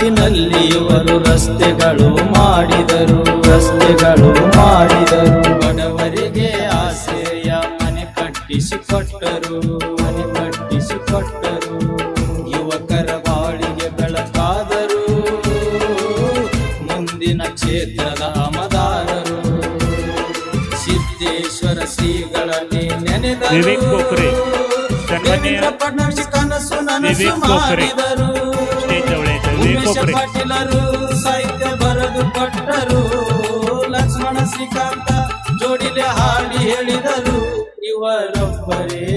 ನಾಡಿನಲ್ಲಿ ಇವರು ರಸ್ತೆಗಳು ಮಾಡಿದರು ಬಡವರಿಗೆ ಆಸೆಯ ಮನೆ ಕಟ್ಟಿಸಿಕೊಟ್ಟರು ಯುವಕರ ಬಾಳಿಗೆ ಬೆಳಕಾದರು ಮುಂದಿನ ಕ್ಷೇತ್ರದ ಮತದಾರರು ಸಿದ್ದೇಶ್ವರ ಶ್ರೀಗಳಲ್ಲಿ ನೆನೆದರು ದೇವೇಂದ್ರ ಫಡ್ನವೀಸ್ ಕನಸು ನನಸು ಮಾಡಿದರು ಉಮೇಶ ಪಾಟೀಲರು ಸಾಹಿತ್ಯ ಬರೆದು ಕೊಟ್ಟರು ಲಕ್ಷ್ಮಣ ಶ್ರೀಕಾಂತ ಜೋಡಿಲೆ ಹಾಡಿ ಹೇಳಿದರು ಇವರೊಬ್ಬರೇ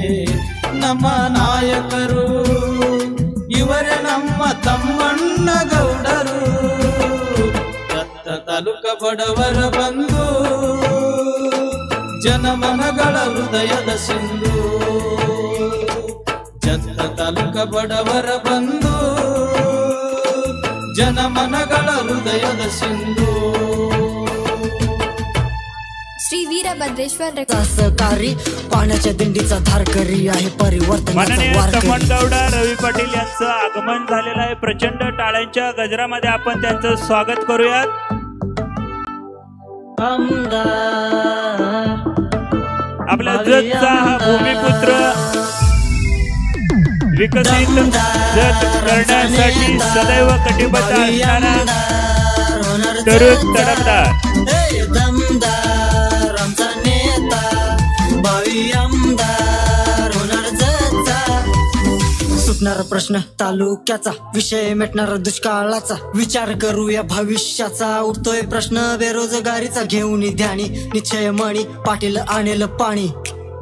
ನಮ್ಮ ನಾಯಕರು ಇವರೇ ನಮ್ಮ ತಮ್ಮಣ್ಣ ಗೌಡರು ದತ್ತ ತಾಲೂಕ ಬಡವರ ಬಂಧು ಜನಮನಗಳ ಹೃದಯದ ಸಿಂಧು ದತ್ತ ತಾಲೂಕ ಬಡವರ ಬಂಧು जनमनಗಳ हृदयದ सिंधू श्री वीरभद्रेश्वर सहकारी पाण्याच्या दिंडीचा धारकरी आहे माननीय परिवर्तनाचा तमनगौड रवी पाटील यांचं आगमन झालेलं आहे प्रचंड टाळ्यांच्या गजरामध्ये आपण त्यांचं स्वागत करूयात आपल्या जतचा हा भूमिपुत्र विकसित जत करण्यासाठी सदैव कटिबद्ध असणारा तरुण तडफदार आमचा नेता भावी आमदार होणार जतचा सुटणार प्रश्न तालुक्याचा विषय मिटणार दुष्काळाचा विचार करूया भविष्याचा उठतोय प्रश्न बेरोजगारीचा घेऊन ध्यानी निश्चय मणी पाटील आणेल पाणी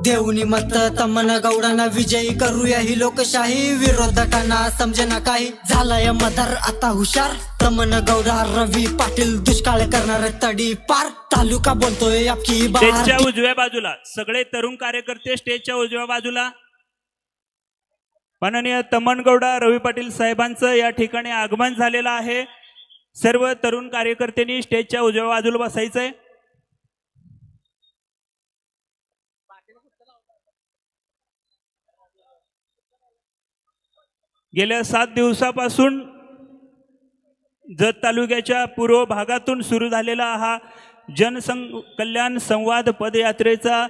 देऊनी मत तमनगौडांना विजयी करूया ही लोकशाही विरोधकांना समजेना काही झालाय मतदार आता हुशार तमनगौडा रवी पाटील दुष्काळ करणार तडी पार तालुका बोलतोय आपकी स्टेजच्या उजव्या बाजूला सगळे तरुण कार्यकर्ते स्टेजच्या उजव्या बाजूला माननीय तमनगौडा रवी पाटील साहेबांचं या ठिकाणी आगमन झालेलं आहे सर्व तरुण कार्यकर्त्यांनी स्टेजच्या उजव्या बाजूला बसायचंय गेल्या 7 दिवसापासून जत तालुक्याच्या पूर्व भागातून सुरू झालेला हा कल्याण संवाद पदयात्रेचा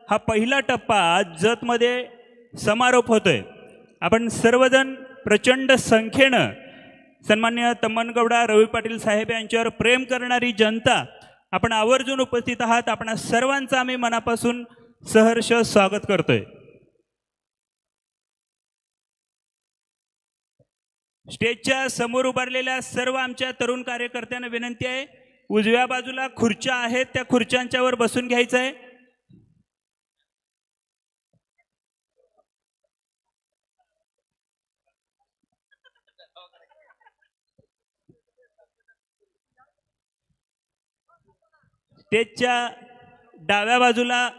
हा पहिला टप्पा आज जतमध्ये समारोप होतोय आपण सर्वजण प्रचंड संख्येनं सन्माननीय तमनगौडा रवी पाटील साहेब यांच्यावर प्रेम करणारी जनता आपण आवर्जून उपस्थित आहात आपण सर्वांचं आम्ही मनापासून सहर्ष स्वागत करतोय स्टेजच्या समोर उभारलेल्या सर्व आमच्या तरुण कार्यकर्त्यांना विनंती आहे उजव्या बाजूला खुर्च्या आहेत त्या खुर्च्यांच्यावर बसून घ्यायचं आहे स्टेजच्या डाव्या बाजूला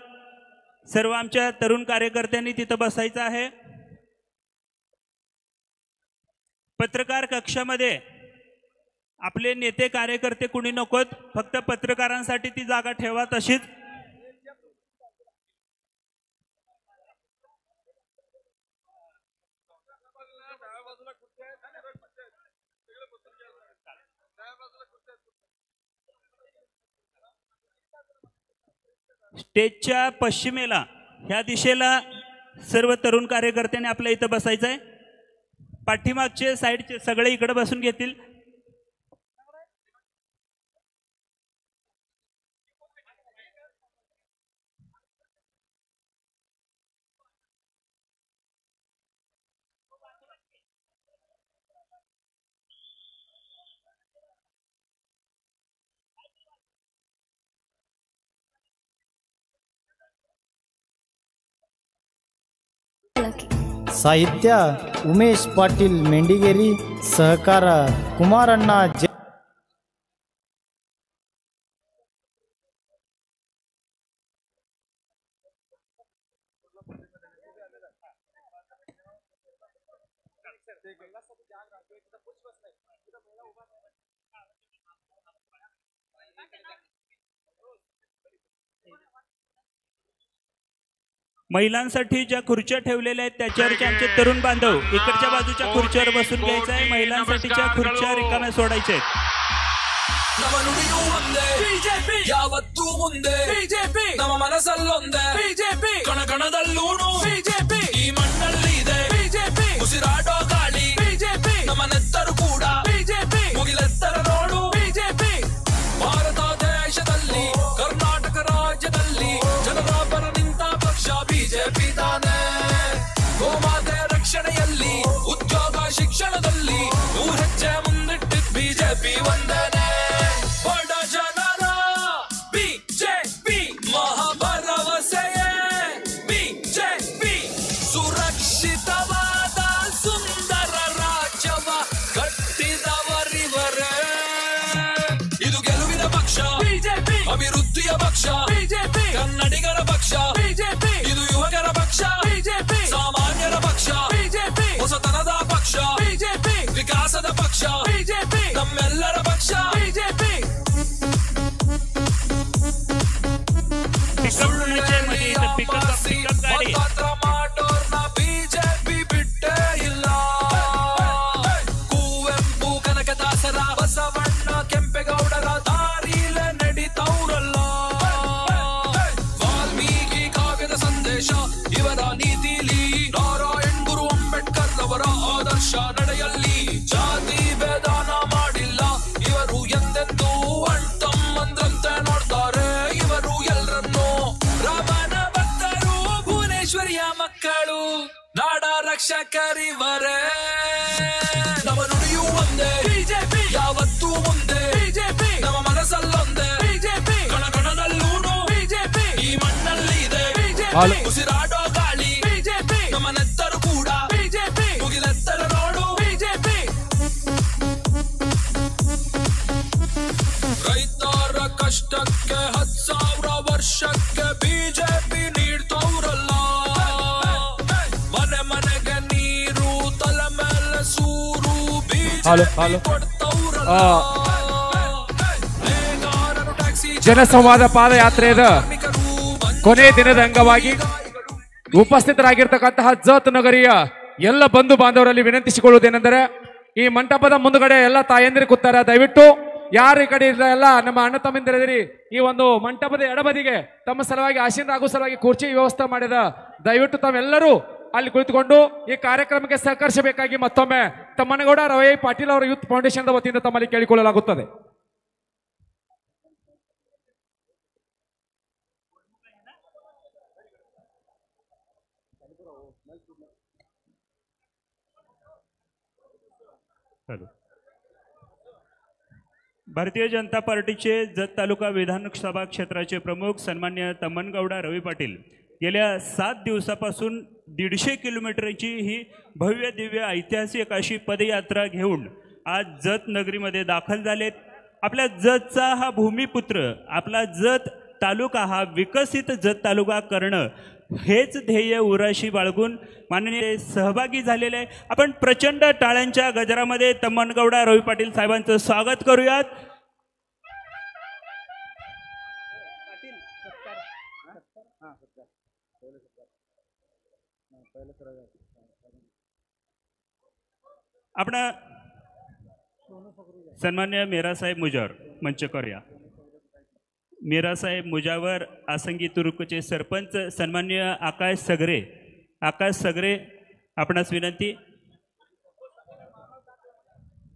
सर्व आमच्या तरुण कार्यकर्त्यांनी तिथं बसायचं आहे पत्रकार कक्षामध्ये आपले नेते कार्यकर्ते कुणी नकोत फक्त पत्रकारांसाठी ती जागा ठेवा तशीच स्टेजच्या पश्चिमेला ह्या दिशेला सर्व तरुण कार्यकर्त्यांनी आपल्या इथं बसायचं आहे पाठीमागचे साइडचे सगळे इकडे बसून घेतील साहित्य उमेश पाटील मेंढिगेरी सहकार कुमारण्णा महिलांसाठी ज्या खुर्च्या ठेवलेल्या आहेत त्याच्यावरचे आमचे तरुण बांधव इकडच्या बाजूच्या खुर्च्यावर बसून घ्यायचं आहे. महिलांसाठीच्या खुर्च्या रिकाम्या सोडायच्या आहेत. ನಮ್ಮ ನುಡಿಯೂ ಒಂದೇ ಬಿಜೆಪಿ ಯಾವತ್ತೂ ಮುಂದೆ ಬಿಜೆಪಿ ನಮ್ಮ ಮನಸ್ಸಲ್ಲೊಂದೇ ಬಿಜೆಪಿ ಕಣಕಣದಲ್ಲೂನು ಬಿಜೆಪಿ ಈ ಮಣ್ಣಲ್ಲಿ ಇದೆ ಬಿಜೆಪಿ ಉಸಿರಾಡೋ ಗಾಳಿ ಬಿಜೆಪಿ ನಮ್ಮ ನೆತ್ತರು ಕೂಡ ಬಿಜೆಪಿ ಮುಗಿಲೆತ್ತರ ನೋಡು ಬಿಜೆಪಿ ಭಾರತ ದೇಶದಲ್ಲಿ ಕರ್ನಾಟಕ ರಾಜ್ಯದಲ್ಲಿ ಜನರ ಪರ ನಿಂತ ಪಕ್ಷ ಬಿಜೆಪಿ ತಾನೇ. ಗೋಮಾತೆ ರಕ್ಷಣೆಯಲ್ಲಿ ಉದ್ಯೋಗ ಶಿಕ್ಷಣದಲ್ಲಿ 100 ಹೆಜ್ಜೆ ಮುಂದಿಟ್ಟಿದ್ ಬಿಜೆಪಿ ಒಂದೇನೆ. ಅಭಿವೃದ್ಧಿಯ ಪಕ್ಷ ಬಿಜೆಪಿ ಕನ್ನಡಿಗರ ಪಕ್ಷ ಬಿಜೆಪಿ ಇದು ಯುವಕರ ಪಕ್ಷ ಬಿಜೆಪಿ ಸಾಮಾನ್ಯರ ಪಕ್ಷ ಬಿಜೆಪಿ ಹೊಸತನದ ಪಕ್ಷ ಬಿಜೆಪಿ ವಿಕಾಸದ ಪಕ್ಷ ಬಿಜೆಪಿ ನಮ್ಮೆಲ್ಲರ ಪಕ್ಷ ಬಿಜೆಪಿ. ಮತದಾರ ಮಾಡೋರ್ನ ಬಿಜೆಪಿ ಬಿಟ್ಟೇ ಇಲ್ಲ. ಕುವೆಂಪು ಕನಕದಾಸರ ಬಸವಣ್ಣ ಕೆಂಪೇಗೌಡರ ದಾರಿಲೆ ನಡಿತೌರಲ್ಲ. ವಾಲ್ಮೀಕಿ ಕಾವ್ಯದ ಸಂದೇಶ ಇವರ ನೀತಿಲಿ ನಾರಾಯಣ್ ಗುರು ಅಂಬೇಡ್ಕರ್ ಅವರ ಆದರ್ಶ ನಡೆಯಲ್ಲಿ ಜಾತಿ ಭೇದಾನ ಮಾಡಿಲ್ಲ ಇವರು ಎಂದೆಂದೂ ಅಣ್ತಮ್ಮಂದ್ರಂತೆ ನೋಡ್ತಾರೆ ಇವರು ಎಲ್ಲರನ್ನು. ರಾಮನ ಭಕ್ತರು ಭುವನೇಶ್ವರಿಯ ಮಕ್ಕಳು ನಾಡ ರಕ್ಷಕರಿವರೇ. ನಮ್ಮ ನುಡಿಯೂ ಒಂದೇ ಬಿಜೆಪಿ ಯಾವತ್ತೂ ಮುಂದೆ ಬಿಜೆಪಿ ನಮ್ಮ ಮನಸ್ಸಲ್ಲೊಂದೇ ಬಿಜೆಪಿ ಕಣಕಣದಲ್ಲೂನು ಬಿಜೆಪಿ ಈ ಮಣ್ಣಲ್ಲಿ ಇದೆ ಬಿಜೆಪಿ ಉಸಿರಾಡೋ ಗಾಳಿ ಬಿಜೆಪಿ ನಮ್ಮ ನೆತ್ತರು ಕೂಡ ಬಿಜೆಪಿ ಮುಗಿಲೆತ್ತರ ನೋಡು ಬಿಜೆಪಿ. ರೈತರ ಕಷ್ಟಕ್ಕೆ 10,000 ವರ್ಷಕ್ಕೆ ಬಿಜೆಪಿ ನೀಡ್ತವ್ರಲ್ಲ. ಮನೆ ಮನೆಗೆ ನೀರು ತಲೆ ಮೇಲೆ ಸೂರು ಬಿಜೆಪಿ ಕೊಡ್ತವ್ರಲ್ಲ. ಜನಸಂವಾದ ಪಾದಯಾತ್ರೆಯ ಕೊನೆ ದಿನದ ಅಂಗವಾಗಿ ಉಪಸ್ಥಿತರಾಗಿರ್ತಕ್ಕಂತಹ ಜತ್ ನಗರಿಯ ಎಲ್ಲ ಬಂಧು ಬಾಂಧವರಲ್ಲಿ ವಿನಂತಿಸಿಕೊಳ್ಳುವುದೇನೆಂದರೆ ಈ ಮಂಟಪದ ಮುಂದುಗಡೆ ಎಲ್ಲ ತಾಯಂದಿರು ಕೂತಾರೆ. ದಯವಿಟ್ಟು ಯಾರು ಈ ಕಡೆ ಎಲ್ಲ ನಮ್ಮ ಅಣ್ಣ ತಮ್ಮಂದಿರಿದಿರಿ ಈ ಒಂದು ಮಂಟಪದ ಎಡಬದಿಗೆ ತಮ್ಮ ಸಲುವಾಗಿ ಆಸೀನರಾಗುವ ಸಲುವಾಗಿ ಕುರ್ಚಿ ವ್ಯವಸ್ಥೆ ಮಾಡಿದ. ದಯವಿಟ್ಟು ತಾವೆಲ್ಲರೂ ಅಲ್ಲಿ ಕುಳಿತುಕೊಂಡು ಈ ಕಾರ್ಯಕ್ರಮಕ್ಕೆ ಸಹಕರಿಸಬೇಕಾಗಿ ಮತ್ತೊಮ್ಮೆ ತಮ್ಮನಗೌಡ ರವೈ ಪಾಟೀಲ್ ಅವರ ಯೂತ್ ಫೌಂಡೇಶನ್ ವತಿಯಿಂದ ತಮ್ಮಲ್ಲಿ ಕೇಳಿಕೊಳ್ಳಲಾಗುತ್ತದೆ. भारतीय जनता पार्टीचे जत तालुका विधानसभा क्षेत्राचे प्रमुख सन्मान्य तम्मनगौडा रवी पाटील गेल्या 7 दिवसापासून 150 किलोमीटरची ही भव्य दिव्य ऐतिहासिक अशी पदयात्रा घेऊन आज जत नगरीमध्ये दाखल झालेत. आपल्या जतचा हा भूमिपुत्र आपला जत तालुका हा विकसित जत तालुका करणं हेच ध्येय उराशी बाळगून माननीय सहभागी झालेले आहे. आपण प्रचंड टाळ्यांच्या गजरामध्ये तम्मनगौडा रवी पाटील साहेबांचं स्वागत करूयात. आपण सन्मान्य मेरासाहेब मुजावर मंच करूया. मेरासाहेब मुजावर आसंगी तुरुकचे सरपंच सन्मान्य आकाश सगरे आपणास विनंती.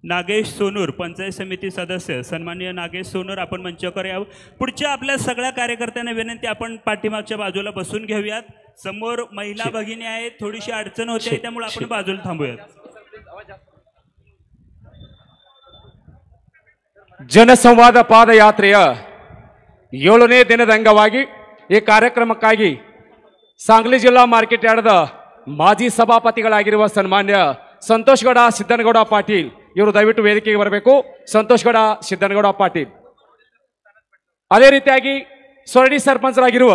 नागेश सोनूर पंचायत समिती सदस्य सन्मान्य नागेश सोनूर आपण मंचावर यावं. पुढच्या आपल्या सगळ्या कार्यकर्त्यांना विनंती आपण पाठीमागच्या बाजूला बसून घेऊयात. समोर महिला भगिनी आहेत, थोडीशी अडचण होते त्यामुळे आपण बाजूला थांबूयात. ಜನಸಂವಾದ ಪಾದಯಾತ್ರೆಯ 7ನೇ ದಿನದ ಅಂಗವಾಗಿ ಈ ಕಾರ್ಯಕ್ರಮಕ್ಕಾಗಿ ಸಾಂಗ್ಲಿ ಜಿಲ್ಲಾ ಮಾರ್ಕೆಟ್ ಯಾರ್ಡ್ದ ಮಾಜಿ ಸಭಾಪತಿಗಳಾಗಿರುವ ಸನ್ಮಾನ್ಯ ಸಂತೋಷ್ ಗೌಡ ಸಿದ್ದನಗೌಡ ಪಾಟೀಲ್ ಇವರು ದಯವಿಟ್ಟು ವೇದಿಕೆಗೆ ಬರಬೇಕು. ಸಂತೋಷ್ ಗೌಡ ಸಿದ್ದನಗೌಡ ಪಾಟೀಲ್. ಅದೇ ರೀತಿಯಾಗಿ ಸೊರಡಿ ಸರ್ಪಂಚರಾಗಿರುವ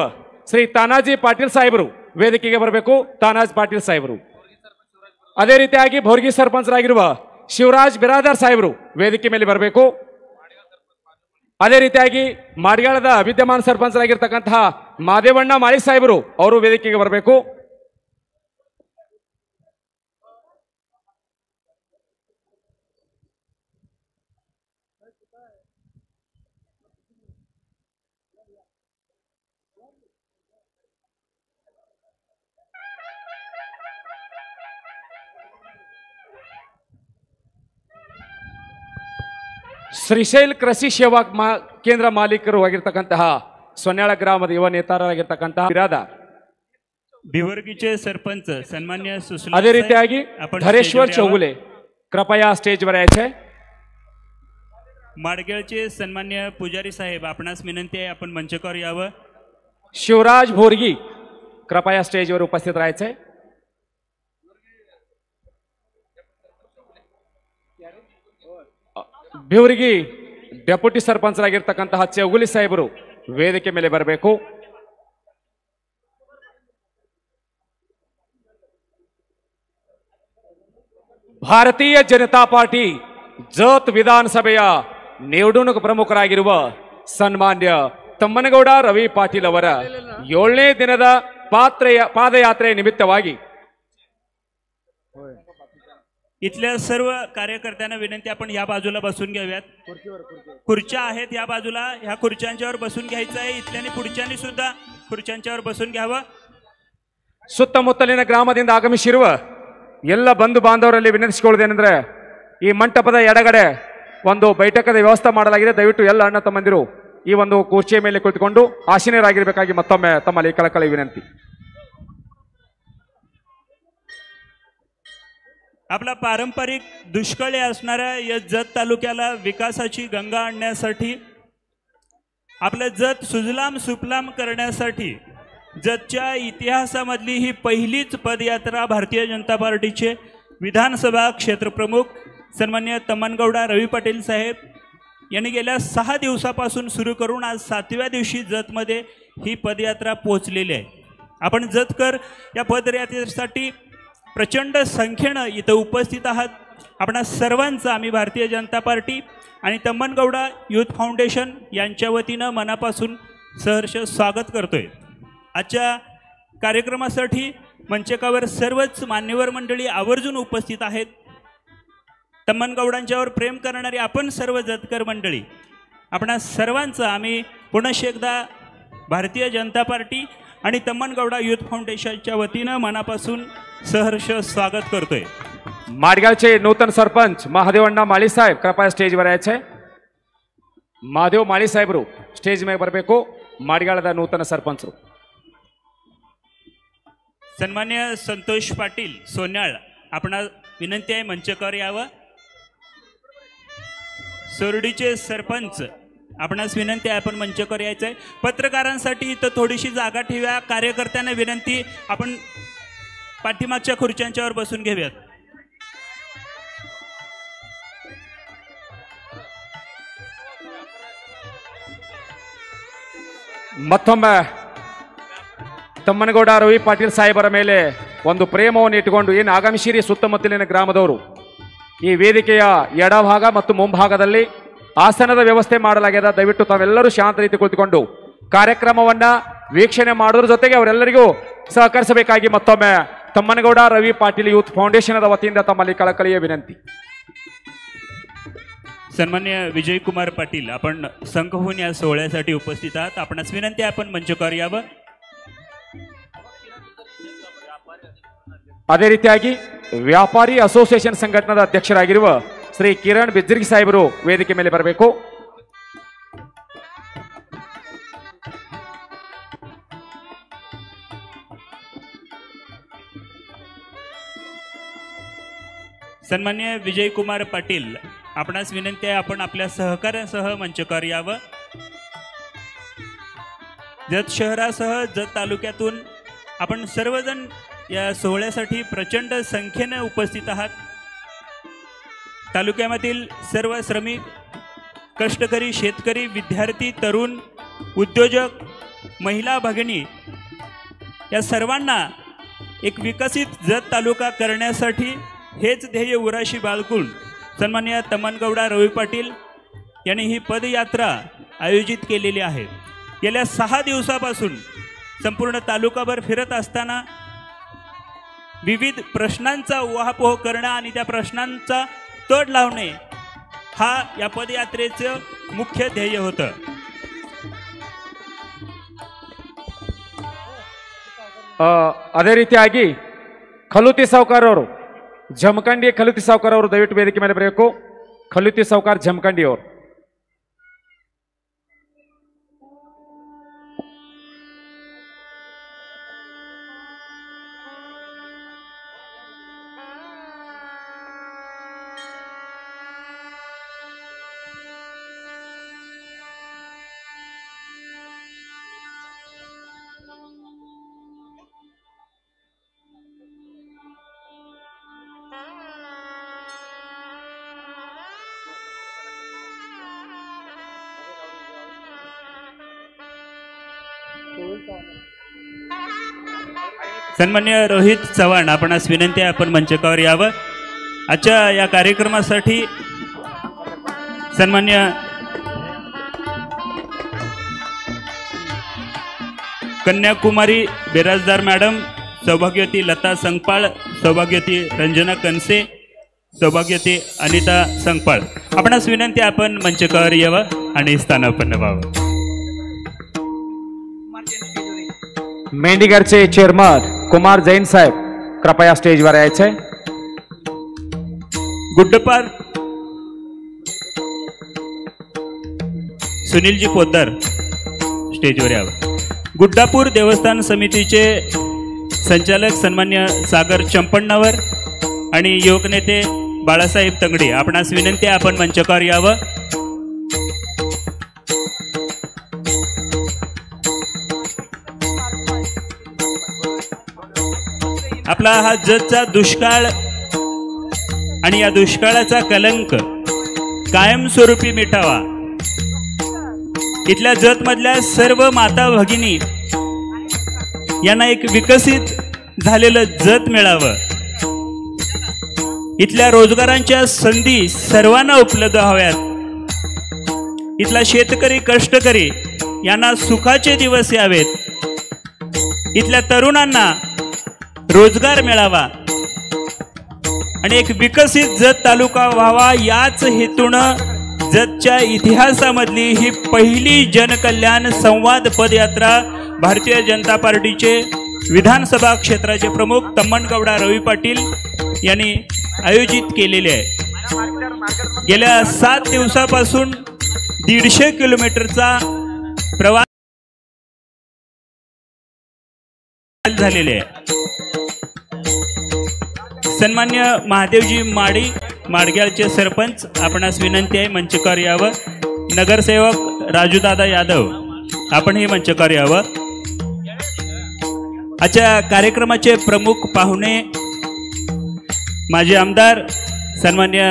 ಶ್ರೀ ತಾನಾಜಿ ಪಾಟೀಲ್ ಸಾಹೇಬರು ವೇದಿಕೆಗೆ ಬರಬೇಕು. ತಾನಾಜ್ ಪಾಟೀಲ್ ಸಾಹೇಬರು. ಅದೇ ರೀತಿಯಾಗಿ ಭೋರ್ಗಿ ಸರ್ಪಂಚರಾಗಿರುವ ಶಿವರಾಜ್ ಬಿರಾದಾರ್ ಸಾಹೇಬರು ವೇದಿಕೆ ಮೇಲೆ ಬರಬೇಕು. ಅದೇ ರೀತಿಯಾಗಿ ಮಾಡ್ಯಾಳದ ವಿದ್ಯಮಾನ ಸರ್ಪಂಚರಾಗಿರ್ತಕ್ಕಂತಹ ಮಾದೇವಣ್ಣ ಮಾಳಿ ಸಾಹೇಬರು ಅವರು ವೇದಿಕೆಗೆ ಬರಬೇಕು. ಶ್ರೀಶೈಲ್ ಕೃಷಿ ಸೇವಾ ಕೇಂದ್ರ ಮಾಲೀಕರು ಆಗಿರ್ತಕ್ಕಂತಹ ಸೊನ್ಯಾಳ ಗ್ರಾಮದ ಯುವ ನೇತಾರರಾಗಿರ್ತಕ್ಕಂತಹ ಬಿರಾದಾರ್, भिवर्गीचे सरपंच सन्मान्य सुशील ಅದೇ ರೀತಿಯಾಗಿ धरेश्वर चौगुले कृपया स्टेजवर यायचे. माडगेळचे सन्मान्य पुजारी साहेब आपणास विनंती आहे आपण मंचकावर यावं. शिवराज भोरगी कृपया स्टेजवर उपस्थित राहायचे. ಭಿವರ್ಗಿ ಡೆಪ್ಯೂಟಿ ಸರ್ಪಂಚರಾಗಿರ್ತಕ್ಕಂತಹ ಚೌಗುಲಿ ಸಾಹೇಬರು ವೇದಿಕೆ ಮೇಲೆ ಬರಬೇಕು. ಭಾರತೀಯ ಜನತಾ ಪಾರ್ಟಿ ಜತ್ ವಿಧಾನಸಭೆಯ ನಿವಡಣೂಕ ಪ್ರಮುಖರಾಗಿರುವ ಸನ್ಮಾನ್ಯ ತಮ್ಮನಗೌಡ ರವಿ ಪಾಟೀಲ್ ಅವರ 7ನೇ ದಿನದ ಪಾದಯಾತ್ರೆ ನಿಮಿತ್ತವಾಗಿ इथल्या सर्व कार्यकर्त्यांना विनंती आपण या बाजूला बसून घ्याव्यात. खुर्च्या आहेत या बाजूला, ह्या खुर्च्यांच्यावर बसून घ्यायचं आहे. इथल्यानी पुढच्यांनी सुद्धा खुर्च्यांच्यावर बसून घ्यावं. ಸುತ್ತಮುತ್ತಲಿನ ಗ್ರಾಮದಿಂದ ಆಗಮಿಸಿರುವ ಎಲ್ಲ ಬಂಧು ಬಾಂಧವರಲ್ಲಿ ವಿನಂತಿಸಿಕೊಳ್ಳುವುದೇನೆಂದರೆ ಈ ಮಂಟಪದ ಎಡಗಡೆ ಒಂದು ಬೈಠಕದ ವ್ಯವಸ್ಥೆ ಮಾಡಲಾಗಿದೆ. ದಯವಿಟ್ಟು ಎಲ್ಲ ಅಣ್ಣ ತಮ್ಮಂದಿರು ಈ ಒಂದು ಕುರ್ಚಿಯ ಮೇಲೆ ಕುಳಿತುಕೊಂಡು ಆಸೀನರಾಗಿರಬೇಕಾಗಿ ಮತ್ತೊಮ್ಮೆ ತಮ್ಮಲ್ಲಿ ಕಳಕಳಿ ವಿನಂತಿ. आपला पारंपरिक दुष्काळी असणाऱ्या या जत तालुक्याला विकासाची गंगा आणण्यासाठी, आपलं जत सुजलाम सुफलाम करण्यासाठी जतच्या इतिहासामधली ही पहिलीच पदयात्रा भारतीय जनता पार्टीचे विधानसभा क्षेत्रप्रमुख सन्मान्य तम्मनगौडा रवी पाटील साहेब यांनी गेल्या 6 दिवसापासून सुरू करून आज 7व्या दिवशी जतमध्ये ही पदयात्रा पोहोचलेली आहे. आपण जतकर या पदयात्रेसाठी प्रचंड संख्येनं इथं उपस्थित आहात. आपणा सर्वांचं आम्ही भारतीय जनता पार्टी आणि तम्मनगौडा यूथ फाउंडेशन यांच्या वतीनं मनापासून सहर्ष स्वागत करतोय. आजच्या कार्यक्रमासाठी मंचकावर सर्वच मान्यवर मंडळी आवर्जून उपस्थित आहेत. तम्मनगौडांच्यावर प्रेम करणारी आपण सर्व जतकर मंडळी, आपणा सर्वांचं आम्ही पुनश्च एकदा भारतीय जनता पार्टी आणि तम्मनगौडा यूथ फाउंडेशनच्या वतीनं मनापासून सहर्ष स्वागत करतोय. माडगावचे नूतन सरपंच महादेवण्णा माळी साहेब कृपया स्टेजवर यायचे. महादेव माळी साहेबರು ಸ್ಟೇಜ್ ಮೇಲೆ ಬರಬೇಕು. माडगावದ नूतन सरपंचರು. सन्मान्य संतोष पाटील सोन्याळ आपणा विनंती आहे मंचकावर यावं. सोरडीचे सरपंच आपणास विनंती आहे आपण मंचकावर यायचं आहे. पत्रकारांसाठी इथं थोडीशी जागा ठेव्या. कार्यकर्त्यांना विनंती आपण पाठीमागच्या खुर्च्यांच्यावर बसून घेऊयात. ಮತ್ತೊಮ್ಮೆ ತಮ್ಮನಗೌಡ ರವಿ ಪಾಟೀಲ್ ಸಾಹೇಬರ ಮೇಲೆ ಒಂದು ಪ್ರೇಮವನ್ನು ಇಟ್ಟುಕೊಂಡು ಏನು ಆಗಮಿಸಿರಿ ಸುತ್ತಮುತ್ತಲಿನ ಗ್ರಾಮದವರು ಈ ವೇದಿಕೆಯ ಎಡಭಾಗ ಮತ್ತು ಮುಂಭಾಗದಲ್ಲಿ ಆಸನದ ವ್ಯವಸ್ಥೆ ಮಾಡಲಾಗಿದೆ. ದಯವಿಟ್ಟು ತಾವೆಲ್ಲರೂ ಶಾಂತ ರೀತಿ ಕುಳಿತುಕೊಂಡು ಕಾರ್ಯಕ್ರಮವನ್ನ ವೀಕ್ಷಣೆ ಮಾಡೋದ್ರ ಜೊತೆಗೆ ಅವರೆಲ್ಲರಿಗೂ ಸಹಕರಿಸಬೇಕಾಗಿ ಮತ್ತೊಮ್ಮೆ ತಮ್ಮನಗೌಡ ರವಿ ಪಾಟೀಲ್ ಯೂತ್ ಫೌಂडेशनದ ವತಿಯಿಂದ ತಮ್ಮಲ್ಲಿ ಕಳಕಳಿಯ ವಿನಂತಿ. सन्मान्य विजयकुमार पाटील आपण संघ होऊन या सोहळ्यासाठी उपस्थित आहात. आपणास विनंती आहे आपण मंचकावर यावं. ಅದೇ ರೀತಿಯಾಗಿ ವ್ಯಾಪಾರಿ ಅಸೋಸಿಯೇಷನ್ ಸಂಘಟನೆದ ಅಧ್ಯಕ್ಷರಾಗಿರುವ ಶ್ರೀ ಕಿರಣ್ ಬಿಜ್ಜರ್ಗಿ ಸಾಹೇಬರು ವೇದಿಕೆ ಮೇಲೆ ಬರಬೇಕು. सन्मान्य विजयकुमार पाटील आपणास विनंती आहे आपण आपल्या सहकार्यासह मंचकावर यावं. जत शहरासह जत तालुक्यातून आपण सर्वजण या सोहळ्यासाठी प्रचंड संख्येने उपस्थित आहात. तालुक्यामधील सर्व श्रमिक, कष्टकरी, शेतकरी, विद्यार्थी, तरुण, उद्योजक, महिला भगिनी या सर्वांना एक विकसित जत तालुका करण्यासाठी हेच ध्येय उराशी बाळगून सन्मान्य तम्मनगौडा रवी पाटील यांनी ही पदयात्रा आयोजित केलेली आहे. गेल्या 6 दिवसापासून संपूर्ण तालुकाभर फिरत असताना विविध प्रश्नांचा उहापोह करणं आणि त्या प्रश्नांचा तोड लावणे हा या पदयात्रेचं मुख्य ध्येय होतं. ಅದೇ ರೀತಿಯಾಗಿ ಖಲುತಿ ಸಾವ್ಕಾರ್ ಅವರು ಜಮಖಂಡಿ ಖಲುತಿ ಸಾವ್ಕಾರ್ ಅವರು ದಯವಿಟ್ಟು ವೇದಿಕೆ ಮೇಲೆ ಬರಬೇಕು. ಖಲುತಿ ಸಾವ್ಕಾರ್ ಜಮಖಂಡಿ ಅವರು. सन्मान्य रोहित चव्हाण आपणास विनंती आहे आपण मंचकावर यावं. आजच्या या कार्यक्रमासाठी सन्मान्य कन्याकुमारी बिराजदार मॅडम, सौभाग्यवती लता संगपाळ, सौभाग्यवती रंजना कनसे, सौभाग्यवती अनिता संगपाळ आपणास विनंती आहे आपण मंचकावर यावं आणि स्थानापन्न व्हावं. मेंढीगरचे चेअरमन कुमार जैन साहेब कृपया स्टेजवर यायचे. गुड्डपार सुनीलजी पोद्दार स्टेजवर यावं. गुड्डापूर देवस्थान समितीचे संचालक सन्मान्य सागर चंपण्णावर आणि युवक नेते बाळासाहेब तंगडे आपणास विनंती आहे आपण मंचकावर यावं. आपला हा जतचा दुष्काळ आणि या दुष्काळाचा कलंक कायमस्वरूपी मिटावा. इथल्या जतमधल्या सर्व माता भगिनी यांना एक विकसित झालेलं जत मिळावं. इथल्या रोजगारांच्या संधी सर्वांना उपलब्ध व्हाव्यात. इथला शेतकरी कष्टकरी यांना सुखाचे दिवस यावेत. इथल्या तरुणांना रोजगार मिळावा आणि एक विकसित जत तालुका व्हावा याच हेतूनं जतच्या इतिहासामधली ही पहिली जनकल्याण संवाद पदयात्रा भारतीय जनता पार्टीचे विधानसभा क्षेत्राचे प्रमुख तम्मनगौडा रवी पाटील यांनी आयोजित केलेले आहे. गेल्या 7 दिवसापासून 150 किलोमीटरचा प्रवास झालेले आहे. सन्मान्य महादेवजी माडी माडग्याळचे सरपंच आपणास विनंती आहे मंचकावर यावं. नगरसेवक राजूदादा यादव आपणही मंचकावर यावं. आजच्या कार्यक्रमाचे प्रमुख पाहुणे माजी आमदार सन्मान्य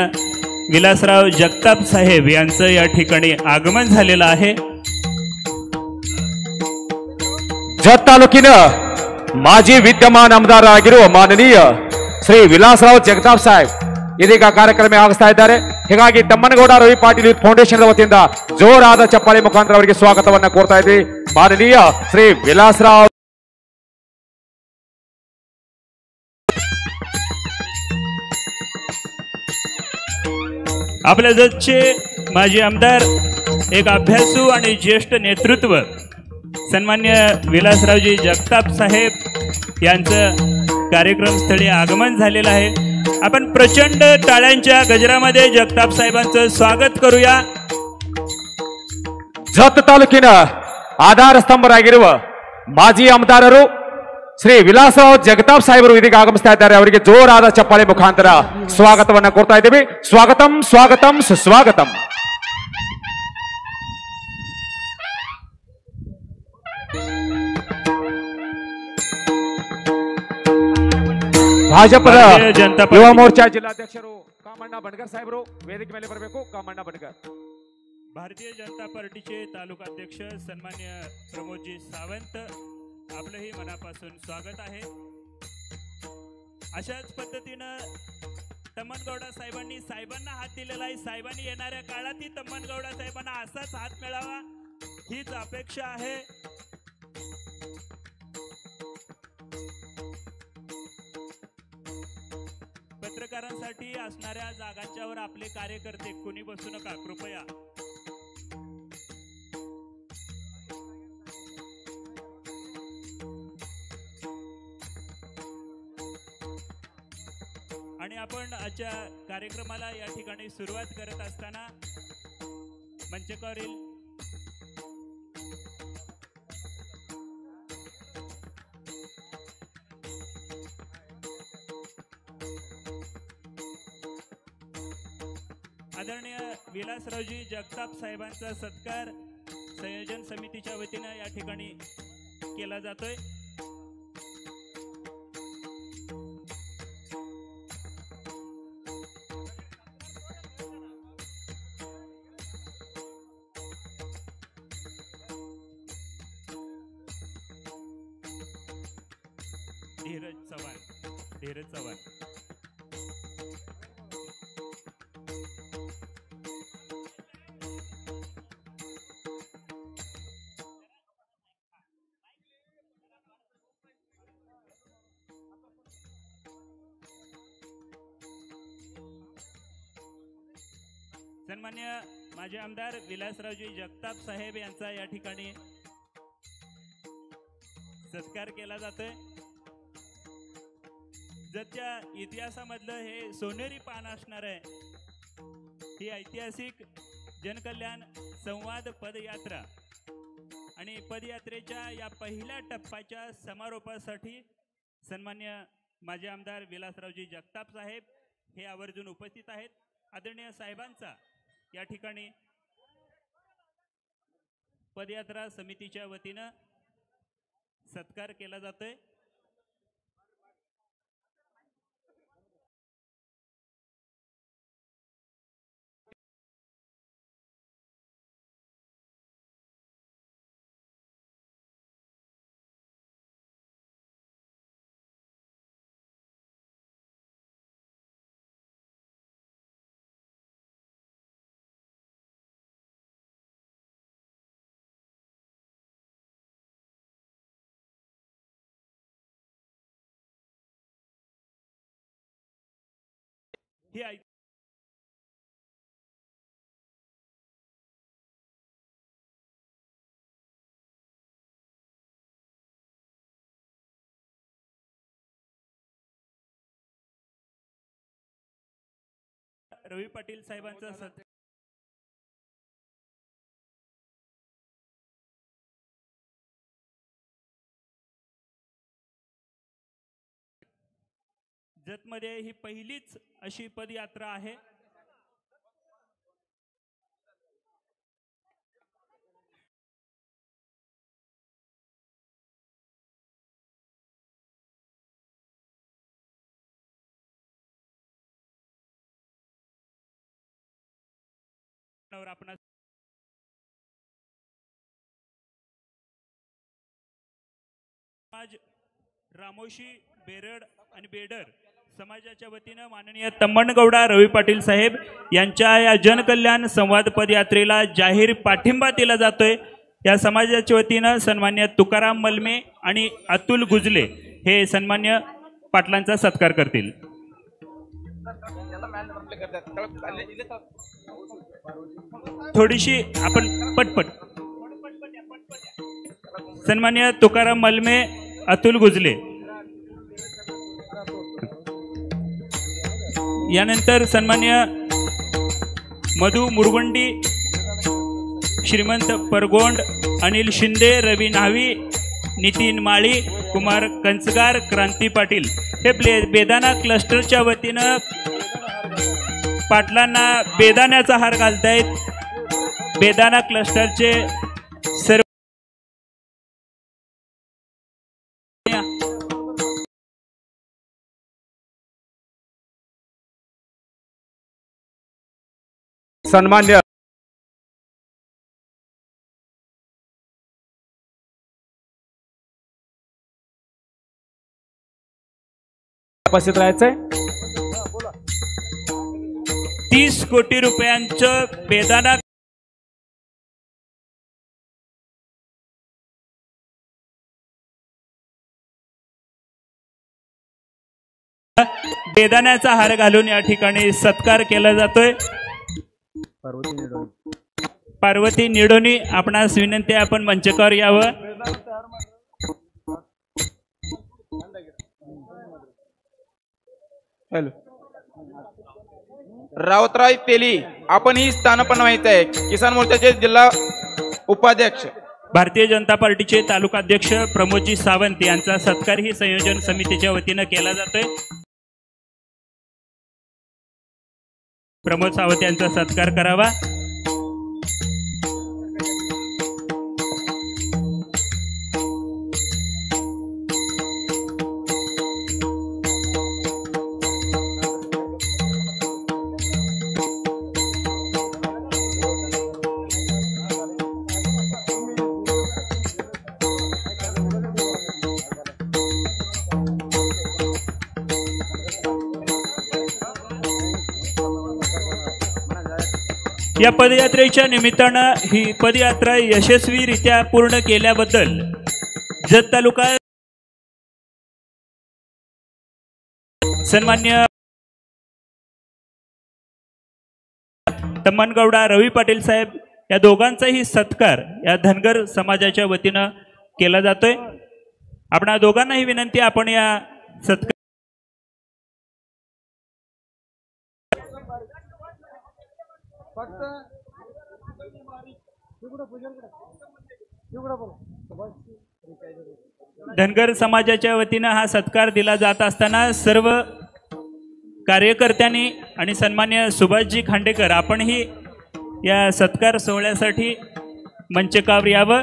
विलासराव जगताप साहेब यांचं या ठिकाणी आगमन झालेलं आहे. जत तालुकिनं ಮಾಜಿ ವಿದ್ಯಮಾನ ಆಮದಾರ ಆಗಿರುವ ಮಾನನೀಯ ಶ್ರೀ ವಿಲಾಸರಾವ್ ಜಗತಾಪ್ ಸಾಹೇಬ್ ಇದೀಗ ಕಾರ್ಯಕ್ರಮ ಆಗಿಸ್ತಾ ಇದ್ದಾರೆ. ಹೀಗಾಗಿ ತಮ್ಮನಗೌಡ ರವಿ ಪಾಟೀಲ್ ಯೂತ್ ಫೌಂಡೇಶನ್ ವತಿಯಿಂದ ಜೋರಾದ ಚಪ್ಪಾಳೆ ಮುಖಾಂತರ ಅವರಿಗೆ ಸ್ವಾಗತವನ್ನ ಕೋರ್ತಾ ಇದ್ವಿ. ಮಾನನೀಯ ಶ್ರೀ ವಿಲಾಸರಾವ್ आपल्या जतचे माजी आमदार एक अभ्यासू आणि ज्येष्ठ नेतृत्व सन्मान्य विलासरावजी जगताप साहेब यांचं कार्यक्रमस्थळी आगमन झालेलं आहे. आपण प्रचंड टाळ्यांच्या गजरामध्ये जगताप साहेबांचं स्वागत करूया. ಜತ್ ತಾಲೂಕಿನ ಆಧಾರ ಸ್ತಂಭರಾಗಿರುವ ಮಾಜಿ ಆಮದಾರರು ಶ್ರೀ ವಿಲಾಸರಾವ್ ಜಗತಾಪ್ ಸಾಹೇಬರು ಇದೀಗ ಆಗಮಿಸ್ತಾ ಇದ್ದಾರೆ. ಅವರಿಗೆ ಜೋರಾದ ಚಪ್ಪಾಳೆ ಮುಖಾಂತರ ಸ್ವಾಗತವನ್ನ ಕೋರ್ತಾ ಇದ್ದೀವಿ. ಸ್ವಾಗತಂ ಸ್ವಾಗತಂ ಸುಸ್ವಾಗತಂ. ಭಾಜಪದ ಯುವ ಮೋರ್ಚಾ ಜಿಲ್ಲಾಧ್ಯಕ್ಷರು ಕಾಮಣ್ಣ ಬಣಗರ್ ಸಾಹೇಬರು ವೇದಿಕೆ ಮೇಲೆ ಬರಬೇಕು. ಕಾಮಣ್ಣ ಬಣಗರ್. भारतीय जनता पार्टीचे तालुका अध्यक्ष सन्मान्य प्रमोदजी सावंत आपलंही मनापासून स्वागत आहे. अशाच पद्धतीनं तम्मनगौडा साहेबांना हात दिलेला आहे. साहेबांनी येणाऱ्या काळातही तम्मनगौडा साहेबांना असाच हात मिळावा हीच अपेक्षा आहे. पत्रकारांसाठी असणाऱ्या जागांच्यावर आपले कार्यकर्ते कोणी बसू नका कृपया. आणि आपण आजच्या कार्यक्रमाला या ठिकाणी सुरुवात करत असताना मंचकावरील आदरणीय विलासरावजी जगताप साहेबांचा सत्कार संयोजन समितीच्या वतीनं या ठिकाणी केला जातोय. धीरज चव्हाण सन्मान्य माजी आमदार विलासरावजी जगताप साहेब यांचा या ठिकाणी सत्कार केला जातोय. जगच्या इतिहासामधलं हे सोनेरी पान असणार आहे. ही ऐतिहासिक जनकल्याण संवाद पदयात्रा आणि पदयात्रेच्या या पहिल्या टप्प्याच्या समारोपासाठी सन्मान्य माजी आमदार विलासरावजी जगताप साहेब हे आवर्जून उपस्थित आहेत. आदरणीय साहेबांचा या ठिकाणी पदयात्रा समितीच्या वतीनं सत्कार केला जातोय. ही रवी पाटील साहेबांचा जतमध्ये ही पहिलीच अशी पदयात्रा आहे. आपण रामोशी बेरड आणि बेडर समाजाच्या वतीनं माननीय तम्मणगौडा रवी पाटील साहेब यांच्या या जनकल्याण संवाद पदयात्रेला जाहीर पाठिंबा दिला जातोय. या समाजाच्या वतीनं सन्मान्य तुकाराम मलमे आणि अतुल गुजले हे सन्मान्य पाटलांचा सत्कार करतील. थोडीशी आपण पटपट सन्मान्य तुकाराम मलमे अतुल गुजले यानंतर सन्मान्य मधु मुरगुंडी श्रीमंत परगोंड अनिल शिंदे रवी न्हावी नितीन माळी कुमार कंचगार क्रांती पाटील हे बेदाना क्लस्टरच्या वतीनं पाटलांना बेदाण्याचा हार घालतायत. बेदाना क्लस्टरचे सर्व सन्मान्य उपस्थित राहायचंय. 30 कोटी रुपयांचं बेदाना बेदाण्याचा हार घालून या ठिकाणी सत्कार केला जातोय. पार्वती निडोनी आपणास विनंती आहे, आपण मंचकावर यावं. रावतराय तेली आपण ही स्थानपन्न व्हायचं आहे. किसान मोर्चाचे जिल्हा उपाध्यक्ष, भारतीय जनता पार्टीचे तालुका अध्यक्ष प्रमोदजी सावंत यांचा सत्कार ही संयोजन समितीच्या वतीनं केला जातोय. प्रमोद सावंत यांचा सत्कार करावा. या पदयात्रेच्या निमित्तानं ही पदयात्रा यशस्वीरित्या पूर्ण केल्याबद्दल जत तालुका सन्मान्य तम्मनगौडा रवी पाटील साहेब या दोघांचाही सत्कार या धनगर समाजाच्या वतीनं केला जातोय. आपणा दोघांनाही विनंती, आपण या सत्कार धनगर समाजाच्या वतीनं हा सत्कार दिला जात असताना सर्व कार्यकर्त्यांनी आणि सन्मान्य सुभाषजी खांडेकर आपणही या सत्कार सोहळ्यासाठी मंचकावर यावं.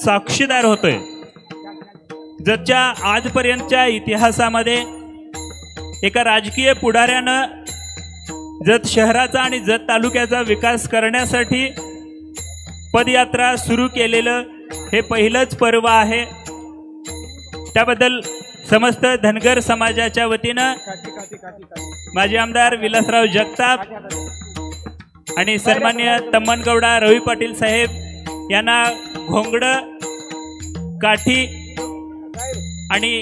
साक्षीदार होतोय जतच्या आजपर्यंतच्या इतिहासामध्ये एका राजकीय पुढाऱ्यानं जत शहराचा आणि जत तालुक्याचा विकास करण्यासाठी पदयात्रा सुरू केलेलं हे पहिलंच पर्व आहे. त्याबद्दल समस्त धनगर समाजाच्या वतीनं माजी आमदार विलासराव जगताप आणि सन्मान्य तम्मनगौडा रवी पाटील साहेब यांना घोंगडं, काठी आणि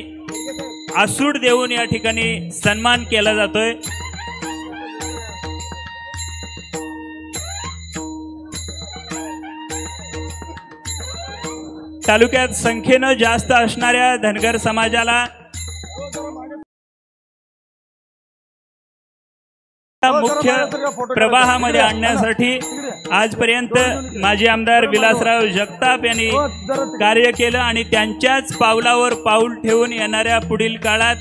आसूड देऊन या ठिकाणी सन्मान केला जातोय. तालुक्यात संख्येनं जास्त असणाऱ्या धनगर समाजाला मुख्य प्रवाहामध्ये आणण्यासाठी आजपर्यंत माजी आमदार विलासराव जगताप यांनी कार्य केलं आणि त्यांच्याच पावलावर पाऊल ठेवून येणाऱ्या पुढील काळात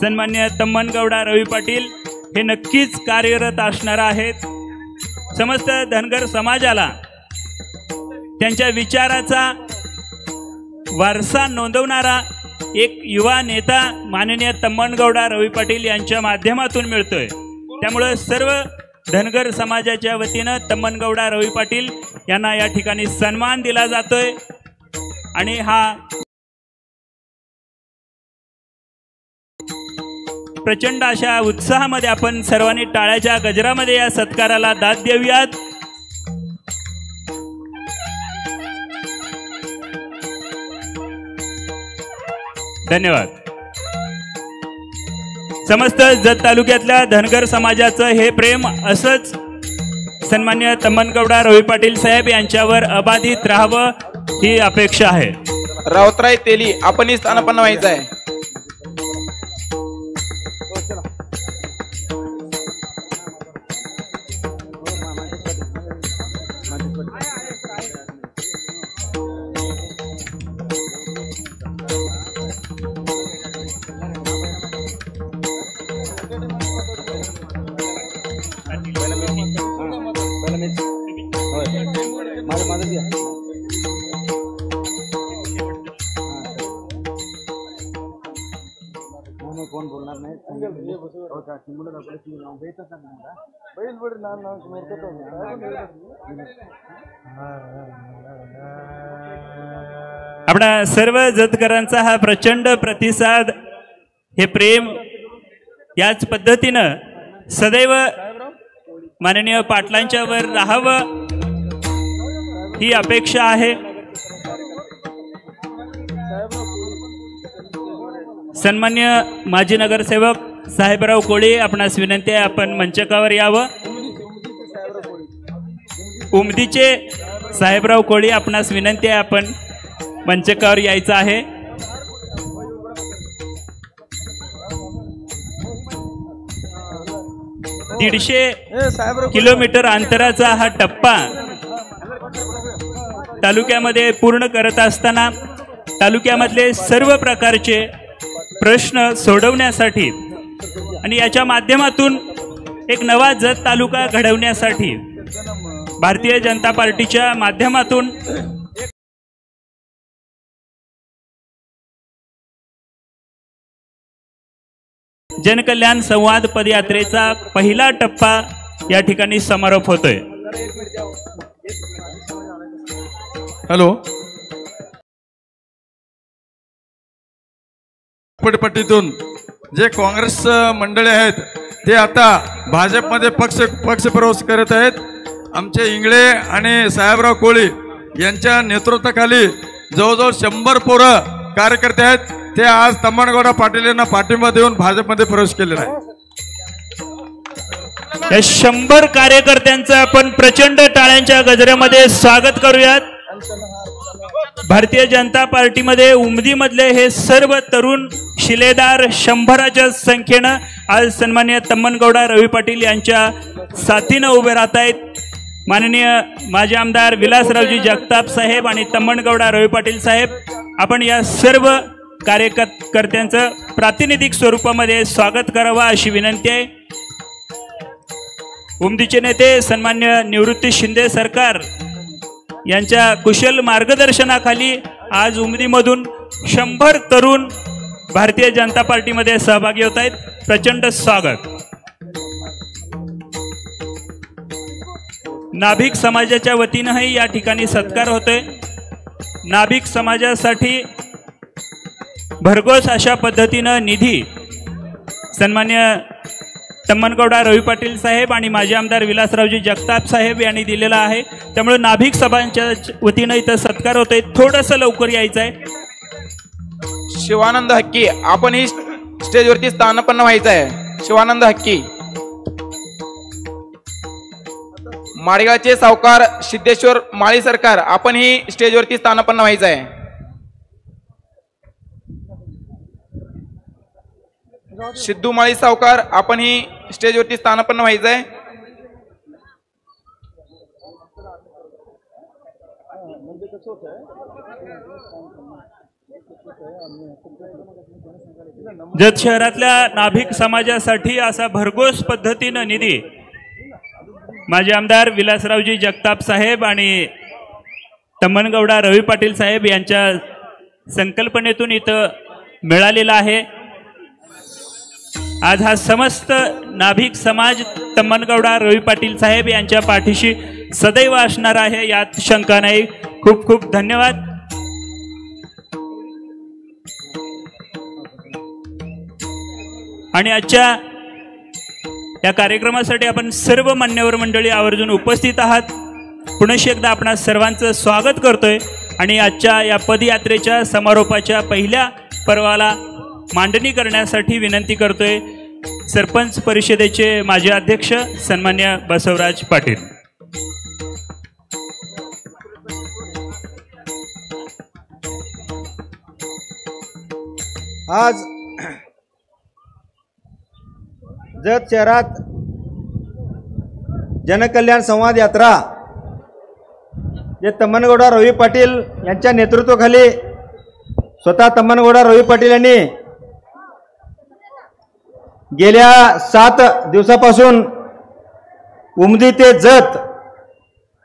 सन्मान्य तम्मनगौडा रवी पाटील हे नक्कीच कार्यरत असणार आहेत. समस्त धनगर समाजाला त्यांच्या विचाराचा वारसा नोंदवणारा एक युवा नेता माननीय तम्मनगौडा रवी पाटील यांच्या माध्यमातून मिळतोय. त्यामुळे सर्व धनगर समाजाच्या वतीनं तम्मनगौडा रवी पाटील यांना या ठिकाणी सन्मान दिला जातोय आणि हा प्रचंड अशा उत्साहामध्ये आपण सर्वांनी टाळ्याच्या गजरामध्ये या सत्काराला दाद देऊयात. धन्यवाद. समस्त जत तालुक्यातल्या धनगर समाजाचं हे प्रेम असंच सन्मान्य तम्मनगौडा रवी पाटील साहेब यांच्यावर अबाधित राहावं ही अपेक्षा आहे. रावतराय तेली आपण ही स्थानपन्न व्हायचं आहे. आपणा सर्व जतकरांचा हा प्रचंड प्रतिसाद, हे प्रेम याच पद्धतीनं सदैव माननीय पाटलांच्या वर राहावं ही अपेक्षा आहे. सन्मान्य माजी नगरसेवक साहेबराव कोळी, आपणास विनंती आहे आपण मंचकावर यावं. उमदीचे साहेबराव कोळी, आपणास विनंती आहे आपण मंचकावर यायचं आहे. दीडशे किलोमीटर अंतराचा हा टप्पा तालुक्यामध्ये पूर्ण करत असताना तालुक्यामधले सर्व प्रकारचे प्रश्न सोडवण्यासाठी आणि याच्या माध्यमातून एक नवा जत तालुका घडवण्यासाठी भारतीय जनता पार्टीच्या माध्यमातून जनकल्याण संवाद पदयात्रेचा पहिला टप्पा या ठिकाणी समारोप होतोय. हॅलो, पट्टीतून जे काँग्रेस मंडळी आहेत ते आता भाजपमध्ये पक्षप्रवेश करत आहेत. आमचे इंगळे आणि साहेबराव कोळी यांच्या नेतृत्वाखाली जवळजवळ 100 पोरं कार्यकर्ते आहेत. ते आज तम्मणगौडा पाटील यांना पाठिंबा देऊन भाजपमध्ये प्रवेश केलेला आहे. या 100 कार्यकर्त्यांचं आपण प्रचंड टाळ्यांच्या गजऱ्यामध्ये स्वागत करूयात. भारतीय जनता पार्टीमध्ये उमदीमधले हे सर्व तरुण शिलेदार 100च्या संख्येनं आज सन्माननीय तम्मणगौडा रवी पाटील यांच्या साथीनं उभे राहत आहेत. माननीय माजी आमदार विलासरावजी जगताप साहेब आणि तम्मणगौडा रवी पाटील साहेब, आपण या सर्व कार्यकर्त्यांचं प्रातिनिधिक स्वरूपामध्ये स्वागत करावं अशी विनंती आहे. उमदीचे नेते सन्मान्य निवृत्ती शिंदे सरकार यांच्या कुशल मार्गदर्शनाखाली आज उमदीमधून 100 तरुण भारतीय जनता पार्टीमध्ये सहभागी होत आहेत. प्रचंड स्वागत. नाभिक समाजाच्या वतीनंही या ठिकाणी सत्कार होतोय. नाभिक समाजासाठी भरघोस अशा पद्धतीनं निधी सन्मान्य तम्मणगौडा रवी पाटील साहेब आणि माजी आमदार विलासरावजी जगताप साहेब यांनी दिलेला आहे. त्यामुळे नाभिक सभांच्या वतीनं इथं सत्कार होतोय. थोडंसं लवकर यायचं आहे. शिवानंद हक्की, आपण ही स्टेजवरती स्थानापन्न व्हायचं आहे. शिवानंद हक्की. माळेगावचे सावकार सिद्धेश्वर माळी सरकार, आपण ही स्टेजवरती स्थानापन्न व्हायचं आहे. सिद्धू माळी सावकार, आपण ही स्टेजवरती स्थानापन्न व्हायचं आहे. जत शहरातल्या नाभिक समाजासाठी असा भरघोस पद्धतीनं निधी माजी आमदार विलासरावजी जगताप साहेब आणि तम्मणगौडा रवी पाटील साहेब यांच्या संकल्पनेतून इथं मिळालेला आहे. आज हा समस्त नाभिक समाज तम्मणगौडा रवी पाटील साहेब यांच्या पाठीशी सदैव असणार आहे, यात शंका नाही. खूप खूप धन्यवाद. आणि आजच्या या कार्यक्रमासाठी आपण सर्व मान्यवर मंडळी आवर्जून उपस्थित आहात. पुनश्च एकदा आपणा सर्वांचं स्वागत करतोय आणि आजच्या या पदयात्रेच्या समारोपाच्या पहिल्या पर्वाला मांडणी करण्यासाठी विनंती करतोय सरपंच परिषदेचे माजी अध्यक्ष सन्मान्य बसवराज पाटील. आज जत शहरात जनकल्याण संवाद यात्रा जे तम्मणगौडा रवी पाटील यांच्या नेतृत्वाखाली स्वतः तम्मणगौडा रवी पाटील यांनी गेल्या 7 दिवसापासून उमदी ते जत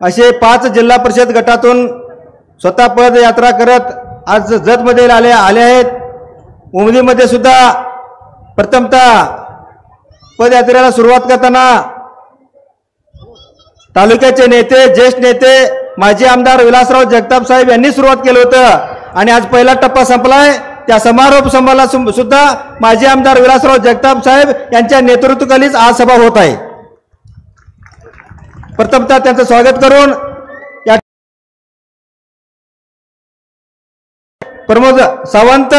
असे 5 जिल्हा परिषद गटातून स्वतः पदयात्रा करत आज जतमध्ये आले आहेत. उमदीमध्ये सुद्धा प्रथमतः पदयात्रेला सुरुवात करताना तालुक्याचे नेते, ज्येष्ठ नेते, माजी आमदार विलासराव जगताप साहेब यांनी सुरुवात केलं होतं आणि आज पहिला टप्पा संपलाय. त्या समारोप समारंभाला सुद्धा माजी आमदार विलासराव जगताप साहेब यांच्या नेतृत्वाखालीच आज सभा होत आहे. प्रथमतः त्यांचं स्वागत करून या प्रमोद सावंत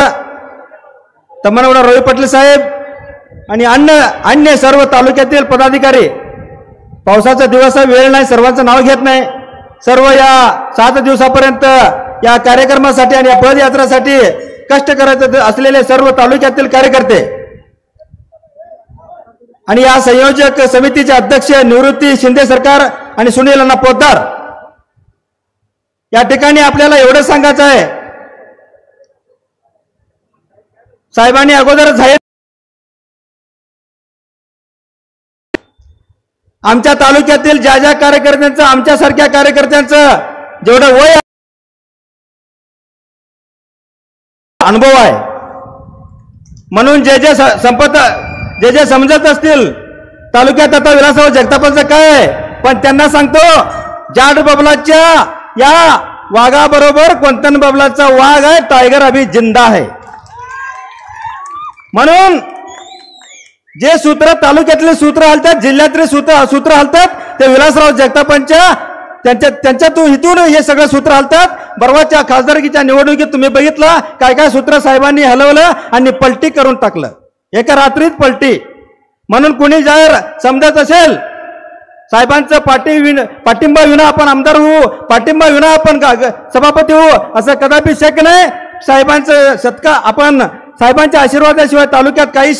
तमनगौडा रवी पाटील साहेब आणि अन्य सर्व तालुक्यातील पदाधिकारी, पावसाचा दिवस वेळ नाही, सर्वांचं नाव घेत नाही, सर्व या 7 दिवसापर्यंत या कार्यक्रमासाठी आणि या पदयात्रेसाठी कष्ट करत असलेले सर्व तालुक्यातील कार्यकर्ते आणि या संयोजक समितीचे अध्यक्ष निवृत्ती शिंदे सरकार आणि सुनील अण्णा पोद्दार, या ठिकाणी आपल्याला एवढं सांगायचं आहे, साहेबांनी अगोदर जाहीर आमच्या तालुक्यातील ज्या ज्या कार्यकर्त्यांचं, आमच्यासारख्या कार्यकर्त्यांचं जेवढं वय अनुभव आहे, म्हणून जे जे समजत असतील तालुक्यात आता विलासराव जगतापांचं काय आहे, पण त्यांना सांगतो जाट बबलाच्या या वाघाबरोबर कोणतन बबलाचा वाघ आहे, टायगर अभी जिंदा आहे. म्हणून जे सूत्र तालुक्यातले सूत्र हलतात, जिल्ह्यातले सूत्र हलतात, ते विलासराव जगतापांच्या त्यांच्यातून इथून हे सगळं सूत्र हलतात. परवाच्या खासदारकीच्या निवडणुकीत तुम्ही बघितलं काय काय सूत्र साहेबांनी हलवलं आणि पलटी करून टाकलं, एका रात्रीत पलटी. म्हणून कुणी जाहीर समजत असेल साहेबांचं पाठिंबा विना आपण आमदार होऊ, पाठिंबा विना आपण सभापती होऊ, असं कदापि शक्य नाही. साहेबांचं सत्कार, आपण साहेबांच्या आशीर्वादाशिवाय तालुक्यात काही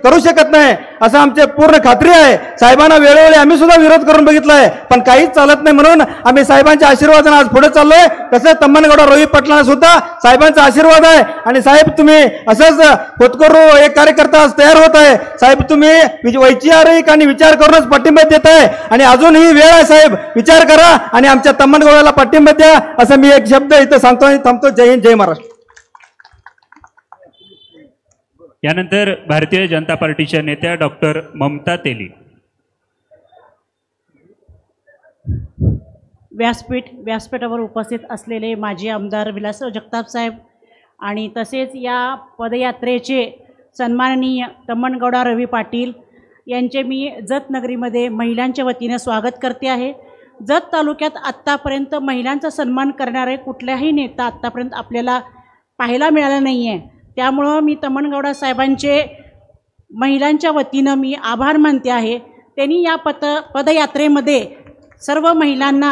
करू शकत नाही असं आमची पूर्ण खात्री आहे. साहेबांना वेळोवेळी आम्ही सुद्धा विरोध करून बघितलाय, पण काहीच चालत नाही, म्हणून आम्ही साहेबांच्या आशीर्वादाने आज पुढे चाललोय. तसंच तम्मनगौडा रवी पाटलांना सुद्धा साहेबांचा आशीर्वाद आहे. आणि साहेब तुम्ही असंच होतकरू एक कार्यकर्ता आज तयार होत आहे. साहेब तुम्ही वैचारिक आणि विचार करूनच पाठिंबा देत आहे आणि अजून ही वेळ आहे साहेब, विचार करा आणि आमच्या तम्मनगौडाला पाठिंबा द्या, असं मी एक शब्द इथं सांगतो आणि थांबतो. जय हिंद, जय महाराष्ट्र. यानंतर भारतीय जनता पार्टीच्या नेत्या डॉक्टर ममता तेली. व्यासपीठावर उपस्थित असलेले माजी आमदार विलासराव जगताप साहेब आणि तसेच या पदयात्रेचे सन्माननीय तम्मनगौडा रवी पाटील यांचे मी जत नगरीमध्ये महिलांच्या वतीने स्वागत करते आहे. जत तालुक्यात आत्तापर्यंत महिलांचा सन्मान करणारे कुठलाही नेता आत्तापर्यंत आपल्याला पाहायला मिळाला नाही आहे. त्यामुळं मी तम्मनगौडा साहेबांचे महिलांच्या वतीनं मी आभार मानते आहे. त्यांनी या पदयात्रेमध्ये सर्व महिलांना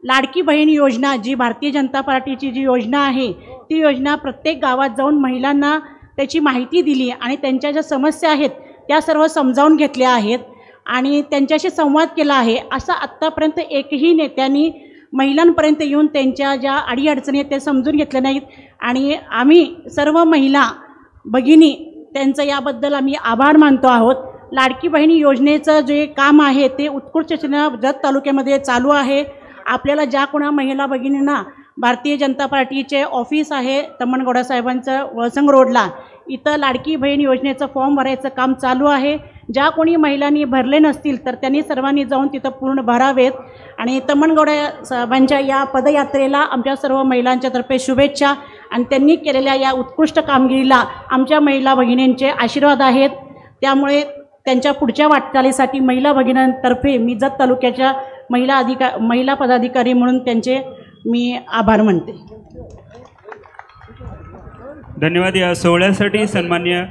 लाडकी बहीण योजना, जी भारतीय जनता पार्टीची जी योजना आहे, ती योजना प्रत्येक गावात जाऊन महिलांना त्याची माहिती दिली आणि त्यांच्या ज्या समस्या आहेत त्या सर्व समजावून घेतल्या आहेत आणि त्यांच्याशी संवाद केला आहे. असं आत्तापर्यंत एकही नेत्यांनी महिलांपर्यंत येऊन त्यांच्या ज्या अडीअडचणी आहेत त्या समजून घेतल्या नाहीत आणि आम्ही सर्व महिला भगिनी त्यांचं याबद्दल आम्ही आभार मानतो आहोत. लाडकी बहिणी योजनेचं जे काम आहे ते उत्कृष्टतेनं जत तालुक्यामध्ये चालू आहे. आपल्याला ज्या कोणा महिला भगिनींना भारतीय जनता पार्टीचे ऑफिस आहे तम्मनगौडा साहेबांचं वळसंग रोडला, इथं लाडकी बहीण योजनेचं फॉर्म भरायचं काम चालू आहे. ज्या कोणी महिलांनी भरले नसतील तर त्यांनी सर्वांनी जाऊन तिथं पूर्ण भरावेत. आणि तम्मनगौडा साहेबांच्या या पदयात्रेला आमच्या सर्व महिलांच्यातर्फे शुभेच्छा आणि त्यांनी केलेल्या या उत्कृष्ट कामगिरीला आमच्या महिला भगिनींचे आशीर्वाद आहेत. त्यामुळे त्यांच्या पुढच्या वाटचालीसाठी महिला भगिनींतर्फे मी जत तालुक्याच्या महिला पदाधिकारी म्हणून त्यांचे मी आभार मानते. धन्यवाद. या सोहळ्यासाठी सन्मान्य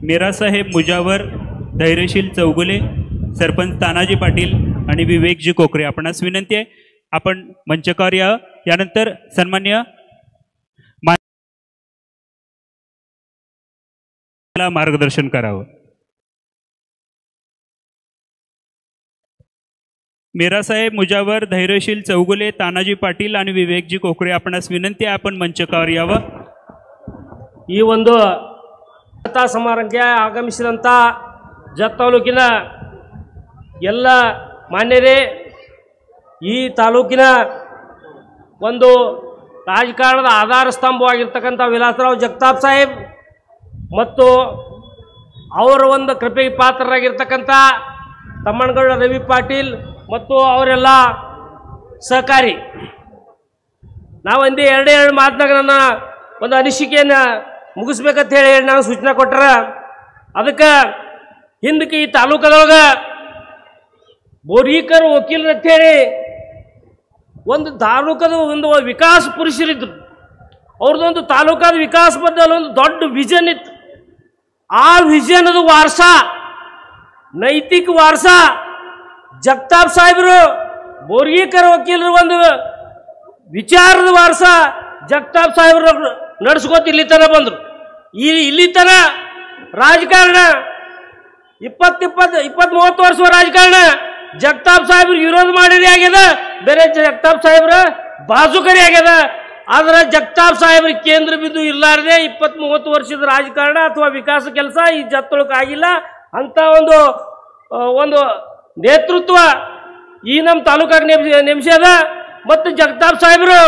मीरासाहेब मुजावर, धैर्यशील चौगुले, सरपंच तानाजी पाटील आणि विवेकजी कोकरे आपणास विनंती आहे आपण मंचकावर या. यानंतर सन्मान्य मार्गदर्शन करावं. मीरासाहेब मुजावर, धैर्यशील चौगुले, तानाजी पाटील आणि विवेकजी कोकरे आपणास विनंती आहे आपण ಮಂಚಕವರ ಯಾವ ಈ ಒಂದು ಸಮಾರಂಭಕ್ಕೆ ಆಗಮಿಸಿದಂಥ ಜತ್ ತಾಲೂಕಿನ ಎಲ್ಲ ಮಾನ್ಯರೇ, ಈ ತಾಲೂಕಿನ ಒಂದು ರಾಜಕಾರಣದ ಆಧಾರ ಸ್ತಂಭವಾಗಿರ್ತಕ್ಕಂಥ ವಿಲಾಸರಾವ್ ಜಗತಾಪ್ ಸಾಹೇಬ್ ಮತ್ತು ಅವರ ಒಂದು ಕೃಪೆಗೆ ಪಾತ್ರರಾಗಿರ್ತಕ್ಕಂಥ ತಮ್ಮನಗೌಡ ರವಿ ಪಾಟೀಲ್ ಮತ್ತು ಅವರೆಲ್ಲ ಸಹಕಾರಿ, ನಾವೊಂದು ಎರಡೇ ಮಾತನಾಗ ನನ್ನ ಒಂದು ಅನಿಸಿಕೆಯನ್ನು ಮುಗಿಸ್ಬೇಕಂತ ಹೇಳಿ ನಾನು ಸೂಚನೆ ಕೊಟ್ಟರೆ, ಅದಕ್ಕೆ ಹಿಂದಕ್ಕೆ ಈ ತಾಲೂಕದೊಳಗೆ ಬೋರೀಕರ್ ವಕೀಲರು ಅಂತೇಳಿ ಒಂದು ತಾಲೂಕದ ಒಂದು ವಿಕಾಸ ಪುರುಷರಿದ್ದರು. ಅವ್ರದ್ದೊಂದು ತಾಲೂಕಾದ ವಿಕಾಸ ಬದಲು ಒಂದು ದೊಡ್ಡ ವಿಷನ್ ಇತ್ತು. ಆ ವಿಷನದ ವಾರಸ ನೈತಿಕ ವಾರಸ ಜಗತಾಪ್ ಸಾಹೇಬರು ಬೋರ್ಗೀಕರ್ ವಕೀಲರು ಒಂದು ವಿಚಾರದ ವಾರಸ ಜಗತಾಪ್ ಸಾಹೇಬರು ನಡೆಸ್ಕೋತ ಇಲ್ಲಿ ತನ ಬಂದರು. ಇಲ್ಲಿ ತನ ರಾಜಕಾರಣ 20-30 ವರ್ಷ ರಾಜಕಾರಣ ಜಗತಾಪ್ ಸಾಹೇಬ್ರು ವಿರೋಧ ಮಾಡಿರಿ ಆಗ್ಯದ, ಬೇರೆ ಜಗತಾಪ್ ಸಾಹೇಬ್ರ ಬಾಜುಕರಿ ಆಗ್ಯದ. ಆದ್ರೆ ಜಗತಾಪ್ ಸಾಹೇಬ್ರ ಕೇಂದ್ರ ಬಿಂದು ಇರ್ಲಾರ್ದೆ 20-30 ವರ್ಷದ ರಾಜಕಾರಣ ಅಥವಾ ವಿಕಾಸ ಕೆಲಸ ಈ ಜತ್ತೊಳಕ್ಕೆ ಆಗಿಲ್ಲ. ಅಂತ ಒಂದು ನೇತೃತ್ವ ಈ ನಮ್ಮ ತಾಲೂಕಾಗ ನೆಮ್ಸ್ಯದ. ಮತ್ತು ಜಗತಾಪ್ ಸಾಹೇಬರು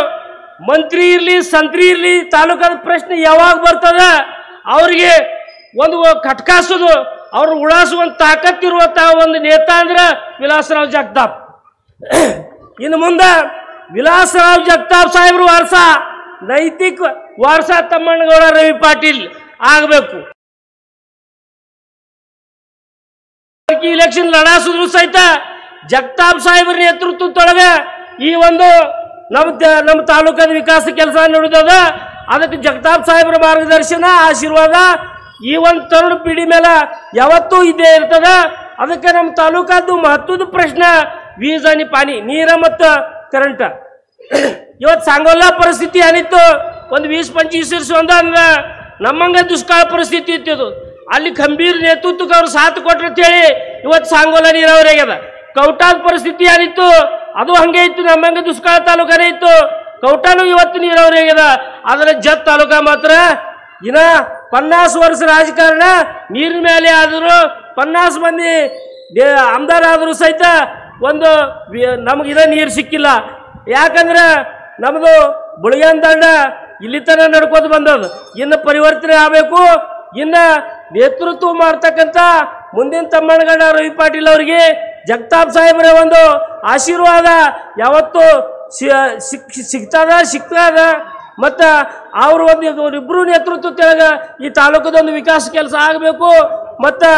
ಮಂತ್ರಿ ಇರಲಿ ಸಂತ್ರಿ ಇರಲಿ ತಾಲೂಕಾದ ಪ್ರಶ್ನೆ ಯಾವಾಗ ಬರ್ತದ ಅವ್ರಿಗೆ ಒಂದು ಕಟ್ಕಾಸೋದು, ಅವ್ರು ಉಳಾಸುವಂತ ತಾಕತ್ತಿರುವಂತಹ ಒಂದು ನೇತಾ ಅಂದ್ರೆ ವಿಲಾಸರಾವ್ ಜಗತಾಪ್. ಇನ್ನು ಮುಂದೆ ವಿಲಾಸರಾವ್ ಜಗತಾಪ್ ಸಾಹೇಬ್ರು ವಾರಸ ನೈತಿಕ ವಾರಸ ತಮ್ಮಣ್ಣಗೌಡ ರವಿ ಪಾಟೀಲ್ ಆಗಬೇಕು. ಇಲೆಕ್ಷನ್ ಲಡಾಸಿದ್ರು ಸಹಿತ ಜಗತಾಪ್ ಸಾಹೇಬ್ರ ನೇತೃತ್ವದೊಳಗೆ ಈ ಒಂದು ನಮ್ಮ ತಾಲೂಕಾದ ವಿಕಾಸ ಕೆಲಸ ನಡೆದದ. ಅದಕ್ಕೆ ಜಗತಾಪ್ ಸಾಹೇಬ್ರ ಮಾರ್ಗದರ್ಶನ ಆಶೀರ್ವಾದ ಈ ಒಂದು ತರುಣ ಪೀಳಿ ಮೇಲೆ ಯಾವತ್ತೂ ಇದ್ದೇ ಇರ್ತದ. ಅದಕ್ಕೆ ನಮ್ಮ ತಾಲೂಕಾದ್ದು ಮಹತ್ವದ ಪ್ರಶ್ನೆ ವೀಜ್ आणि ಪಾನಿ, ನೀರ ಮತ್ತು ಕರೆಂಟ್. ಇವತ್ತು सांगोला ಪರಿಸ್ಥಿತಿ ಏನಿತ್ತು, ಒಂದು 20-25 ವರ್ಷ ಅಂದ್ರೆ ನಮ್ಮಂಗ ದುಷ್ಕಾಲ ಪರಿಸ್ಥಿತಿ ಇತ್ತು. ಅಲ್ಲಿ ಗಂಭೀರ ನೇತೃತ್ವಕ್ಕೆ ಅವ್ರು ಸಾಥ್ ಕೊಟ್ರು ಅಂತೇಳಿ ಇವತ್ತು सांगोला ನೀರಾವರಿ ಆಗ್ಯದ. ಕೌಟಾದ ಪರಿಸ್ಥಿತಿ ಏನಿತ್ತು ಅದು ಹಂಗೆ ಇತ್ತು, ನಮ್ಮಂಗ ದುಷ್ಕಾಲ ತಾಲೂಕನೇ ಇತ್ತು. ಕೌಟಾನು ಇವತ್ತು ನೀರಾವರಿ ಆಗ್ಯದ. ಆದರೆ ಜತ್ ತಾಲೂಕಾ ಮಾತ್ರ ಇನ್ನ 50 ವರ್ಷ ರಾಜಕಾರಣ ನೀರಿನ ಮೇಲೆ ಆದರೂ 50 ಮಂದಿ ಆಮದಾರ ಆದರೂ ಸಹಿತ ಒಂದು ನಮಗಿದ ನೀರು ಸಿಕ್ಕಿಲ್ಲ. ಯಾಕಂದ್ರೆ ನಮ್ಮದು ಬುಳಿಯನ್ ದಂಡ ಇಲ್ಲಿ ತನಕ ನಡ್ಕೋದು ಬಂದದು. ಇನ್ನು ಪರಿವರ್ತನೆ ಆಗಬೇಕು. ಇನ್ನು ನೇತೃತ್ವ ಮಾಡ್ತಕ್ಕಂಥ ಮುಂದಿನ ತಮ್ಮಣ್ಣಗೌಡ ರವಿ ಪಾಟೀಲ್ ಅವರಿಗೆ ಜಗತಾಪ್ ಸಾಹೇಬ್ರ ಒಂದು ಆಶೀರ್ವಾದ ಯಾವತ್ತು ಸಿಗ್ತದ. ಮತ್ತು ಅವರು ಇಬ್ಬರು ನೇತೃತ್ವ ತೆಳಗ ಈ ತಾಲೂಕದೊಂದು ವಿಕಾಸ ಕೆಲಸ ಆಗಬೇಕು. ಮತ್ತು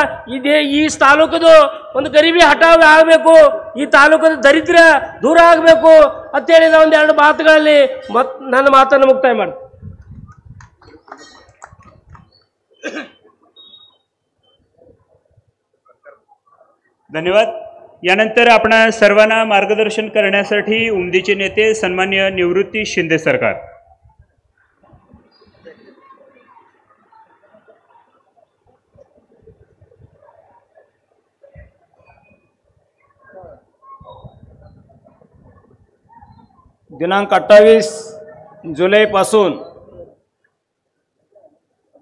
ಈ ತಾಲೂಕದು ಒಂದು ಗರೀಬಿ ಹಠಾವ್ ಆಗಬೇಕು, ಈ ತಾಲೂಕದ ದರಿದ್ರ ದೂರ ಆಗಬೇಕು ಅಂತೇಳಿ ಒಂದು 2 ಮಾತುಗಳಲ್ಲಿ ನನ್ನ ಮಾತನ್ನು ಮುಕ್ತಾಯ ಮಾಡಿ. धन्यवाद. यानंतर आपण सर्वांना मार्गदर्शन करण्यासाठी उमदीचे नेते सन्मान्य निवृत्ती शिंदे सरकार. दिनांक 28 जुलैपासून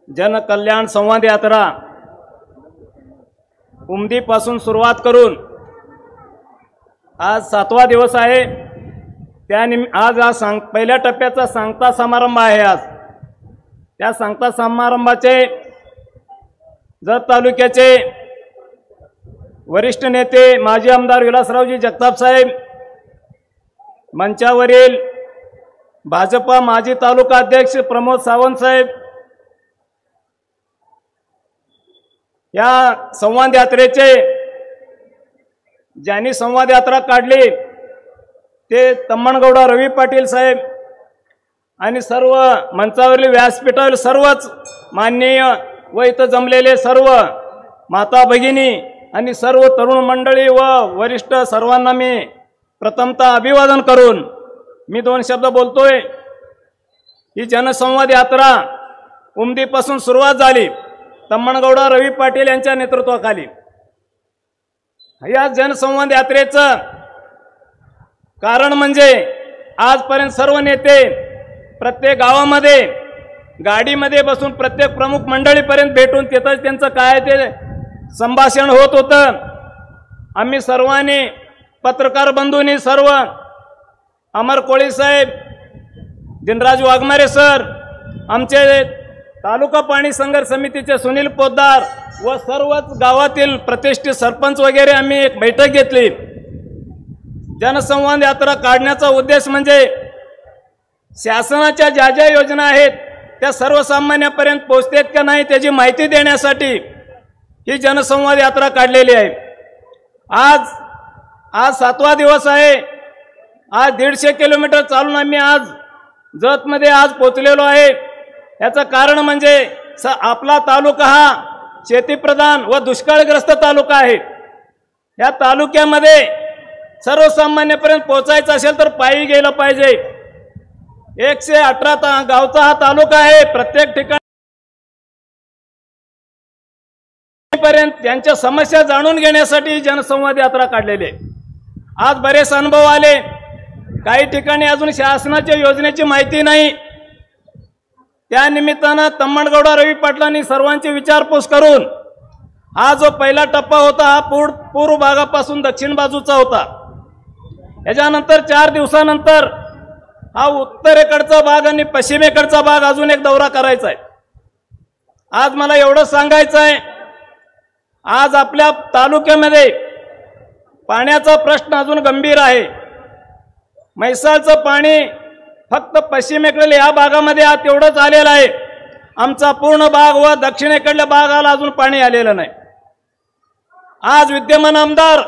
जनकल्याण संवाद यात्रा उमदीपासून सुरुवात करून आज 7वा दिवस आहे. आज पहिल्या टप्प्याचा सांगता समारंभ आहे. आज त्या सांगता समारंभाचे जत तालुक्याचे वरिष्ठ नेते माजी आमदार विलासरावजी जगताप साहेब, मंचावरील भाजपा माजी तालुका अध्यक्ष प्रमोद सावंत साहेब, या संवाद यात्रेचे ज्यांनी संवाद यात्रा काढली ते तम्मणगौडा रवी पाटील साहेब आणि सर्व मंचावरील व्यासपीठावरील सर्वच माननीय व इथं जमलेले सर्व माता भगिनी आणि सर्व तरुण मंडळी व वरिष्ठ सर्वांना मी प्रथमतः अभिवादन करून मी 2 शब्द बोलतोय. ही जनसंवाद यात्रा उमदीपासून सुरुवात झाली तम्मणगौडा रवी पाटील यांच्या नेतृत्वाखाली. या जनसंवाद यात्रेचं कारण म्हणजे आजपर्यंत सर्व नेते प्रत्येक गावामध्ये गाडीमध्ये बसून प्रत्येक प्रमुख मंडळीपर्यंत भेटून तिथं त्यांचं काय ते संभाषण होत होतं. आम्ही सर्वांनी पत्रकार बंधूंनी सर्व अमर कोळी साहेब, दिनराज वाघमारे सर, आमचे तालुका पाणी संघर्ष समितीचे सुनील पोद्दार व सर्वच गावातील प्रतिष्ठित सरपंच वगैरे आम्ही एक बैठक घेतली. जनसंवाद यात्रा काढण्याचा उद्देश म्हणजे शासनाच्या ज्या ज्या योजना आहेत त्या सर्वसामान्यांपर्यंत पोहोचतात का नाही त्याची माहिती देण्यासाठी ही जनसंवाद यात्रा काढलेली आहे. आज 7वा दिवस आहे. आज 150 किलोमीटर चालून आम्ही आज जतमध्ये आज पोहोचलेलो आहे. याचं कारण म्हणजे आपला तालुका हा शेतीप्रधान व दुष्काळग्रस्त तालुका आहे. या तालुक्यामध्ये सर्वसामान्यपर्यंत पोहोचायचं असेल तर पायी गेलं पाहिजे. 118 गावचा हा तालुका आहे. प्रत्येक ठिकाणी त्यांच्या समस्या जाणून घेण्यासाठी जनसंवाद यात्रा काढलेली आहे. आज बरेच अनुभव आले. काही ठिकाणी अजून शासनाच्या योजनेची माहिती नाही. त्या निमित्तानं तम्मणगौडा रवी पाटलांनी सर्वांची विचारपूस करून हा जो पहिला टप्पा होता हा पूर्व भागापासून दक्षिण बाजूचा होता. याच्यानंतर 4 दिवसानंतर हा उत्तरेकडचा भाग आणि पश्चिमेकडचा भाग अजून एक दौरा करायचा आहे. आज मला एवढं सांगायचं आहे, आज आपल्या तालुक्यामध्ये पाण्याचा प्रश्न अजून गंभीर आहे. म्हैसाळचं पाणी फक्त पश्चिमेकडल्या या भागामध्ये आज तेवढंच आलेलं आहे. आमचा पूर्ण भाग व दक्षिणेकडल्या भागाला अजून पाणी आलेलं नाही. आज विद्यमान आमदार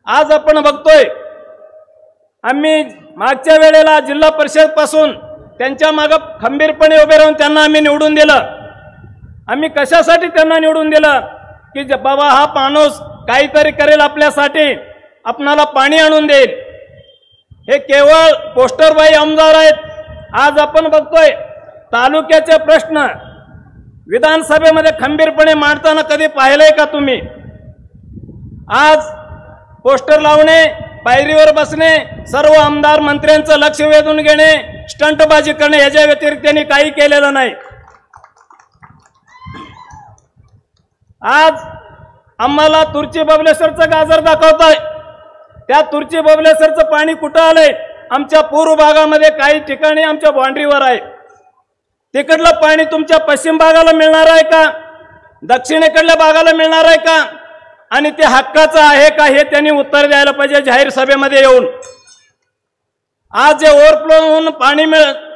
आज आपण बघतोय, आम्ही मागच्या वेळेला जिल्हा परिषद पासून त्यांच्या मागे खंबीरपणे उभे राहून त्यांना आम्ही निवडून दिलं. आम्ही कशासाठी त्यांना निवडून दिलं की बाबा हा माणूस काहीतरी करेल आपल्यासाठी, आपणाला पाणी आणून देईल. हे केवळ पोस्टरबाई आमदार आहेत. आज आपण बघतोय तालुक्याचे प्रश्न विधानसभेमध्ये खंबीरपणे मांडताना कधी पाहिलंय का तुम्ही? आज पोस्टर लावणे, पायरीवर बसणे, सर्व आमदार मंत्र्यांचं लक्ष वेधून घेणे, स्टंटबाजी करणे याच्या व्यतिरिक्त त्यांनी काही केलेलं नाही. आज आम्हाला तुर्ची बबलेश्वरचं गाजर दाखवताय. त्या तुर्ची बबलेश्वरचं पाणी कुठं आलंय? आमच्या पूर्व भागामध्ये काही ठिकाणी आमच्या बाउंड्रीवर आहे. तिकडलं पाणी तुमच्या पश्चिम भागाला मिळणार आहे का? दक्षिणेकडल्या भागाला मिळणार आहे का? आणि ते हक्काचं आहे का हे त्यांनी उत्तर द्यायला पाहिजे जाहीर सभेमध्ये येऊन. आज जे ओव्हरफ्लो होऊन पाणी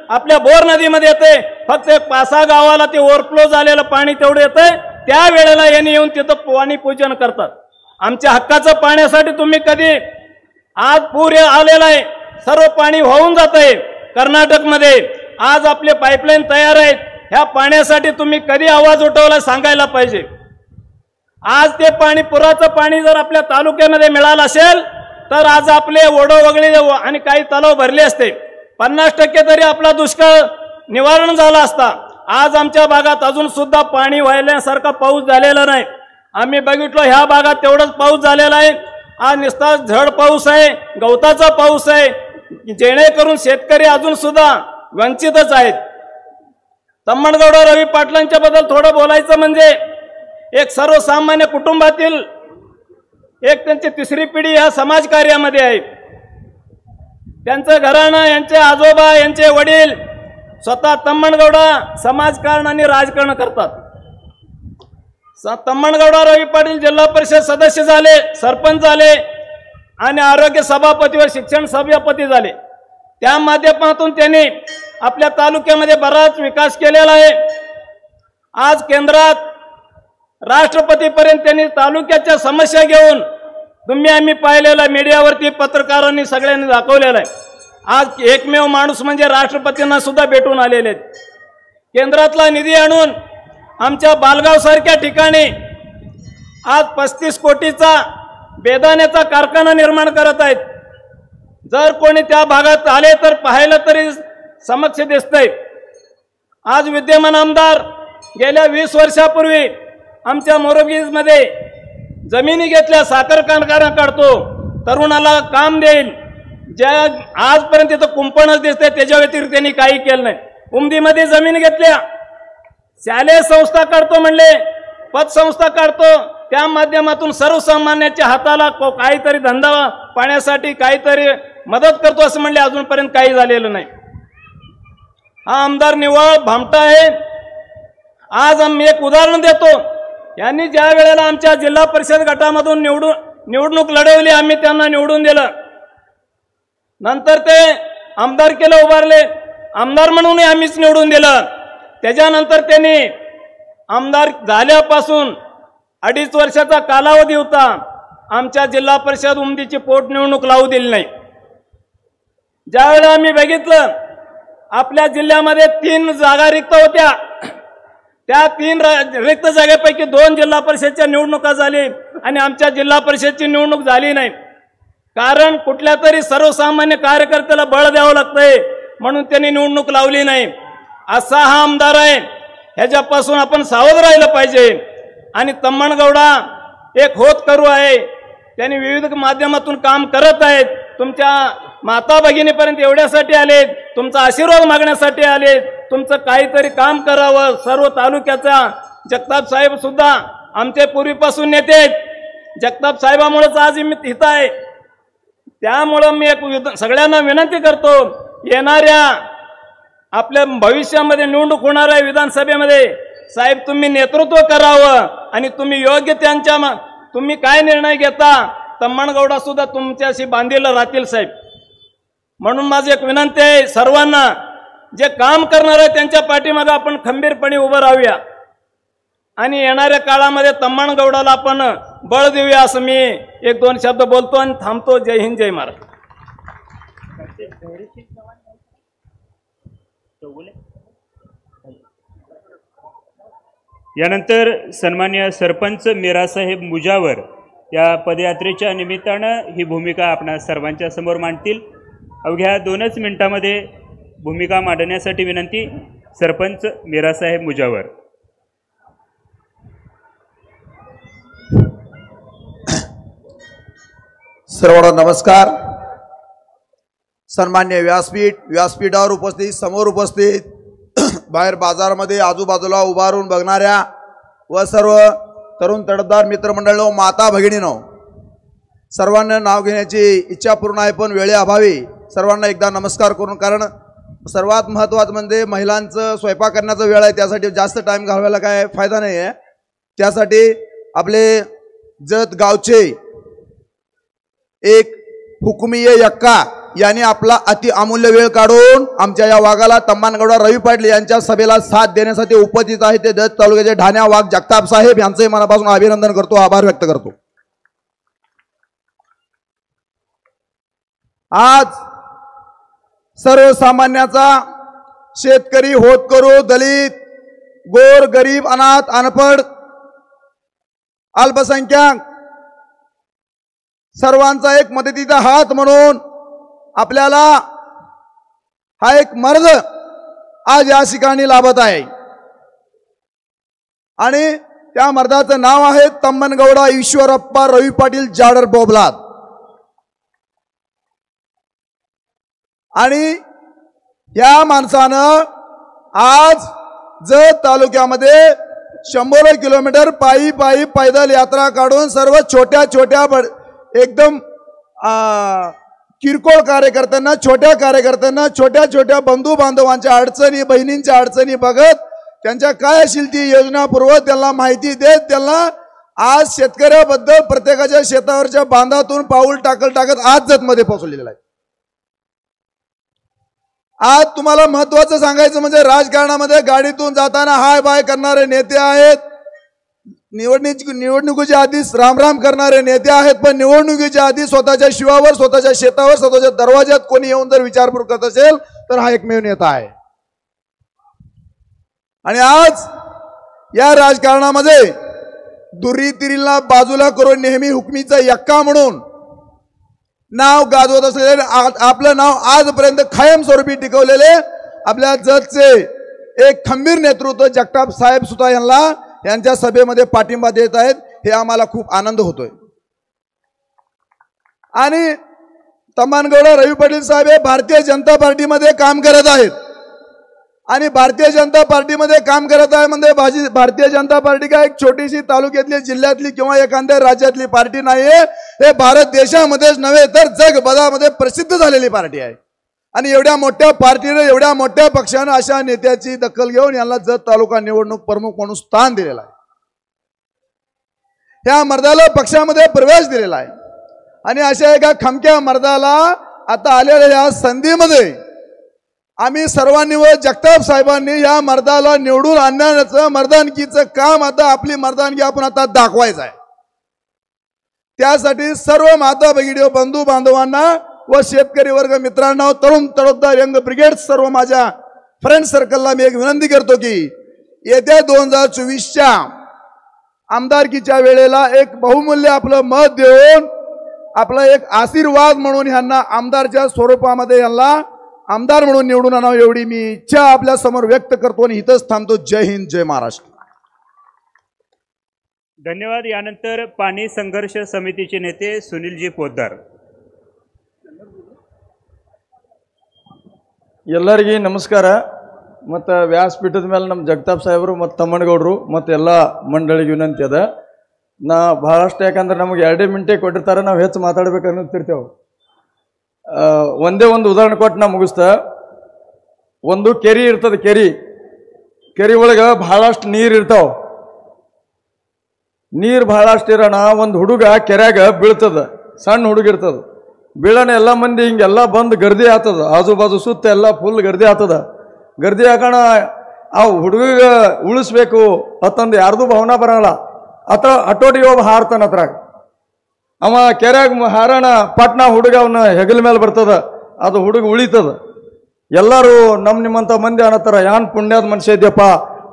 आपल्या बोर नदीमध्ये येते, फक्त 5-6 गावाला ते ओव्हरफ्लो झालेलं पाणी तेवढं येतंय. त्या वेळेला यांनी येऊन तिथं पाणी पूजन करतात. आमच्या हक्काचं पाण्यासाठी तुम्ही कधी, आज पूर आलेला आहे, सर्व पाणी वाहून जात आहे कर्नाटकमध्ये. आज आपले पाईपलाईन तयार आहेत. ह्या पाण्यासाठी तुम्ही कधी आवाज उठवला सांगायला पाहिजे. आज ते पाणी, पुराचं पाणी जर आपल्या तालुक्यामध्ये मिळालं असेल तर आज आपले ओढो वगळे आणि काही तलाव भरले असते. 50% तरी आपला दुष्काळ निवारण झाला असता. आज आमच्या भागात अजून सुद्धा पाणी वाहिल्यासारखा पाऊस झालेला नाही. आम्ही बघितलो ह्या भागात तेवढंच पाऊस झालेला आहे. आज नुसता झड पाऊस आहे, गवताचा पाऊस आहे, जेणेकरून शेतकरी अजून सुद्धा वंचितच आहेत. तम्मणगौडा रवी पाटलांच्या बद्दल थोडं बोलायचं म्हणजे एक सर्वसामान्य कुटुंबातील एक त्यांची 3री पिढी ह्या समाजकार्यामध्ये आहे. त्यांचं घराणं, यांचे आजोबा, यांचे वडील स्वतः तम्मणगौडा समाजकारण आणि राजकारण करतात. तम्मणगौडा रवी पाटील जिल्हा परिषद सदस्य झाले, सरपंच झाले आणि आरोग्य सभापती व शिक्षण सभापती झाले. त्या माध्यमातून त्यांनी आपल्या तालुक्यामध्ये बराच विकास केलेला आहे. आज केंद्रात राष्ट्रपतीपर्यंत त्यांनी तालुक्याच्या समस्या घेऊन, तुम्ही आम्ही पाहिलेलं मीडियावरती पत्रकारांनी सगळ्यांनी दाखवलेलं आहे. आज एकमेव माणूस म्हणजे राष्ट्रपतींना सुद्धा भेटून आलेले आहेत. केंद्रातला निधी आणून आमच्या बालगाव सारख्या ठिकाणी आज 35 कोटीचा बेदाण्याचा कारखाना निर्माण करत आहेत. जर कोणी त्या भागात आले तर पाहायला तरी समक्ष दिसतंय. आज विद्यमान आमदार गेल्या 20 वर्षापूर्वी आमच्या मोरबीजमध्ये जमिनी घेतल्या, साखर कारखाना काढतो, तरुणाला काम देईल, ज्या आजपर्यंत तिथं कुंपणच दिसते, त्याच्या व्यतिरिक्त त्यांनी काही केलं नाही. उमदीमध्ये जमीन घेतल्या, शालेय संस्था काढतो म्हणले, पतसंस्था काढतो, त्या माध्यमातून सर्वसामान्याच्या हाताला काहीतरी धंदा पाण्यासाठी काहीतरी मदत करतो असं म्हणले, अजूनपर्यंत काही झालेलं नाही. हा आमदार निव्वळ भामटा आहे. आज आम्ही एक उदाहरण देतो. यांनी ज्या वेळेला आमच्या जिल्हा परिषद गटामधून निवडणूक लढवली, आम्ही त्यांना निवडून दिलं. नंतर ते आमदारकीला उभारले, आमदार म्हणून आम्हीच निवडून दिलं. त्याच्यानंतर त्यांनी आमदार झाल्यापासून 2.5 वर्षाचा कालावधी होता, आमच्या जिल्हा परिषद उमदीची पोटनिवडणूक लावू दिली नाही. ज्यावेळेला आम्ही बघितलं आपल्या जिल्ह्यामध्ये 3 जागा रिक्त होत्या, त्या 3 रिक्त जागेपैकी 2 जिल्हा परिषदच्या निवडणुका झाली आणि आमच्या जिल्हा परिषदची निवडणूक झाली नाही. कारण कुठल्या तरी सर्वसामान्य कार्यकर्त्याला बळ द्यावं लागतंय म्हणून त्यांनी निवडणूक लावली नाही. असा हा आमदार आहे, ह्याच्यापासून आपण सावध राहिलं पाहिजे. आणि तम्मणगौडा एक होतकरू आहे, त्यांनी विविध माध्यमातून काम करत आहेत. तुमच्या माता भगिनीपर्यंत एवढ्यासाठी आलेत, तुमचा आशीर्वाद मागण्यासाठी आलेत, तुमचं काहीतरी काम करावं. सर्व तालुक्याचा जगताप साहेब सुद्धा आमचे पूर्वीपासून नेते आहेत. जगताप साहेबामुळेच आज मी इथं आहे. त्यामुळं मी एक सगळ्यांना विनंती करतो, येणाऱ्या आपल्या भविष्यामध्ये निवडणूक होणार आहे विधानसभेमध्ये, साहेब तुम्ही नेतृत्व करावं आणि तुम्ही योग्य तुम्ही काय निर्णय घेता, तम्मणगौडा सुद्धा तुमच्याशी बांधील राहतील साहेब. म्हणून माझी एक विनंती आहे सर्वांना, जे काम करणार आहे त्यांच्या पाठीमागे आपण खंबीरपणे उभं राहूया आणि येणाऱ्या काळामध्ये तम्मणगौडाला आपण बळ देऊया, असं मी 1-2 शब्द बोलतो आणि थांबतो. जय हिंद, जय महाराष्ट्र. यानंतर सन्मान्य सरपंच मीरासाहेब मुजावर या पदयात्रेच्या निमित्तानं ही भूमिका आपणा सर्वांच्या समोर मांडतील. अवघ्या 2च मिनिटांमध्ये भूमिका मांडण्यासाठी विनंती, सरपंच मीरासाहेब मुजावर. सर्वांना नमस्कार. सन्मान्य व्यासपीठावर उपस्थित, समोर उपस्थित, बाहेर बाजारामध्ये आजूबाजूला उभारून बघणाऱ्या व सर्व तरुण तडफदार मित्रमंडळ, माता भगिनीनो, सर्वांना नाव घेण्याची इच्छा पूर्ण आहे, पण वेळेअभावी सर्वांना एकदा नमस्कार करून, कारण सर्वात महत्त्वाचं म्हणजे महिलांचं स्वयंपाक करण्याचा वेळ आहे, त्यासाठी जास्त टाईम घालवायला काय फायदा नाही आहे. त्यासाठी आपले जत गावचे एक हुकुमीय यक्का यांनी आपला अति अमूल्य वेळ काढून आमच्या या वाघाला तम्मणगौडा रवी पाटील यांच्या सभेला साथ देण्यासाठी उपस्थित आहे. ते जत तालुक्याचे ढाण्या वाघ जगताप साहेब यांचे मनापासून अभिनंदन करतो, आभार व्यक्त करतो. आज सर्वसामान्याचा, शेतकरी, होतकरू, दलित, गोर, गरीब, अनाथ, अनपढ, अल्पसंख्याक सर्वांचा एक मदतीचा हात म्हणून आपल्याला हा एक मर्द आज या ठिकाणी लाभत आहे आणि त्या मर्दाचं नाव आहे तम्मणगौडा ईश्वरप्पा रवी पाटील जाडर बोबलाद. आणि या माणसानं आज जत तालुक्यामध्ये 100 किलोमीटर पायी पैदल यात्रा काढून सर्व छोट्या एकदम किरकोळ कार्यकर्त्यांना, छोट्या बंधू बांधवांच्या अडचणी, बहिणींच्या अडचणी बघत, त्यांच्या काय असेल ती योजना पुरवत, त्यांना माहिती देत, त्यांना आज शेतकऱ्याबद्दल प्रत्येकाच्या शेतावरच्या बांधातून पाऊल टाकत आज जतमध्ये पोहोचलेला आहे. आज तुम्हाला महत्वाचं सांगायचं म्हणजे राजकारणामध्ये गाडीतून जाताना हाय बाय करणारे नेते आहेत, निवडणुकीच्या आधी रामराम करणारे नेते आहेत, पण निवडणुकीच्या आधी स्वतःच्या शिवावर, स्वतःच्या शेतावर, स्वतःच्या दरवाज्यात कोणी येऊन जर विचारपूस करत असेल तर हा एकमेव नेता आहे. आणि आज या राजकारणामध्ये दुर्रीतिरीला बाजूला करून नेहमी हुकमीचा यक्का म्हणून नाव गाजवत असलेले, आपलं नाव आजपर्यंत कायमस्वरूपी टिकवलेले आपल्या जतचे एक खंबीर नेतृत्व जगताप साहेब सुद्धा यांच्या सभेमध्ये पाठिंबा देत आहेत. हे आम्हाला खूप आनंद होतोय. आणि तम्मणगौडा रवी पाटील साहेब हे भारतीय जनता पार्टीमध्ये काम करत आहेत आणि भारतीय जनता पार्टीमध्ये काम करत आहे म्हणजे भारतीय जनता पार्टी काय एक छोटीशी तालुक्यातली, जिल्ह्यातली किंवा एखाद्या राज्यातली पार्टी नाहीये. हे भारत देशामध्येच नव्हे तर जगभरामध्ये प्रसिद्ध झालेली पार्टी आहे. आणि एवढ्या मोठ्या पार्टीने, एवढ्या मोठ्या पक्षाने अशा नेत्याची दखल घेऊन यांना जत तालुका निवडणूक प्रमुख म्हणून स्थान दिलेलं आहे. ह्या मर्दाला पक्षामध्ये प्रवेश दिलेला आहे. आणि अशा एका खमक्या मर्दाला आता आलेल्या या संधीमध्ये आम्ही सर्वांनी व जगताप साहेबांनी या मर्दाला निवडून आणण्याचं, मर्दानकीचं काम, आता आपली मर्दानगी आपण आता दाखवायचं आहे. त्यासाठी सर्व माता भगिनी, बंधू बांधवांना व शेतकरी वर्ग मित्रांना, तरुण तडफदार यंग ब्रिगेड, सर्व माझ्या फ्रेंड सर्कलला मी एक विनंती करतो की येत्या 2024च्या आमदारकीच्या वेळेला एक बहुमूल्य आपलं मत देऊन आपला एक आशीर्वाद म्हणून ह्यांना आमदारच्या स्वरूपामध्ये यांना आमदार म्हणून निवडून आणावं एवढी मी इच्छा आपल्या समोर व्यक्त करतो आणि इथंच थांबतो. जय हिंद, जय महाराष्ट्र. धन्यवाद. यानंतर पाणी संघर्ष समितीचे नेते सुनीलजी पोद्दार. ಎಲ್ಲರಿಗೆ ನಮಸ್ಕಾರ. ಮತ್ತು ವ್ಯಾಸಪೀಠದ ಮೇಲೆ ನಮ್ಮ ಜಗತಾಪ್ ಸಾಹೇಬರು ಮತ್ತು ತಮ್ಮಣ್ಣಗೌಡರು ಮತ್ತು ಎಲ್ಲ ಮಂಡಳಿಗೆ ವಿನಂತಿ ಅದ. ನಾ ಭಾಳಷ್ಟು ಯಾಕಂದ್ರೆ ನಮಗೆ 2 ಮಿನಿಟೇ ಕೊಟ್ಟಿರ್ತಾರೆ, ನಾವು ಹೆಚ್ಚು ಮಾತಾಡ್ಬೇಕು ಅನ್ನುತ್ತಿರ್ತೇವೆ. ಒಂದೇ ಒಂದು ಉದಾಹರಣೆ ಕೊಟ್ಟು ನಾ ಮುಗಿಸ್ತಾ. ಒಂದು ಕೆರೆ ಇರ್ತದೆ, ಕೆರೆ ಒಳಗೆ ಭಾಳಷ್ಟು ನೀರು ಇರ್ತಾವೆ. ನೀರು ಭಾಳಷ್ಟು ಇರೋಣ ಒಂದು ಹುಡುಗ ಕೆರೆಯಾಗ ಬೀಳ್ತದ, ಸಣ್ಣ ಹುಡುಗ ಇರ್ತದ. ಬೀಳೋಣ ಎಲ್ಲ ಮಂದಿ ಹಿಂಗೆಲ್ಲ ಬಂದು ಗರ್ದಿ ಆಗ್ತದ, ಆಜು ಬಾಜು ಸುತ್ತ ಎಲ್ಲ ಫುಲ್ ಗರ್ದಿ ಆಗ್ತದ. ಗರ್ದಿ ಹಾಕೋಣ ಆ ಹುಡುಗ ಉಳಿಸ್ಬೇಕು ಅಂತಂದು ಯಾರ್ದು ಭಾವನಾ ಬರೋಲ್ಲ. ಅಟೋಟಿಗೆ ಒಬ್ಬ ಹಾರ್ತಾನ ಅದ್ರಾಗ. ಅವ ಕೆರೆಯಾಗ ಹಾರೋಣ ಪಟ್ನ ಹುಡುಗ ಅವನ ಹೆಗಲ ಮೇಲೆ ಬರ್ತದ, ಅದು ಹುಡುಗ ಉಳಿತದ. ಎಲ್ಲರೂ ನಿಮ್ಮಂಥ ಮಂದಿ ಅನ್ನತ್ತಾರ, ಯಾನ್ ಪುಣ್ಯದ ಮನುಷ್ಯ ಇದ್ಯಪ್ಪ,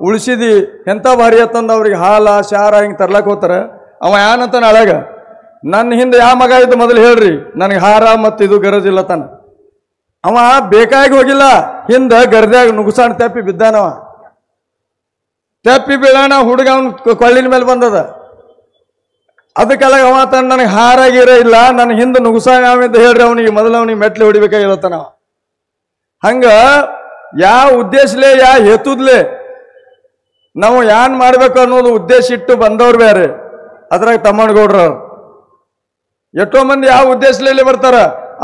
ಉಳಿಸಿದಿ ಎಂಥ ಭಾರಿ ಅಂತಂದು ಅವ್ರಿಗೆ ಹಾಲ ಶಾರ ಹಿಂಗೆ ತರ್ಲಕ್ಕೆ ಹೋಗ್ತಾರೆ. ಅವ ಯಾನಂತಾನ ಅಳಗ, ನನ್ನ ಹಿಂದೆ ಯಾವ ಮಗ ಇದ್ದು ಮೊದಲು ಹೇಳ್ರಿ, ನನಗೆ ಹಾರ ಮತ್ತು ಇದು ಗರಜಿಲ್ಲ ತಾನ. ಅವ ಬೇಕಾಗಿ ಹೋಗಿಲ್ಲ, ಹಿಂದೆ ಗರ್ದ್ಯಾಗ ನುಗ್ಸಾಣ ತೆಪ್ಪಿ ಬಿದ್ದಾನವ. ತೆಪ್ಪಿ ಬೀಳೋಣ ಹುಡುಗ ಅವನ ಕೊಳ್ಳಿನ ಮೇಲೆ ಬಂದದ. ಅದಕ್ಕೆಲ್ಲ ಅವ ತಾನ ನನಗೆ ಹಾರಾಗಿರ ಇಲ್ಲ, ನನ್ನ ಹಿಂದೆ ನುಗ್ಸಾಣ ಯಾವಿಂದ ಹೇಳ್ರಿ, ಅವನಿಗೆ ಮೊದಲು ಅವನಿಗೆ ಮೆಟ್ಲಿ ಹೊಡಿಬೇಕಾಗಿರತ್ತಾನ. ಹಂಗ ಯಾವ ಉದ್ದೇಶಲೇ ಯಾವ ಹೇತುದ್ಲೆ ನಾವು ಯಾನ್ ಮಾಡ್ಬೇಕು ಅನ್ನೋದು ಉದ್ದೇಶ ಇಟ್ಟು ಬಂದವ್ರು ಬೇರೆ. ಅದ್ರಾಗ ತಮ್ಮಣ್ಣಗೌಡ್ರು ಎಷ್ಟೋ ಮಂದಿ ಯಾವ ಉದ್ದೇಶದಲ್ಲಿ ಬರ್ತಾರ,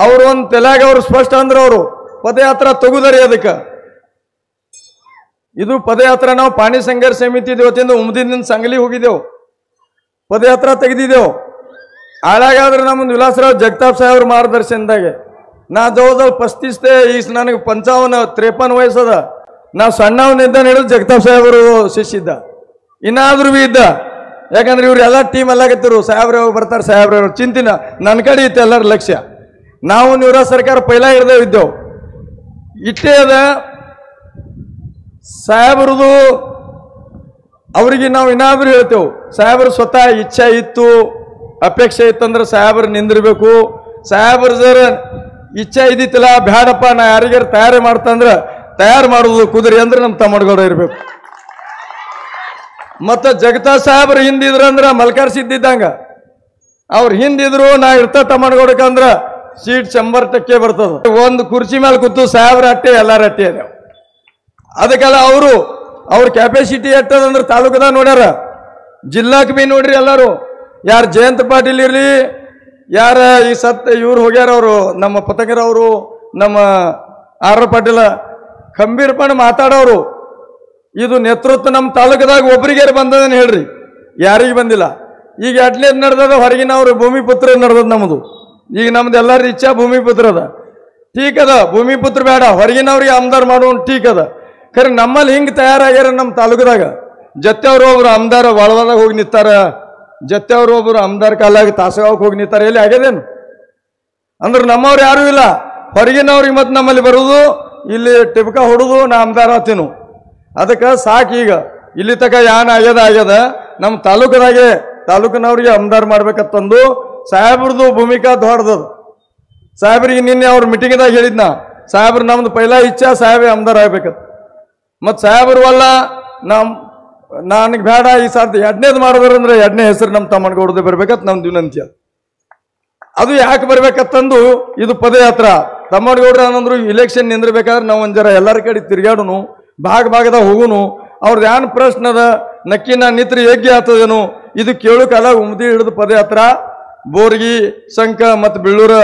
ಅವ್ರು ಒಂದು ತಲೆಯಾಗ ಅವ್ರು ಸ್ಪಷ್ಟ ಅಂದ್ರೆ ಅವರು ಪದಯಾತ್ರಾ ತಗುದರಿ. ಅದಕ್ಕೆ ಇದು ಪದಯಾತ್ರಾ ನಾವು ಪಾಣಿ ಸಂಘರ್ಷ ಸಮಿತಿ ಇವತ್ತಿಂದ ಉಮ್ದಿನ ಸಂಗಲಿ ಹೋಗಿದ್ದೆವು, ಪದಯಾತ್ರಾ ತೆಗೆದಿದ್ದೆವು. ಹಾಳಾಗಾದ್ರೆ ನಮ್ಮದು ವಿಲಾಸರಾವ್ ಜಗತಾಪ್ ಸಾಹೇಬ್ರ ಮಾರ್ಗದರ್ಶನದಾಗೆ ನಾ ಜವಳ 35 ಈಗ ನನಗೆ 53 ವಯಸ್ಸದ. ನಾ ಸಣ್ಣವನಿದ್ದ ಹಿಡಿದು ಜಗತಾಪ್ ಸಾಹೇಬರು ಶಿಷ್ಯಿದ್ದ, ಇನ್ನಾದ್ರೂ ಬಿ ಇದ್ದ. ಯಾಕಂದ್ರೆ ಇವ್ರು ಎಲ್ಲ ಟೀಮ್ ಎಲ್ಲಾಗತ್ತಿರು, ಸಾಹೇಬ್ರವ್ರು ಬರ್ತಾರೆ, ಸಾಹೇಬ್ರವ್ರು ಚಿಂತಿನ ನನ್ನ ಕಡೆ ಇತ್ತು ಎಲ್ಲರ ಲಕ್ಷ್ಯ. ನಾವು ನಿವೃತ್ತ ಸರ್ಕಾರ ಪೈಲಾ ಹಿಡ್ದೇವು ಇದ್ದೆವು. ಇಷ್ಟೇ ಅದ ಸಾಹೇಬ್ರದು. ಅವ್ರಿಗೆ ನಾವು ಇನ್ನಾದ್ರೂ ಹೇಳ್ತೇವೆ, ಸಾಹೇಬ್ರು ಸ್ವತಃ ಇಚ್ಛೆ ಇತ್ತು, ಅಪೇಕ್ಷೆ ಇತ್ತಂದ್ರೆ ಸಾಹೇಬ್ರು ನಿಂದಿರ್ಬೇಕು. ಸಾಹೇಬ್ರ ಜರ ಇಚ್ಛೆ ಇದ್ದಿತ್ತಿಲ್ಲ, ಬ್ಯಾಡಪ್ಪ ನಾ ಯಾರಿಗಾರ ತಯಾರಿ ಮಾಡ್ತಂದ್ರೆ ತಯಾರು ಮಾಡೋದು ಕುದುರೆ ಅಂದ್ರೆ ನಮ್ಮ ತಮ್ಮಣ್ಣಗೌಡ ಇರ್ಬೇಕು. ಮತ್ತು ಜಗತಾಪ್ ಸಾಹೇಬ್ರು ಹಿಂದಿದ್ರಂದ್ರೆ ಮಲ್ಕಾರ್ ಸಿದ್ದಿದ್ದಂಗ, ಅವ್ರು ಹಿಂದಿದ್ರು ನಾ ಇರ್ತ ತಮ್ಮಣ್ಣಗೌಡಕ್ಕಂದ್ರೆ ಸೀಟ್ 100% ಬರ್ತದ. ಒಂದು ಕುರ್ಚಿ ಮೇಲೆ ಕೂತು ಸಾಹೇಬ್ರ ಅಟ್ಟೆ ಎಲ್ಲಾರ ಅಟ್ಟೆ ಅದಾವ. ಅದಕ್ಕೆಲ್ಲ ಅವ್ರ ಕ್ಯಾಪಾಸಿಟಿ ಎಟ್ಟದಂದ್ರೆ ತಾಲೂಕದಾಗ ನೋಡ್ಯಾರ, ಜಿಲ್ಲಾಕ್ ಬಿ ನೋಡ್ರಿ ಎಲ್ಲರೂ. ಯಾರು ಜಯಂತ್ ಪಾಟೀಲ್ ಇರ್ಲಿ, ಯಾರ ಈ ಇವ್ರು ಹೋಗ್ಯಾರ, ಅವರು ನಮ್ಮ ಪತಂಗರವರು, ನಮ್ಮ ಆರ್ ಪಾಟೀಲ ಖಂಬೀರ್ಪಣ ಮಾತಾಡೋರು. ಇದು ನೇತೃತ್ವ ನಮ್ಮ ತಾಲೂಕದಾಗ ಒಬ್ಬರಿಗೆ ಬಂದದನ್ನು ಹೇಳ್ರಿ, ಯಾರಿಗೆ ಬಂದಿಲ್ಲ. ಈಗ ಅಟ್ಲೇದ್ ನಡೆದದ, ಹೊರಗಿನವ್ರು ಭೂಮಿಪುತ್ರ ನಡೆದದ ನಮ್ಮದು. ಈಗ ನಮ್ದು ಎಲ್ಲರ ಇಚ್ಛಾ ಭೂಮಿಪುತ್ರ ಅದ, ಠೀಕ್ ಅದ. ಭೂಮಿಪುತ್ರ ಬೇಡ, ಹೊರಗಿನವ್ರಿಗೆ ಆಮದಾರ್ ಮಾಡುವ ಠೀಕ್ ಅದ. ಖರೆ ನಮ್ಮಲ್ಲಿ ಹಿಂಗೆ ತಯಾರಾಗ್ಯಾರ ನಮ್ಮ ತಾಲೂಕದಾಗ. ಜತ್ತೆಯವರು ಒಬ್ರು ಆಮದಾರ ವಾಳವಾದಾಗ ಹೋಗಿ ನಿಂತಾರ, ಜತ್ತೆಯವರು ಒಬ್ರು ಆಮದಾರ್ ಕಾಲಾಗಿ ತಾಸಗಾವಕ್ಕೆ ಹೋಗಿ ನಿಂತಾರ. ಎಲ್ಲಿ ಆಗ್ಯದೇನು ಅಂದ್ರೆ ನಮ್ಮವ್ರು ಯಾರೂ ಇಲ್ಲ. ಹೊರಗಿನವ್ರಿಗೆ ಮತ್ತೆ ನಮ್ಮಲ್ಲಿ ಬರುವುದು, ಇಲ್ಲಿ ಟಿಬ್ಕ ಹೊಡುದು, ನಾ ಆಮದಾರ ಆತೀನು. ಅದಕ್ಕೆ ಸಾಕು. ಈಗ ಇಲ್ಲಿ ತಕ ಯಾನ್ ಆಗ್ಯದ ನಮ್ಮ ತಾಲೂಕಿನವ್ರಿಗೆ ಆಮದಾರ್ ಮಾಡ್ಬೇಕಂತಂದು ಸಾಹೇಬ್ರದ್ದು ಭೂಮಿಕಾ ದೊಡ್ಡದು. ಸಾಹೇಬ್ರಿಗೆ ನಿನ್ನೆ ಅವ್ರ ಮೀಟಿಂಗ್ದಾಗ ಹೇಳಿದ್ನ, ಸಾಹೇಬ್ರು ನಮ್ದು ಪೈಲಾ ಇಚ್ಛಾ ಸಾಹೇಬ್ರೆ ಆಮದಾರ್ ಆಗ್ಬೇಕಂತ. ಮತ್ತು ಸಾಹೇಬ್ರು ಅಲ್ಲ, ನನಗೆ ಬೇಡ ಈ ಸಾಧ್ಯ 2ನೇದು ಮಾಡೋದ್ರಂದ್ರೆ 2ನೇ ಹೆಸರು ನಮ್ಮ ತಮ್ಮಣ್ಣಗೌಡದೇ ಬರ್ಬೇಕಂತ ನಮ್ದು ವಿನಂತಿ. ಅದು ಯಾಕೆ ಬರ್ಬೇಕಂತಂದು ಇದು ಪದಯಾತ್ರಾ. ತಮ್ಮಣ್ಣಗೌಡ್ರ ಅನ್ನಂದ್ರು ಇಲೆಕ್ಷನ್ ನಿಂದಿರ್ಬೇಕಾದ್ರೆ ನಾವು ಒಂದ್ ಜರ ಎಲ್ಲರ ಕಡೆ ತಿರ್ಗಾಡುನು, ಭಾಗದಾಗ ಹೋಗುನು. ಅವ್ರದ್ದು ಏನ್ ಪ್ರಶ್ನೆ ಅದ, ನಕ್ಕಿನ ನಿತ್ರ ಯೋಗ್ಯ ಆಗ್ತದೇನು ಇದು ಕೇಳೋಕಾಲ ಉಮ್ದಿ ಹಿಡಿದು ಪದಯಾತ್ರಾ ಬೋರ್ಗಿ, ಸಂಕ ಮತ್ತು ಬೆಳ್ಳೂರ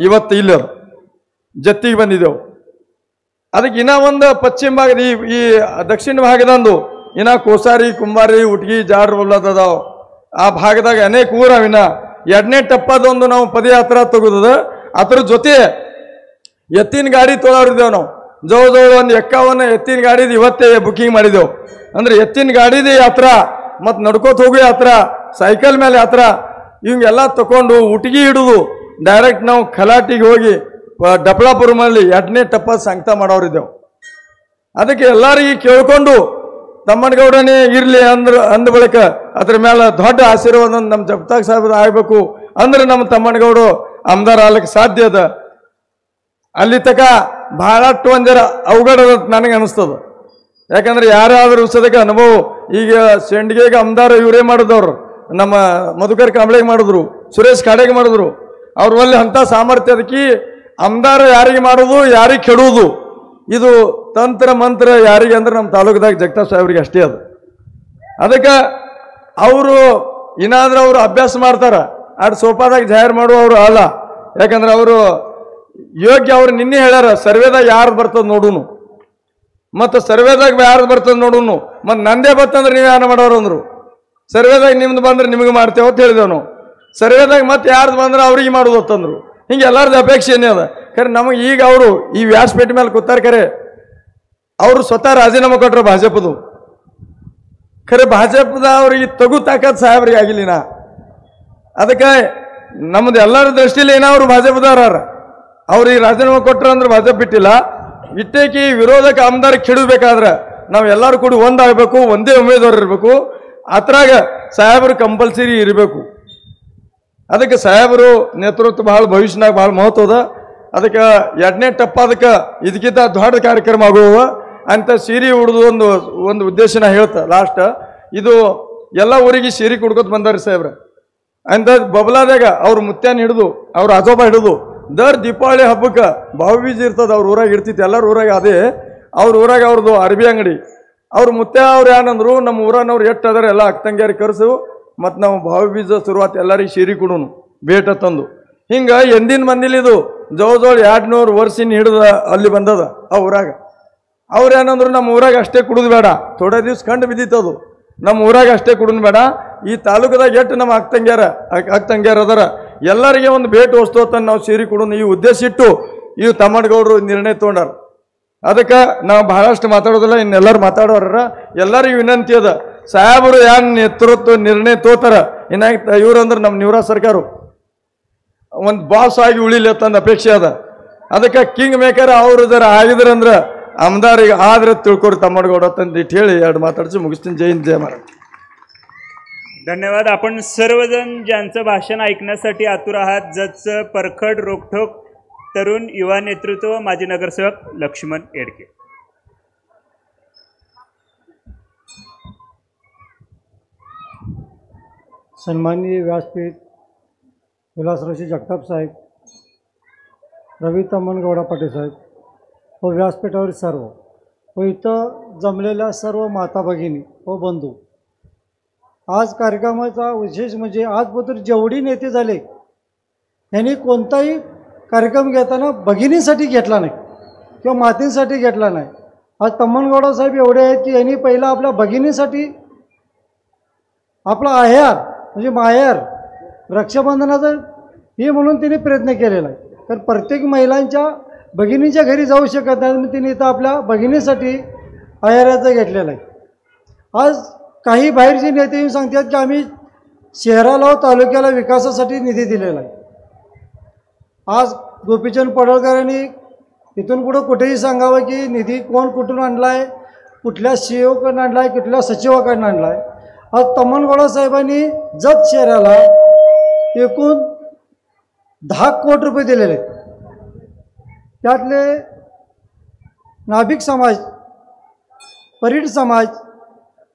ಇವತ್ತು ಇಲ್ಲ ಜತ್ತಿಗೆ ಬಂದಿದ್ದೆವು. ಅದಕ್ಕೆ ಇನ್ನೂ ಒಂದು ಪಶ್ಚಿಮ ಭಾಗದ ಈ ದಕ್ಷಿಣ ಭಾಗದಂದು ಇನ್ನ ಕೋಸಾರಿ, ಕುಂಬಾರಿ, ಉಟ್ಗಿ, ಜಾಡ್ರ ಒಲ್ಲದಾವ್ ಆ ಭಾಗದಾಗ ಅನೇಕ ಊರವಿನ 2ನೇ ಟಪ್ಪದೊಂದು ನಾವು ಪದಯಾತ್ರಾ ತೆಗೆದ. ಅದ್ರ ಜೊತೆ ಎತ್ತಿನ ಗಾಡಿ ತೊಗೊಳೋರಿದ್ದೇವೆ ನಾವು. ಜವಳ ಒಂದು 51 ಎತ್ತಿನ ಗಾಡಿದು ಇವತ್ತೇ ಬುಕಿಂಗ್ ಮಾಡಿದೆವು. ಅಂದ್ರೆ ಎತ್ತಿನ ಗಾಡಿದ ಯಾತ್ರಾ ಮತ್ತು ನಡ್ಕೋತ ಹೋಗೋ ಯಾತ್ರಾ, ಸೈಕಲ್ ಮೇಲೆ ಯಾತ್ರಾ, ಇವಂಗೆಲ್ಲ ತಕೊಂಡು ಉಟ್ಗಿ ಹಿಡಿದು ಡೈರೆಕ್ಟ್ ನಾವು ಖಲಾಟಿಗೆ ಹೋಗಿ ಡಪ್ಲಾಪುರಮಲ್ಲಿ 2ನೇ ಟಪ್ಪ ಸಂಗತ ಮಾಡೋರಿದ್ದೆವು. ಅದಕ್ಕೆ ಎಲ್ಲರಿಗೆ ಕೇಳ್ಕೊಂಡು ತಮ್ಮನಗೌಡನೇ ಇರ್ಲಿ ಅಂದ ಬಳಿಕ ಅದ್ರ ಮೇಲೆ ದೊಡ್ಡ ಆಶೀರ್ವಾದ ನಮ್ಮ ಜಗತಾಪ್ ಸಾಹೇಬ್ರ ಆಗ್ಬೇಕು ಅಂದ್ರೆ ನಮ್ಮ ತಮ್ಮನಗೌಡ ಆಮದಾರ ಆಗ್ಲಿಕ್ಕೆ ಸಾಧ್ಯ ಅದ. ಅಲ್ಲಿ ತಕ ಬಹಳಷ್ಟು ಒಂದರ ಅವಘಡ ನನಗೆ ಅನಿಸ್ತದ. ಯಾಕಂದ್ರೆ ಯಾರಾದ್ರೂ ಸದಕ ಅನುಭವ ಈಗ ಶೆಂಡಿಗೆಗೆ ಆಮದಾರ ಇವರೇ ಮಾಡಿದವ್ರು, ನಮ್ಮ ಮಧುಕರ್ ಕಾಂಬ್ಳೆಗೆ ಮಾಡಿದ್ರು, ಸುರೇಶ್ ಖಾಡೆಗೆ ಮಾಡಿದ್ರು. ಅವ್ರ ಒಳ್ಳೆ ಅಂತ ಸಾಮರ್ಥ್ಯ ಅದಕ್ಕೆ ಆಮದಾರ ಯಾರಿಗೆ ಮಾಡೋದು ಯಾರಿಗೆ ಕೆಡುವುದು ಇದು ತಂತ್ರ ಮಂತ್ರ ಯಾರಿಗೆ ಅಂದ್ರೆ ನಮ್ಮ ತಾಲೂಕದಾಗ ಜಗತಾಪ್ ಸಾಹೇಬ್ರಿಗೆ ಅಷ್ಟೇ ಅದು. ಅದಕ್ಕೆ ಅವರು ಏನಾದ್ರೂ ಅವರು ಅಭ್ಯಾಸ ಮಾಡ್ತಾರ ಆಡ್ ಸೋಫಾದಾಗ ಜಾಹೀರ್ ಮಾಡುವವರು ಅಲ್ಲ. ಯಾಕಂದ್ರೆ ಅವರು ಯೋಗ್ಯ ಅವ್ರು ನಿನ್ನೆ ಹೇಳ್ಯಾರ ಸರ್ವೇದಾಗ ಯಾರ್ದು ಬರ್ತದ ನೋಡುನು, ಮತ್ತು ಸರ್ವೇದಾಗ ಯಾರ್ದು ಬರ್ತದ ನೋಡುನು, ಮತ್ತು ನಂದೇ ಬರ್ತಂದ್ರೆ ನೀವು ಏನ ಮಾಡೋರು ಅಂದ್ರು. ಸರ್ವೇದಾಗ ನಿಮ್ದು ಬಂದ್ರೆ ನಿಮಗೆ ಮಾಡ್ತೇವೆ ಅಂತ ಹೇಳಿದೆವು ನಾವು. ಸರ್ವೇದಾಗ ಮತ್ತೆ ಯಾರ್ದು ಬಂದ್ರೆ ಅವ್ರಿಗೆ ಮಾಡೋದು ಅಂತಂದ್ರು. ಹಿಂಗೆ ಎಲ್ಲರದ್ದು ಅಪೇಕ್ಷೆ ಏನೇ ಅದ. ಖರೆ ನಮಗೆ ಈಗ ಅವರು ಈ ವ್ಯಾಸಪೇಟೆ ಮೇಲೆ ಕೂತಾರ, ಖರೆ ಅವರು ಸ್ವತಃ ರಾಜೀನಾಮೆ ಕೊಟ್ಟರು ಭಾಜಪದು. ಖರೆ ಭಾಜಪದ ಅವ್ರಿಗೆ ತಗು ತಾಕತ್ ಸಾಹೇಬ್ರಿಗೆ ಆಗಿಲ್ಲಿನ. ಅದಕ್ಕೆ ನಮ್ದು ಎಲ್ಲರ ದೃಷ್ಟಿಯಲ್ಲಿ ಏನವರು ಭಾಜಪದವ್ರ ಅವ್ರು ಈ ರಾಜೀನಾಮೆ ಕೊಟ್ಟರು ಅಂದ್ರೆ ಭಾಜಪ ಬಿಟ್ಟಿಲ್ಲ. ಇಟ್ಟೇಕಿ ವಿರೋಧಕ್ಕೆ ಆಮದಾರ ಕೆಡಬೇಕಾದ್ರೆ ನಾವು ಎಲ್ಲರೂ ಕೂಡ ಒಂದಾಗಬೇಕು, ಒಂದೇ ಉಮೇದುವಾರ ಇರಬೇಕು. ಅದ್ರಾಗ ಸಾಹೇಬರು ಕಂಪಲ್ಸರಿ ಇರಬೇಕು. ಅದಕ್ಕೆ ಸಾಹೇಬರು ನೇತೃತ್ವ ಭಾಳ ಭವಿಷ್ಯನಾಗ ಭಾಳ ಮಹತ್ವದ. ಅದಕ್ಕೆ ಎರಡನೇ ಟಪ್ಪ ಅದಕ್ಕೆ ಇದಕ್ಕಿಂತ ದೊಡ್ಡ ಕಾರ್ಯಕ್ರಮ ಆಗುವ ಅಂತ ಸೀರೆ ಉಡ್ದು ಒಂದು ಉದ್ದೇಶನ ಹೇಳ್ತ ಲಾಸ್ಟ್. ಇದು ಎಲ್ಲ ಊರಿಗೆ ಸೀರೆ ಕುಡ್ಕೊತ ಬಂದಾರಿ ಸಾಹೇಬ್ರ. ಅಂತ ಬಬಲಾದಾಗ ಅವ್ರ ಮುತ್ಯಾನ ಹಿಡಿದು ಅವ್ರ ಅಜೋಬ ಹಿಡಿದು ದರ್ ದೀಪಾವಳಿ ಹಬ್ಬಕ್ಕೆ ಭಾವಬೀಜ ಇರ್ತದ ಅವ್ರ ಊರಾಗ ಇರ್ತಿತ್ತು. ಎಲ್ಲರ ಊರಾಗ ಅದೇ ಅವ್ರ ಊರಾಗ ಅವ್ರದ್ದು ಅರ್ಬಿ ಅಂಗಡಿ. ಅವ್ರ ಮುತ್ಯ ಅವ್ರು ಏನಂದ್ರು ನಮ್ಮ ಊರನವ್ರು ಎಷ್ಟು ಅದಾರ ಎಲ್ಲ ಅಕ್ಕಂಗ್ಯಾರಿ ಕರೆಸು ಮತ್ತು ನಾವು ಭಾವಬೀಜ ಶುರುವಾತ್ ಎಲ್ಲರಿಗೆ ಸೀರೆ ಕೊಡೋನು ಬೇಟ ತಂದು. ಹಿಂಗೆ ಎಂದಿನ ಮಂದಿಲಿ ಇದು ಜವಜೋಳ 200 ವರ್ಷಿನ ಹಿಡಿದ ಅಲ್ಲಿ ಬಂದದ ಆ ಊರಾಗ. ಅವ್ರು ಏನಂದ್ರು ನಮ್ಮ ಊರಾಗ ಅಷ್ಟೇ ಕುಡಿದು ಬೇಡ, ಥೋಡೆ ದಿವ್ಸ ಕಂಡು ಬಿದ್ದಿತ್ತದು. ನಮ್ಮ ಊರಾಗ ಅಷ್ಟೇ ಕುಡಿದು ಬೇಡ, ಈ ತಾಲೂಕದಾಗ ಎಷ್ಟು ನಮ್ಮ ಅಕ್ಕಂಗ್ಯಾರ ಅದರ ಎಲ್ಲರಿಗೆ ಒಂದು ಭೇಟಿ ವಸ್ತು ಅಂತ ನಾವು ಸೀರೆ ಕೊಡೋನು ಈ ಉದ್ದೇಶ ಇಟ್ಟು ಈ ತಮ್ಮನಗೌಡರು ನಿರ್ಣಯ ತೊಗೊಂಡಾರ. ಅದಕ್ಕೆ ನಾವು ಬಹಳಷ್ಟು ಮಾತಾಡೋದಿಲ್ಲ, ಇನ್ನೆಲ್ಲರೂ ಮಾತಾಡೋರ. ಎಲ್ಲರಿಗೂ ವಿನಂತಿ ಅದ, ಸಾಹೇಬರು ಏನು ನೇತೃತ್ವ ನಿರ್ಣಯ ತೋತಾರ ಏನಾಗ್ತ ಇವ್ರಂದ್ರೆ ನಮ್ಮ ನಿವೃತ್ತ ಸರ್ಕಾರ ಒಂದು ಬಾಸ್ ಆಗಿ ಉಳಿಲಿ ಅಂತಂದು ಅಪೇಕ್ಷೆ ಅದ. ಅದಕ್ಕೆ ಕಿಂಗ್ ಮೇಕರ್ ಅವ್ರು ಜರ ಆಗಿದ್ರಂದ್ರೆ ಆಮದಾರಿಗೆ ಆದ್ರೆ ತಿಳ್ಕೊರಿ ತಮ್ಮನಗೌಡ ಅಂತಂದು ಇಟ್ಟು ಹೇಳಿ ಎರಡು ಮಾತಾಡ್ಸಿ मुगिस्ತೀನಿ. जय हिंद जय महाराज. धन्यवाद. आपण सर्वजण ज्यांचं भाषण ऐकण्यासाठी आतुर आहात, जजचं परखड रोखठोक तरुण युवा नेतृत्व माजी नगरसेवक लक्ष्मण येडके. सन्माननीय व्यासपीठ विलासरावजी जगताप साहेब, रवी तम्मनगौडा पाटील साहेब व व्यासपीठावर सर्व व इथं जमलेल्या सर्व माता भगिनी व बंधू, आज कार्यक्रमाचा विशेष म्हणजे आजपर्यंत जेवढी नेते झाले यांनी कोणताही कार्यक्रम घेताना भगिनींसाठी घेतला नाही किंवा मातींसाठी घेतला नाही. आज तम्मनगौडा साहेब एवढे आहेत की यांनी पहिला आपल्या भगिनीसाठी आपला आहेर म्हणजे माहेर रक्षाबंधनाचा हे म्हणून तिने प्रयत्न केलेला आहे. तर प्रत्येक महिलांच्या भगिनीच्या घरी जाऊ शकत नाही, म्हणून तिने इथं आपल्या भगिनीसाठी आहेराचं घेतलेलं आहे. आज काही बाहेरचे नेते येऊन सांगतात की आम्ही शहराला व तालुक्याला विकासासाठी निधी दिलेला आहे. आज गोपीचंद पडळकरांनी इथून पुढं कुठेही सांगावं की निधी कोण कुठून आणला आहे, कुठल्या सीईओकडून आणला आहे, कुठल्या सचिवाकडून आणला आहे. आज तम्मनगौडा साहेबांनी जत शहराला एकूण 10 कोटी रुपये दिलेले आहेत. त्यातले नाभिक समाज, परीड समाज,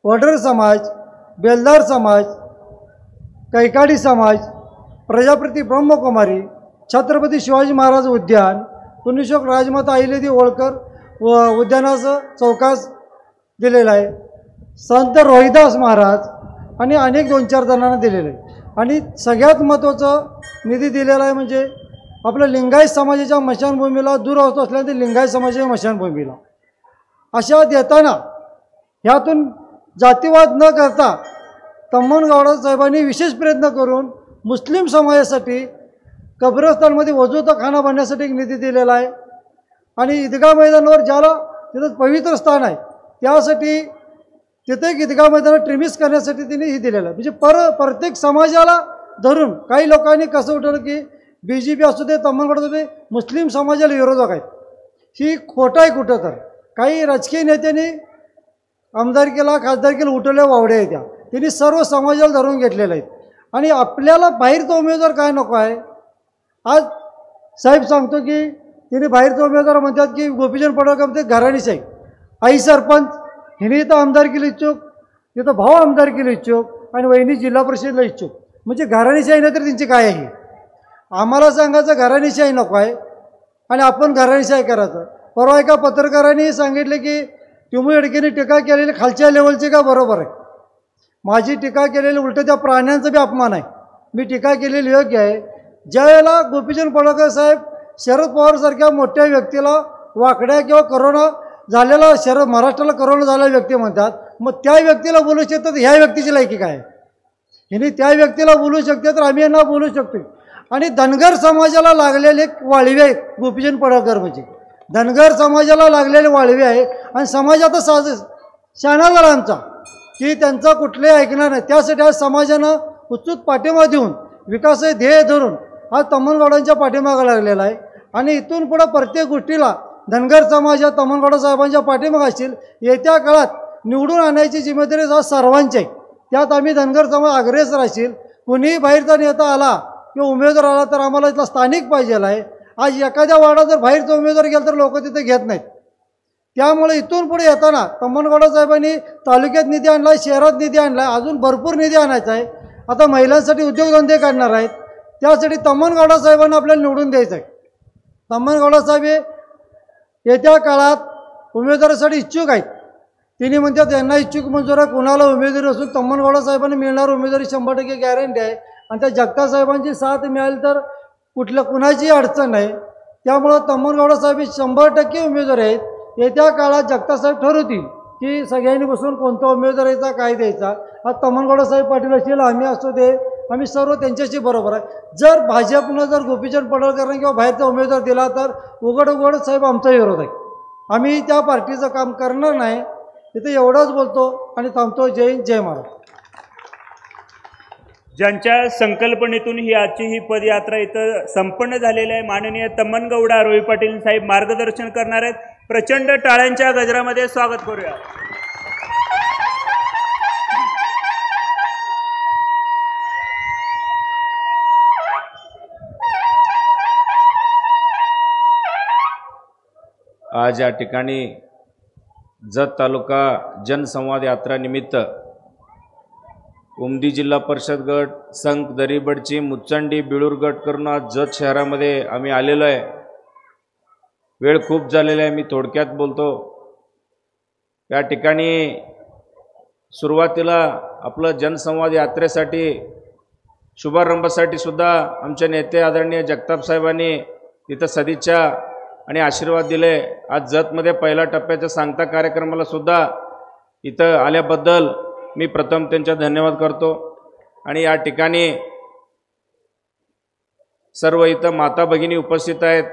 वडर समाज, बेलदार समाज, कैकाडी समाज, प्रजापती ब्रह्मकुमारी, छत्रपती शिवाजी महाराज उद्यान, पुण्यश्लोक राजमाता अहिल्यादेवी होळकर व उद्यानाचं चौकास दिलेलं आहे. संत रोहिदास महाराज आणि अनेक 2-4 जणांना दिलेलं आहे. आणि सगळ्यात महत्त्वाचं निधी दिलेला आहे म्हणजे आपल्या लिंगायत समाजाच्या मशानभूमीला दूर होत असल्याने लिंगायत समाजाच्या मशानभूमीला अशा देताना ह्यातून जातीवाद न करता तम्मनगौडा साहेबांनी विशेष प्रयत्न करून मुस्लिम समाजासाठी कब्रस्तानमध्ये वजूतखाना बांधण्यासाठी एक निधी दिलेला आहे. आणि ईदगाह मैदानावर ज्याला तिथं पवित्र स्थान आहे त्यासाठी तिथे एक ईदगाह मैदानावर ट्रिमिस करण्यासाठी तिने ही दिलेलं आहे. म्हणजे प्रत्येक समाजाला धरून काही लोकांनी कसं उठवलं की BJP असू दे, तम्मनगौडा असू दे, मुस्लिम समाजाला विरोधक आहेत. ही खोटं आहे कुठं तर. काही राजकीय नेत्यांनी आमदारकीला खासदारकीला उठवल्या वावड्या आहेत त्या. त्यांनी सर्व समाजाला धरून घेतलेल्या आहेत. आणि आपल्याला बाहेरचा उमेदवार काय नको आहे. आज साहेब सांगतो की त्यांनी बाहेरचा उमेदवार म्हणतात की गोपीचंद पडळकर म्हणते घराणीशाही. आई सरपंच हिने इथं आमदारकीला इच्छुक, तिथं भाऊ आमदारकीला इच्छुक आणि वहिनी जिल्हा परिषदेला इच्छुक. म्हणजे घराणीशाही नाही तर त्यांची काय आहे. आम्हाला सांगायचं घराणीशाही नको आहे आणि आपण घराणीशाही करायचं. परवा एका पत्रकारांनी सांगितले की टिमू येडकेने टीका केलेली खालच्या लेवलची का बरोबर आहे. माझी टीका केलेली उलटं त्या प्राण्यांचा बी अपमान आहे. मी टीका केलेली योग्य आहे. ज्या वेळेला गोपीचंद पडळकर साहेब शरद पवारसारख्या मोठ्या व्यक्तीला वाकड्या किंवा करोना झालेला महाराष्ट्राला करोना झालेला व्यक्ती म्हणतात, मग त्या व्यक्तीला बोलू शकतात. ह्या व्यक्तीची लायकी काय आहे. हिने त्या व्यक्तीला बोलू शकते तर आम्ही यांना बोलू शकतो. आणि धनगर समाजाला लागलेले वाळवे आहेत गोपीचंद पडळकर. म्हणजे धनगर समाजाला लागलेले वाळवे आहे आणि समाज आता शाणा झाला आमचा की त्यांचा कुठलेही ऐकणार नाही. त्यासाठी आज समाजानं उत्सुक पाठिंबा देऊन विकासाचे ध्येय धरून आज तम्मनगौडांच्या पाठीमागं लागलेला आहे. आणि इथून पुढं प्रत्येक गोष्टीला धनगर समाज या तम्मनगौडा साहेबांच्या पाठीमागं असतील. येत्या काळात निवडून आणायची जिम्मेदारी आज सर्वांची आहे. त्यात आम्ही धनगर समाज अग्रेसर असेल. कुणीही बाहेरचा नेता आला किंवा उमेदवार आला तर आम्हाला इथला स्थानिक पाहिजे आहे. आज एखाद्या वार्डात जर बाहेरचा उमेदवार गेला तर लोक तिथे घेत नाहीत. त्यामुळे इथून पुढे येताना तम्मनगौडा साहेबांनी तालुक्यात निधी आणला, शहरात निधी आणला, अजून भरपूर निधी आणायचा आहे. आता महिलांसाठी उद्योगधंदे काढणार आहेत. त्यासाठी तम्मनगौडा साहेबांना आपल्याला निवडून द्यायचं आहे. तम्मनगौडा साहेब येत्या काळात उमेदवारासाठी इच्छुक आहेत. तिने म्हणतात यांना इच्छुक मंजूर आहे. कुणाला उमेदवारी असून तम्मनगौडा साहेबांना मिळणार उमेदवारी 100% गॅरंटी आहे. आणि त्या जगताप साहेबांची साथ मिळाली तर कुणाची अडचण नाही. त्यामुळं तम्मनगौडा साहेब 100% उमेदवार आहेत. येत्या काळात जगताप साहेब ठरवतील की सगळ्यांनी बसून कोणता उमेदवार यायचा काय द्यायचा. आज तम्मनगौडा साहेब पाटील असतील, आम्ही असतो ते आम्ही सर्व त्यांच्याशी बरोबर आहे. जर भाजपनं जर गोपीचंद पडळकरांना किंवा बाहेरचा उमेदवार दिला तर उघड साहेब आमचा विरोध आहे. आम्ही त्या पार्टीचं काम करणार नाही. इथे एवढंच बोलतो आणि थांबतो. जय हिंद, जय महाराष्ट्र. ज्यांच्या संकल्पनेतून आजची पदयात्रा इथं संपन्न झालेली आहे, माननीय तम्मनगौडा रवी पाटील साहेब मार्गदर्शन करणार आहेत. प्रचंड टाळ्यांच्या गजरामध्ये स्वागत करूया. आज या ठिकाणी जत तालुका जनसंवाद यात्रा निमित्त उमदी जिल्हा परिषद गट, संघ, दरीबडची, मुचंडी, बिळूर गट करून आज जत शहरामध्ये आम्ही आलेलो आहे. वेळ खूप झालेला आहे, मी थोडक्यात बोलतो. या ठिकाणी सुरुवातीला आपलं जनसंवाद यात्रेसाठी शुभारंभासाठी सुद्धा आमचे नेते आदरणीय जगताप साहेबांनी तिथं सदिच्छा आणि आशीर्वाद दिले. आज जतमध्ये पहिल्या टप्प्याच्या सांगता कार्यक्रमाला सुद्धा इथं आल्याबद्दल मी प्रथम त्यांचा धन्यवाद करतो. आणि या ठिकाणी सर्व इथं माता भगिनी उपस्थित आहेत.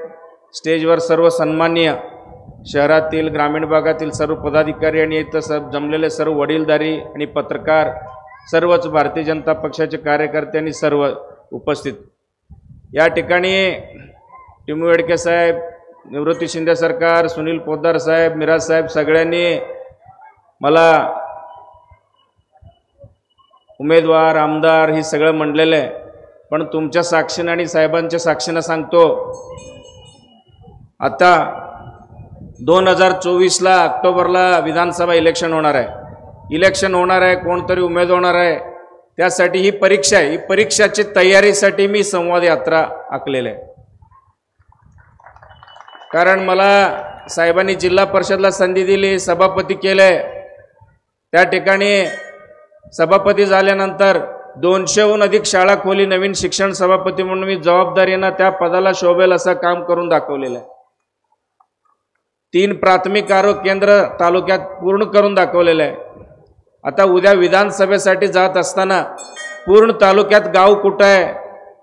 स्टेजवर सर्व सन्माननीय शहरातील ग्रामीण भागातील सर्व पदाधिकारी आणि इथं जमलेले सर्व वडीलधारी आणि पत्रकार, सर्वच भारतीय जनता पक्षाचे कार्यकर्ते आणि सर्व उपस्थित. या ठिकाणी टिमू येडके साहेब, निवृत्ती शिंदे सरकार, सुनील पोद्दार साहेब, मिराज साहेब सगळ्यांनी मला उमेदवार, आमदार ही सगळं म्हणलेलं आहे. पण तुमच्या साक्षीनं आणि साहेबांच्या साक्षीनं सांगतो, आता 2024ला ऑक्टोबरला विधानसभा इलेक्शन होणार आहे. कोणतरी उमेदवार होणार आहे. त्यासाठी ही परीक्षा आहे. ही परीक्षाची तयारीसाठी मी संवाद यात्रा आखलेली आहे. कारण मला साहेबांनी जिल्हा परिषदला संधी दिली, सभापती केले. त्या ठिकाणी सभापती झाल्यानंतर 200हून अधिक शाळा खोली, नवीन शिक्षण सभापती म्हणून मी जबाबदारीनं त्या पदाला शोभेल असं काम करून दाखवलेलं आहे. 3 प्राथमिक आरोग्य केंद्र तालुक्यात पूर्ण करून दाखवलेलं आहे. आता उद्या विधानसभेसाठी जात असताना पूर्ण तालुक्यात गाव कुठं आहे,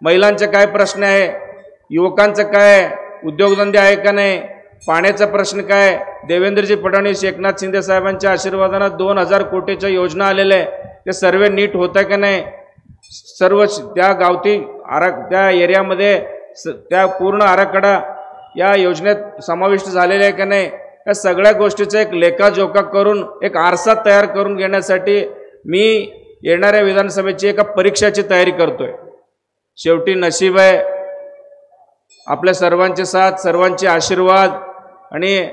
महिलांचे काय प्रश्न आहे, युवकांचं काय, उद्योगधंदे आहे का नाही, पाण्याचा प्रश्न काय, देवेंद्रजी फडणवीस, एकनाथ शिंदे साहेबांच्या आशीर्वादानं 2000 कोटीच्या योजना आलेल्या आहे. ते सर्वे नीट होत आहे का नाही, सर्व त्या गावठी त्या एरियामध्ये त्या पूर्ण आराखडा या योजनेत समाविष्ट झालेले आहे का नाही, या सगळ्या गोष्टीचा एक लेखाजोखा करून एक आरसा तयार करून घेण्यासाठी मी येणाऱ्या विधानसभेची एका परीक्षाची तयारी करतोय. शेवटी नशीब आहे, आपल्या सर्वांचे साथ, सर्वांचे आशीर्वाद आणि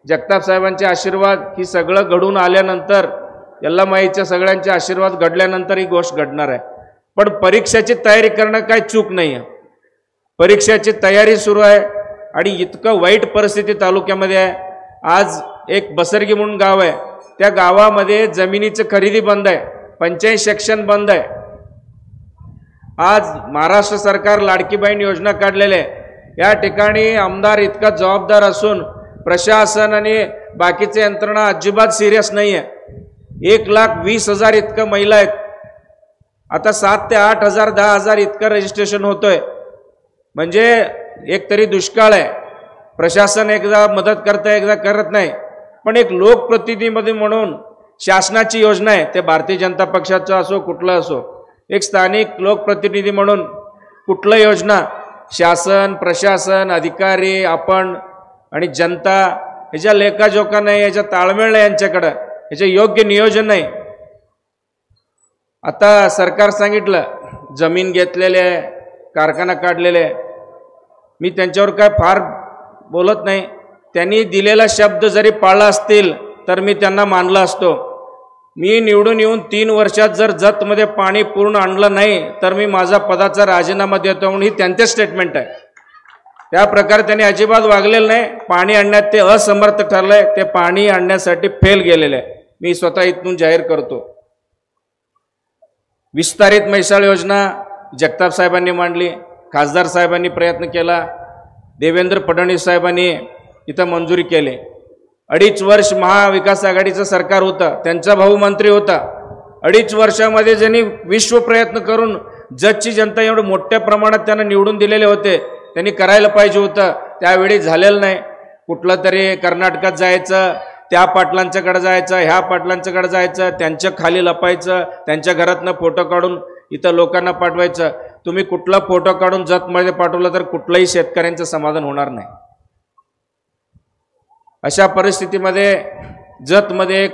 जगताप साहेबांचे आशीर्वाद ही सगळं घडून आल्यानंतर, यल्लामाईच्या सगळ्यांचे आशीर्वाद घडल्यानंतर ही गोष्ट घडणार आहे. पण परीक्षेची तयारी करणं काही चूक नाही आहे. परीक्षेची तयारी सुरू आहे आणि इतकं वाईट परिस्थिती तालुक्यामध्ये आहे. आज एक बसरगी म्हणून गाव आहे, त्या गावामध्ये जमिनीची खरेदी बंद आहे, पंचायत सेक्शन बंद आहे. आज महाराष्ट्र सरकार लाडकी बहीण योजना काढलेली आहे. या ठिकाणी आमदार इतका जबाबदार असून प्रशासन आणि बाकीचे यंत्रणा अजिबात सिरियस नाही आहे. 1,20,000 इतकं महिला आहेत. आता 7 ते 8,000 10,000 इतकं रजिस्ट्रेशन होतोय. म्हणजे एक तरी दुष्काळ आहे. प्रशासन एकदा मदत करतं, एकदा करत नाही. पण एक लोकप्रतिनिधी म्हणून शासनाची योजना आहे, ते भारतीय जनता पक्षाचं असो कुठलं असो, एक स्थानिक लोकप्रतिनिधी म्हणून कुठलं योजना शासन, प्रशासन, अधिकारी, आपण आणि जनता ह्याच्या लेखाजोखा नाही, याच्या ताळमेळ नाही यांच्याकडं, याचे योग्य नियोजन नाही. आता सरकार सांगितलं जमीन घेतलेले आहे, कारखाना काढलेले आहे. मी त्यांच्यावर काय फार बोलत नाही. त्यांनी दिलेला शब्द जरी पाळला असतील तर मी त्यांना मानला असतो. मी निवडून येऊन 3 वर्षात जर जतमध्ये पाणी पूर्ण आणलं नाही तर मी माझा पदाचा राजीनामा देतो म्हणून ही त्यांचे स्टेटमेंट आहे. त्या प्रकारे त्यांनी अजिबात वागलेलं नाही. पाणी आणण्यात ते असमर्थ ठरलंय, ते पाणी आणण्यासाठी फेल गेलेले आहे. मी स्वतः इथून जाहीर करतो. विस्तारित म्हैसाळ योजना जगताप साहेबांनी मांडली, खासदार साहेबांनी प्रयत्न केला, देवेंद्र फडणवीस साहेबांनी इथं मंजुरी केली. 2.5 वर्ष महाविकास आघाडीचं सरकार होतं, त्यांचा भाऊ मंत्री होता. 2.5 वर्षामध्ये ज्यांनी विश्व प्रयत्न करून जतची जनता एवढं मोठ्या प्रमाणात त्यांना निवडून दिलेले होते, त्यांनी करायला पाहिजे होतं, त्यावेळी झालेलं नाही. कुठलं तरी कर्नाटकात जायचं, त्या पाटलांच्याकडे जायचं, ह्या पाटलांच्याकडे जायचं, त्यांच्या खाली लपायचं, त्यांच्या घरातनं फोटो काढून इथं लोकांना पाठवायचं. तुम्ही कुठला फोटो काढून जतमध्ये पाठवलं तर कुठलंही शेतकऱ्यांचं समाधान होणार नाही. अशा परिस्थितीमध्ये जतमध्ये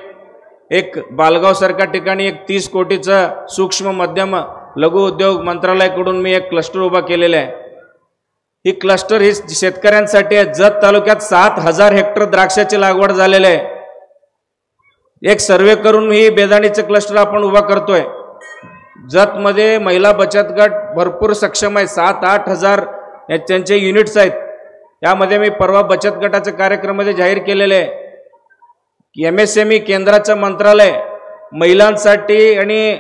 एक बालगावसारख्या ठिकाणी एक 30 कोटीचं सूक्ष्म मध्यम लघु उद्योग मंत्रालयाकडून मी एक क्लस्टर उभा केलेला आहे. ही क्लस्टर ही शेतकऱ्यांसाठी आहे. जत तालुक्यात 7,000 हेक्टर द्राक्षाची लागवड झालेली आहे. एक सर्वे करून ही बेदाणीचं क्लस्टर आपण उभा करतोय. जतमध्ये महिला बचत गट भरपूर सक्षम आहे. 7-8 त्यांचे युनिट्स आहेत. यामध्ये मी परवा बचत गटाच्या कार्यक्रमामध्ये जाहीर केलेले आहे. MSME केंद्राचं मंत्रालय महिलांसाठी आणि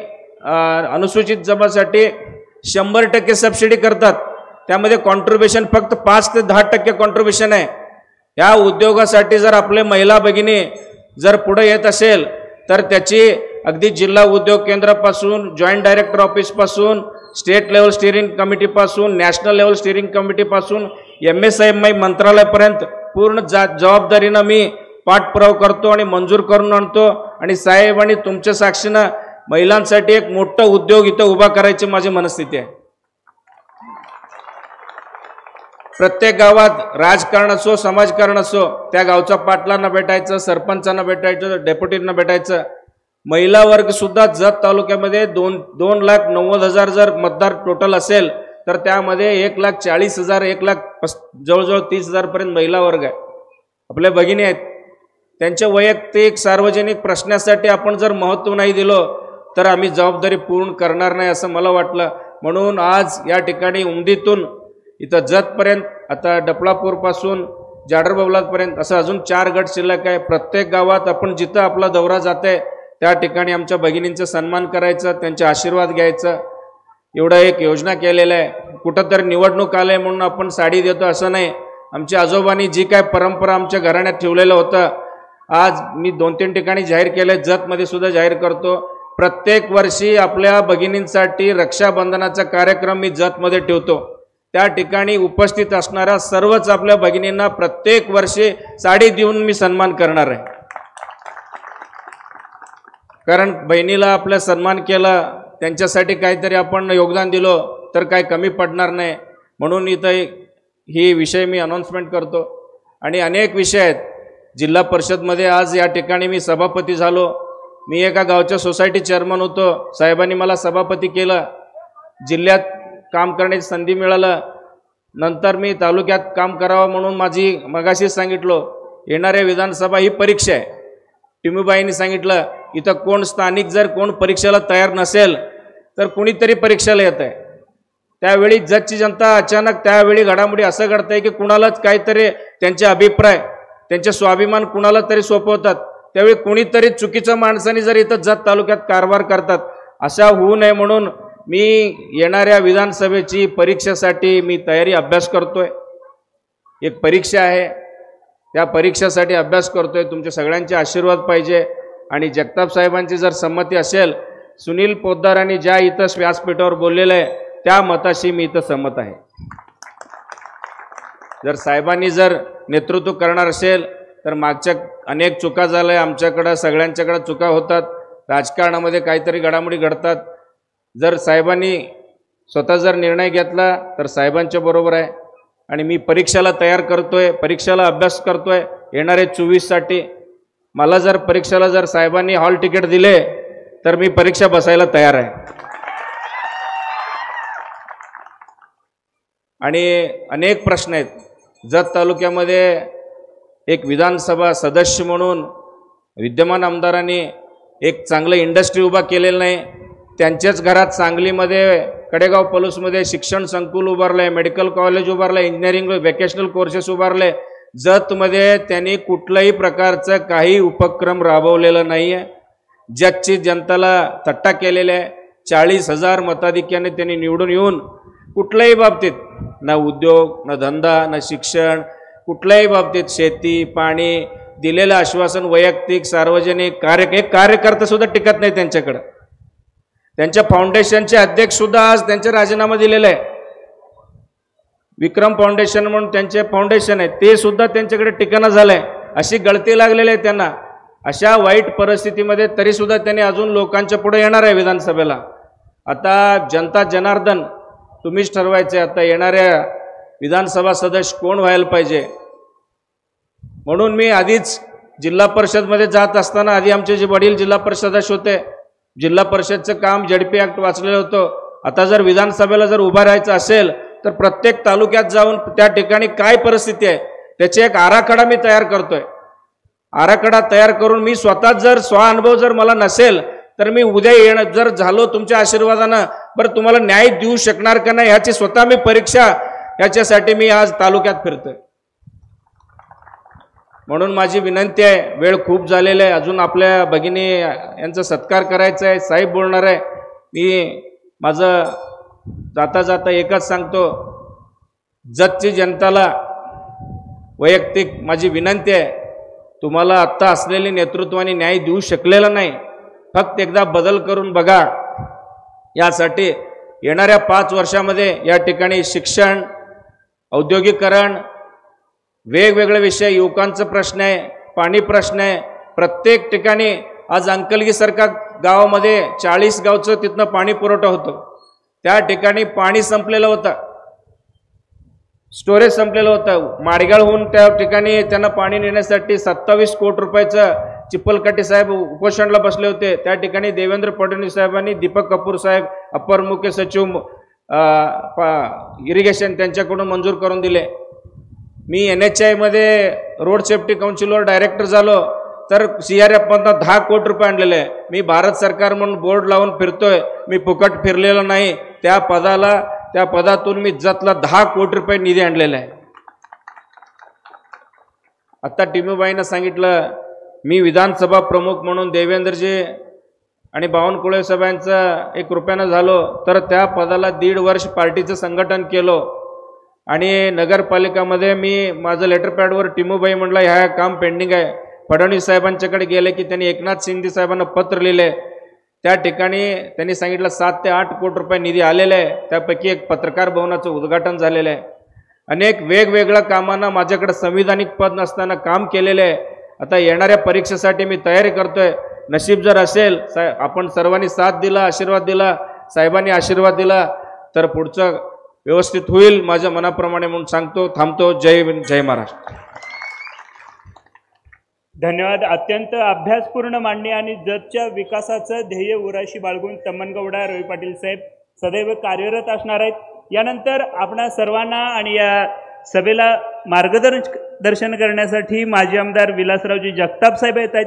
अनुसूचित जमातीसाठी 100% सबसिडी करतात. त्यामध्ये कॉन्ट्रीब्युशन फक्त 5 ते 10% कॉन्ट्रीब्युशन आहे. या उद्योगासाठी जर आपले महिला भगिनी जर पुढे येत असेल तर त्याची अगदी जिल्हा उद्योग केंद्रापासून, जॉईंट डायरेक्टर ऑफिसपासून, स्टेट लेवल स्टिअरिंग कमिटीपासून, नॅशनल लेवल स्टिअरिंग कमिटीपासून MSME मंत्रालयापर्यंत पूर्ण जबाबदारीनं मी पाठपुरावा करतो आणि मंजूर करून आणतो. आणि साहेब आणि तुमच्या साक्षीनं महिलांसाठी एक मोठा उद्योग इथं उभा करायची माझी मनस्थिती आहे. प्रत्येक गावात राजकारण असो, समाजकारण असो, त्या गावच्या पाटलांना भेटायचं, सरपंचांना भेटायचं, डेप्युटींना भेटायचं. महिला वर्ग सुद्धा जत तालुक्यामध्ये 2,90,000 जर मतदार टोटल असेल तर त्यामध्ये 1,40,000 जवळजवळ 30,000 पर्यंत महिला वर्ग आहे. आपल्या भगिनी आहेत. त्यांच्या वैयक्तिक सार्वजनिक प्रश्नासाठी आपण जर महत्त्व नाही दिलं तर आम्ही जबाबदारी पूर्ण करणार नाही असं मला वाटलं. म्हणून आज या ठिकाणी उमदीतून इथं जतपर्यंत, आता डपळापूरपासून जाडरबाबलापर्यंत असं अजून 4 गट शिल्लक आहे. प्रत्येक गावात आपण जिथं आपला दौरा जाते त्या ठिकाणी आमच्या भगिनींचा सन्मान करायचं, त्यांचे आशीर्वाद घ्यायचं. एवढं एक योजना केलेलं आहे. कुठंतरी निवडणूक आले म्हणून आपण साडी देतो असं नाही. आमच्या आजोबांनी जी काय परंपरा आमच्या घराण्यात ठेवलेलं होतं, आज मी 2-3 ठिकाणी जाहीर केलं, जतमध्ये सुद्धा जाहीर करतो. प्रत्येक वर्षी आपल्या भगिनींसाठी रक्षाबंधनाचा कार्यक्रम मी जतमध्ये ठेवतो. त्या ठिकाणी उपस्थित असणाऱ्या सर्वच आपल्या भगिनींना प्रत्येक वर्षी साडी देऊन मी सन्मान करणार आहे. कारण बहिणीला आपला सन्मान केला, त्यांच्यासाठी काहीतरी आपण योगदान दिलो तर काही कमी पडणार नाही. म्हणून इथं ही विषय मी अनाउन्समेंट करतो. आणि अनेक विषय आहेत. जिल्हा परिषदमध्ये आज या ठिकाणी मी सभापती झालो. मी एका गावच्या सोसायटी चेअरमन होतो. साहेबांनी मला सभापती केलं. जिल्ह्यात काम करण्याची संधी मिळालं. नंतर मी तालुक्यात काम करावं म्हणून माझी मगाशीच सांगितलं येणाऱ्या विधानसभा ही परीक्षा आहे. टिमूबाईंनी सांगितलं इथं कोण स्थानिक जर कोण परीक्षेला तयार नसेल तर कुणीतरी परीक्षेला येत आहे. त्यावेळी जतची जनता अचानक त्यावेळी घडामोडी असं घडतंय की कुणालाच काहीतरी त्यांचे अभिप्राय त्यांचे स्वाभिमान कुणाला तरी सोपवतात. त्यावेळी कुणीतरी चुकीच्या माणसांनी जर इथं जत तालुक्यात कारभार करतात. अशा होऊ नये म्हणून मी येणाऱ्या विधानसभेची परीक्षेसाठी मी तयारी अभ्यास करतोय. एक परीक्षा आहे त्या परीक्षेसाठी अभ्यास करतोय. तुमच्या सगळ्यांचे आशीर्वाद पाहिजे आणि जगताप साहेबांची जर संमती असेल सुनील पोद्दारांनी ज्या इथं व्यासपीठावर बोललेलं आहे त्या मताशी मी इथं सहमत आहे. जर साहेबांनी जर नेतृत्व करणार असेल तर मागच्या अनेक चुका झाल्या आमच्याकडं सगळ्यांच्याकडं चुका होतात. राजकारणामध्ये काहीतरी घडामोडी घडतात. जर साहेबांनी स्वतः जर निर्णय घेतला तर साहेबांच्या बरोबर आहे. आणि मी परीक्षेला तयार करतोय परीक्षेला अभ्यास करतोय येणारे 24साठी. मला जर परीक्षेला जर साहेबांनी हॉल तिकीट दिले तर मी परीक्षा बसायला तयार आहे. आणि अनेक प्रश्न आहेत. जत तालुक्यामध्ये एक विधानसभा सदस्य म्हणून विद्यमान आमदारांनी एक चांगलं इंडस्ट्री उभा केलेलं नाही. त्यांच्याच घरात सांगलीमध्ये कडेगाव पलूसमध्ये शिक्षण संकुल उभारलं आहे, मेडिकल कॉलेज उभारलं आहे, इंजिनिअरिंग व्हॅकेशनल कोर्सेस उभारले. जतमध्ये त्यांनी कुठल्याही प्रकारचं काही उपक्रम राबवलेलं नाही आहे. जतची जनताला थट्टा केलेला आहे. 40,000 मताधिक्याने त्यांनी निवडून येऊन कुठल्याही बाबतीत ना उद्योग ना धंदा ना शिक्षण कुठल्याही बाबतीत शेती पाणी दिलेलं आश्वासन वैयक्तिक सार्वजनिक एक कार्यकर्ता सुद्धा टिकत नाही त्यांच्याकडं. त्यांच्या फाउंडेशनचे अध्यक्ष सुद्धा आज त्यांचा राजीनामा दिलेला आहे. विक्रम फाउंडेशन म्हणून त्यांचे फाउंडेशन आहे ते सुद्धा त्यांच्याकडे टिकाणा झालंय. अशी गळती लागलेली आहे त्यांना. अशा वाईट परिस्थितीमध्ये तरी सुद्धा त्यांनी अजून लोकांच्या पुढे येणार आहे विधानसभेला. आता जनता जनार्दन तुम्हीच ठरवायचे आता येणाऱ्या विधानसभा सदस्य कोण व्हायला पाहिजे. म्हणून मी आधीच जिल्हा परिषदमध्ये जात असताना आधी आमचे जे वडील जिल्हा परिषद सदस्य होते जिल्हा परिषदचं काम झडपी ॲक्ट वाचलेलं होतं. आता जर विधानसभेला जर उभा राहायचं असेल तर प्रत्येक तालुक्यात जाऊन त्या ठिकाणी काय परिस्थिती आहे त्याचे एक आराखडा मी तयार करतोय. आराखडा तयार करून मी स्वतः जर स्वानुभव जर मला नसेल तर मी उद्या येणं जर झालो तुमच्या आशीर्वादानं बरं तुम्हाला न्याय देऊ शकणार का नाही ह्याची स्वतः मी परीक्षा याच्यासाठी मी आज तालुक्यात फिरतोय. म्हणून माझी विनंती आहे वेळ खूप झालेला आहे. अजून आपल्या भगिनी यांचा सत्कार करायचा आहे. साहेब बोलणार आहे. मी माझं जाता जाता एकच सांगतो जतची जनताला वैयक्तिक माझी विनंती आहे तुम्हाला आत्ता असलेले नेतृत्वाने न्याय देऊ शकलेला नाही. फक्त एकदा बदल करून बघा. यासाठी येणाऱ्या 5 वर्षामध्ये या ठिकाणी शिक्षण औद्योगिकरण वेगवेगळे विषय युवकांचा प्रश्न आहे पाणी प्रश्न आहे. प्रत्येक ठिकाणी आज अंकलगीसारख्या गावामध्ये 40 गावचं तिथनं पाणी पुरवठा होतो. त्या ठिकाणी पाणी संपलेलं होतं स्टोरेज संपलेलं होतं. माडगाळहून त्या ठिकाणी त्यांना पाणी नेण्यासाठी 27 कोटी रुपयाचं चिपलकाठी साहेब उपोषणाला बसले होते. त्या ठिकाणी देवेंद्र फडणवीस साहेबांनी दीपक कपूर साहेब अपर मुख्य सचिव इरिगेशन त्यांच्याकडून मंजूर करून दिले. मी NHI मध्ये रोड सेफ्टी काउन्सिलवर डायरेक्टर झालो तर CRF मधनं 10 कोटी रुपये आणलेले आहे. मी भारत सरकार म्हणून बोर्ड लावून फिरतोय. मी फुकट फिरलेलो नाही. त्या पदातून मी जतला 10 कोटी रुपये निधी आणलेला आहे. आता टिमूबाईंना सांगितलं मी विधानसभा प्रमुख म्हणून देवेंद्रजी आणि बावनकुळे साहेबांचं 1 रुपयानं झालो तर त्या पदाला 1.5 वर्ष पार्टीचं संघटन केलो. आणि नगरपालिकामध्ये मी माझं लेटर पॅडवर टिमूबाई म्हटलं ह्या काम पेंडिंग आहे. फडणवीस साहेबांच्याकडे गेले की त्यांनी एकनाथ शिंदे साहेबांना पत्र लिहिले. त्या ठिकाणी त्यांनी सांगितलं 7 ते 8 कोटी रुपये निधी आलेले आहे. त्यापैकी एक पत्रकार भवनाचं उद्घाटन झालेलं आहे. अनेक वेगवेगळ्या कामांना माझ्याकडे संविधानिक पद नसताना काम केलेलं आहे. आता येणाऱ्या परीक्षेसाठी मी तयारी करतोय. नशीब जर असेल आपण सर्वांनी साथ दिला आशीर्वाद दिला साहेबांनी आशीर्वाद दिला तर पुढचं व्यवस्थित होईल माझ्या मनाप्रमाणे म्हणून सांगतो थांबतो. जय हिंद जय महाराष्ट्र. धन्यवाद. अत्यंत अभ्यासपूर्ण मांडणी आणि जतच्या विकासाचं ध्येय उराशी बाळगून तम्मनगौडा रवी पाटील साहेब सदैव कार्यरत असणार आहेत. यानंतर आपणा सर्वांना आणि या सभेला मार्गदर्शन करण्यासाठी माजी आमदार विलासरावजी जगताप साहेब येत आहेत.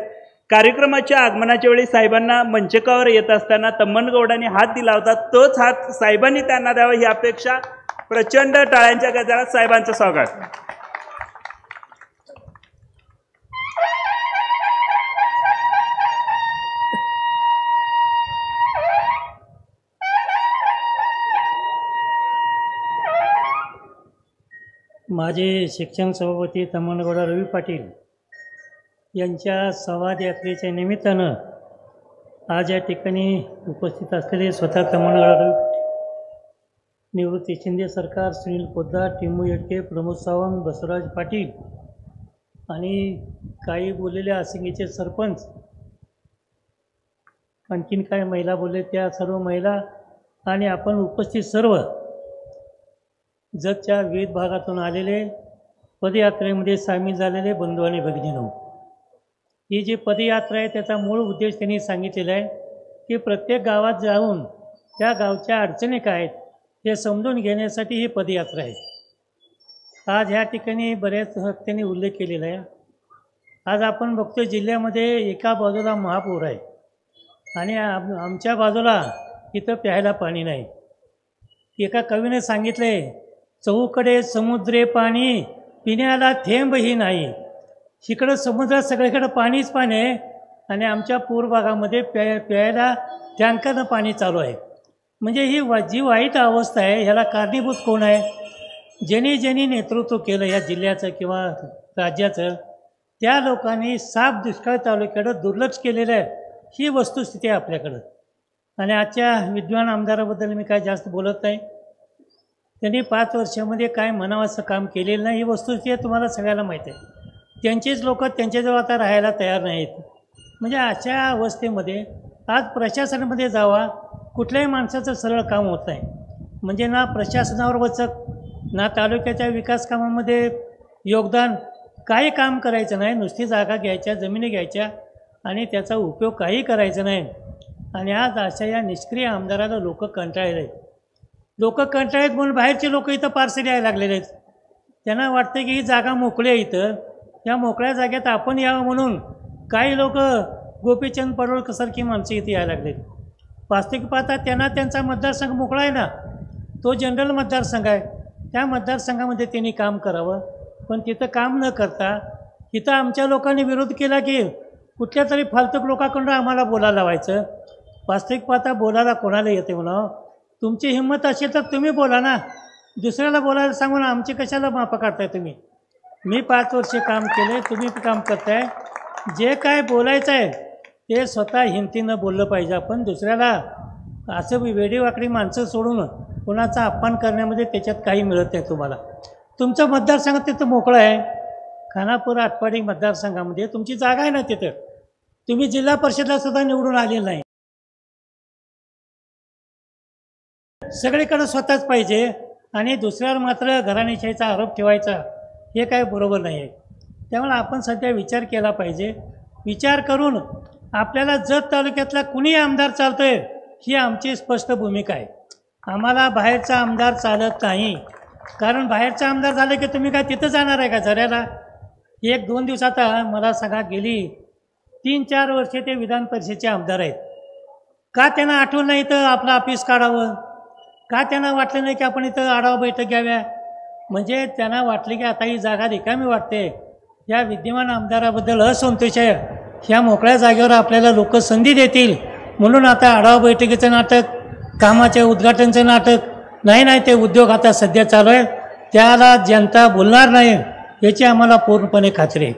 कार्यक्रमाच्या आगमनाच्या वेळी साहेबांना मंचकावर येत असताना तम्मनगौडांनी हात दिला होता. तोच हात साहेबांनी त्यांना द्यावा ही अपेक्षा. प्रचंड टाळ्यांच्या गजरात साहेबांचं स्वागत. माझे शिक्षण सभापती तम्मनगौडा रवी पाटील यांच्या संवाद यात्रेच्या निमित्तानं आज या ठिकाणी उपस्थित असलेले स्वतः तम्मनगौडा रवी पाटील, निवृत्ती शिंदे सरकार, सुनील पोद्दार, टिंबू येडके, प्रमोद सावंत, बसवराज पाटील आणि काही बोललेले आसिंगीचे सरपंच, आणखीन काय महिला बोलले त्या सर्व महिला आणि आपण उपस्थित सर्व जगच्या विविध भागातून आलेले पदयात्रेमध्ये सामील झालेले बंधू आणि भगिनींनो, ही जी पदयात्रा आहे त्याचा मूळ उद्देश त्यांनी सांगितलेला आहे की प्रत्येक गावात जाऊन त्या गावच्या अडचणी काय आहेत हे समजून घेण्यासाठी ही पदयात्रा आहे. आज ह्या ठिकाणी बऱ्याच त्यांनी उल्लेख केलेला आहे. आज आपण बघतो जिल्ह्यामध्ये एका बाजूला महापूर आहे आणि आमच्या बाजूला इथं प्यायला पाणी नाही. एका कवीने सांगितले, चहूकडे समुद्रे पाणी पिण्याला थेंबही नाही. इकडं समुद्रात सगळीकडं पाणीच पाणी आहे आणि आमच्या पूर भागामध्ये प्यायला टँकरनं पाणी चालू आहे. म्हणजे ही जी वाईट अवस्था आहे ह्याला कारणीभूत कोण आहे? ज्यांनी नेतृत्व केलं या जिल्ह्याचं किंवा राज्याचं त्या लोकांनी साफ दुष्काळ तालुक्याकडं दुर्लक्ष केलेलं आहे. ही वस्तुस्थिती आहे आपल्याकडं. आणि आजच्या विद्वान आमदाराबद्दल मी काय जास्त बोलत नाही. त्यांनी 5 वर्षामध्ये काय म्हणावं असं काम केलेलं नाही. ही वस्तुस्थिती तुम्हाला सगळ्याला माहीत आहे. त्यांचेच लोक त्यांच्याजवळ आता राहायला तयार नाहीत. म्हणजे अशा अवस्थेमध्ये आज प्रशासनामध्ये जावा, कुठल्याही माणसाचं सरळ काम होत नाही. म्हणजे ना प्रशासनावर वचक, ना तालुक्याच्या विकास कामामध्ये योगदान, काही काम करायचं नाही. नुसती जागा घ्यायच्या, जमिनी घ्यायच्या आणि त्याचा उपयोग काही करायचा नाही. आणि आज अशा या निष्क्रिय आमदाराला लोक कंटाळले आहेत. लोक कंटाळलेत म्हणून बाहेरचे लोक इथं पार्सल यायला लागलेले आहेत. त्यांना वाटतं की ही जागा मोकळी आहे, इथं या मोकळ्या जागेत आपण यावं म्हणून काही लोक गोपीचंद पडळकरसारखी माणसं इथे यायला लागलेत. वास्तविक पाहता त्यांना त्यांचा मतदारसंघ मोकळा आहे ना, तो जनरल मतदारसंघ आहे. त्या मतदारसंघामध्ये त्यांनी काम करावं. पण तिथं काम न करता इथं आमच्या लोकांनी विरोध केला की कुठल्या तरी फालतूक लोकांकडून आम्हाला बोलायला लावायचं. वास्तविक पाहता बोलायला कोणाला येते म्हणा. तुमची हिंमत असेल तर तुम्ही बोला ना. दुसऱ्याला बोलायला सांगून आमची कशाला मापं काढताय तुम्ही? मी 5 वर्षे काम केले, तुम्ही काम करताय. जे काय बोलायचं आहे ते स्वतः हिमतीनं बोललं पाहिजे. आपण दुसऱ्याला असं वेडीवाकडी माणसं सोडून कोणाचा अपमान करण्यामध्ये त्याच्यात काही मिळत नाही तुम्हाला. तुमचं मतदारसंघ तिथं मोकळं आहे. खानापूर आटपाडी मतदारसंघामध्ये तुमची जागा आहे ना, तिथं तुम्ही जिल्हा परिषदला सुद्धा निवडून आलेलं नाही. सगळीकडे स्वतःच पाहिजे आणि दुसऱ्यावर मात्र घराणेशाहीचा आरोप ठेवायचा हे काय बरोबर नाही आहे. त्यामुळे आपण सध्या विचार केला पाहिजे. विचार करून आपल्याला जत तालुक्यातला कुणी आमदार चालतोय ही आमची स्पष्ट भूमिका आहे. आम्हाला बाहेरचा आमदार चालत नाही. कारण बाहेरचा आमदार झालं की तुम्ही काय तिथं जाणार आहे का झऱ्याला? 1-2 दिवसात मला सांगा, गेली 3-4 वर्षे ते विधान परिषदेचे आमदार आहेत. का त्यांना आठवण नाही तर आपलं ऑफिस काढावं? का त्यांना वाटलं नाही की आपण इथं आढावा बैठक घ्याव्या? म्हणजे त्यांना वाटले की आता ही जागा रिकामी वाटते, या विद्यमान आमदाराबद्दल असंतोष आहे, ह्या मोकळ्या जागेवर आपल्याला लोक संधी देतील म्हणून आता आढावा बैठकीचं नाटक, कामाच्या उद्घाटनचं नाटक नाही ते उद्योग आता सध्या चालू आहे. त्याला जनता बोलणार नाही याची आम्हाला पूर्णपणे खात्री आहे.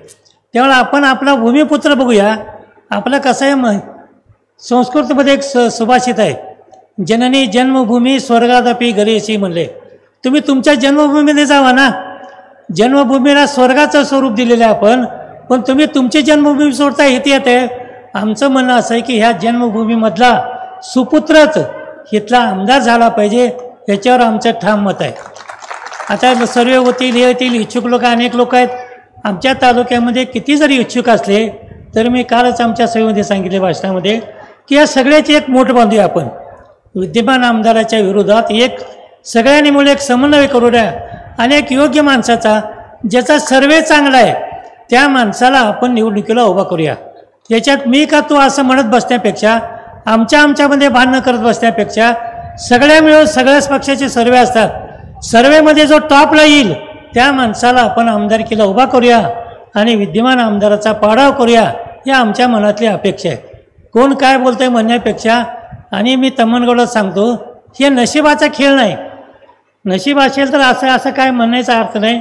त्यामुळे आपण आपला भूमिपुत्र बघूया. आपलं कसं आहे, संस्कृतमध्ये एक सुभाषित आहे, जननी जन्मभूमी स्वर्गादपी घरी म्हणले. तुम्ही तुमच्या जन्मभूमीने जावा ना. जन्मभूमीला स्वर्गाचं स्वरूप दिलेलं आहे आपण, पण तुम्ही तुमची जन्मभूमी सोडता इथे येते. आमचं म्हणणं असं आहे की ह्या जन्मभूमीमधला सुपुत्रच इथला आमदार झाला पाहिजे, याच्यावर आमचं ठाम मत आहे. आता सर्वे होतील, हे येतील, इच्छुक लोक अनेक लोक आहेत. आमच्या तालुक्यामध्ये किती जरी इच्छुक असले तर मी कालच आमच्या सभेमध्ये सांगितले भाषणामध्ये की या सगळ्याची एक मोठ बांधूया आपण विद्यमान आमदाराच्या विरोधात एक सगळ्यांनी मिळून एक समन्वय करू द्या आणि एक योग्य माणसाचा ज्याचा सर्वे चांगला आहे त्या माणसाला आपण निवडणुकीला उभा करूया. याच्यात मी का तू असं म्हणत बसण्यापेक्षा आमच्यामध्ये भांडणं करत बसण्यापेक्षा सगळ्या मिळून सगळ्याच पक्षाचे सर्वे असतात सर्वेमध्ये जो टॉपला येईल त्या माणसाला आपण आमदारकीला उभा करूया आणि विद्यमान आमदाराचा पाडाव करूया ही आमच्या मनातली अपेक्षा आहे. कोण काय बोलतंय म्हणण्यापेक्षा आणि मी तम्मनगौडात सांगतो हे नशिबाचा खेळ नाही. नशीब असेल तर असं काय म्हणण्याचा अर्थ नाही.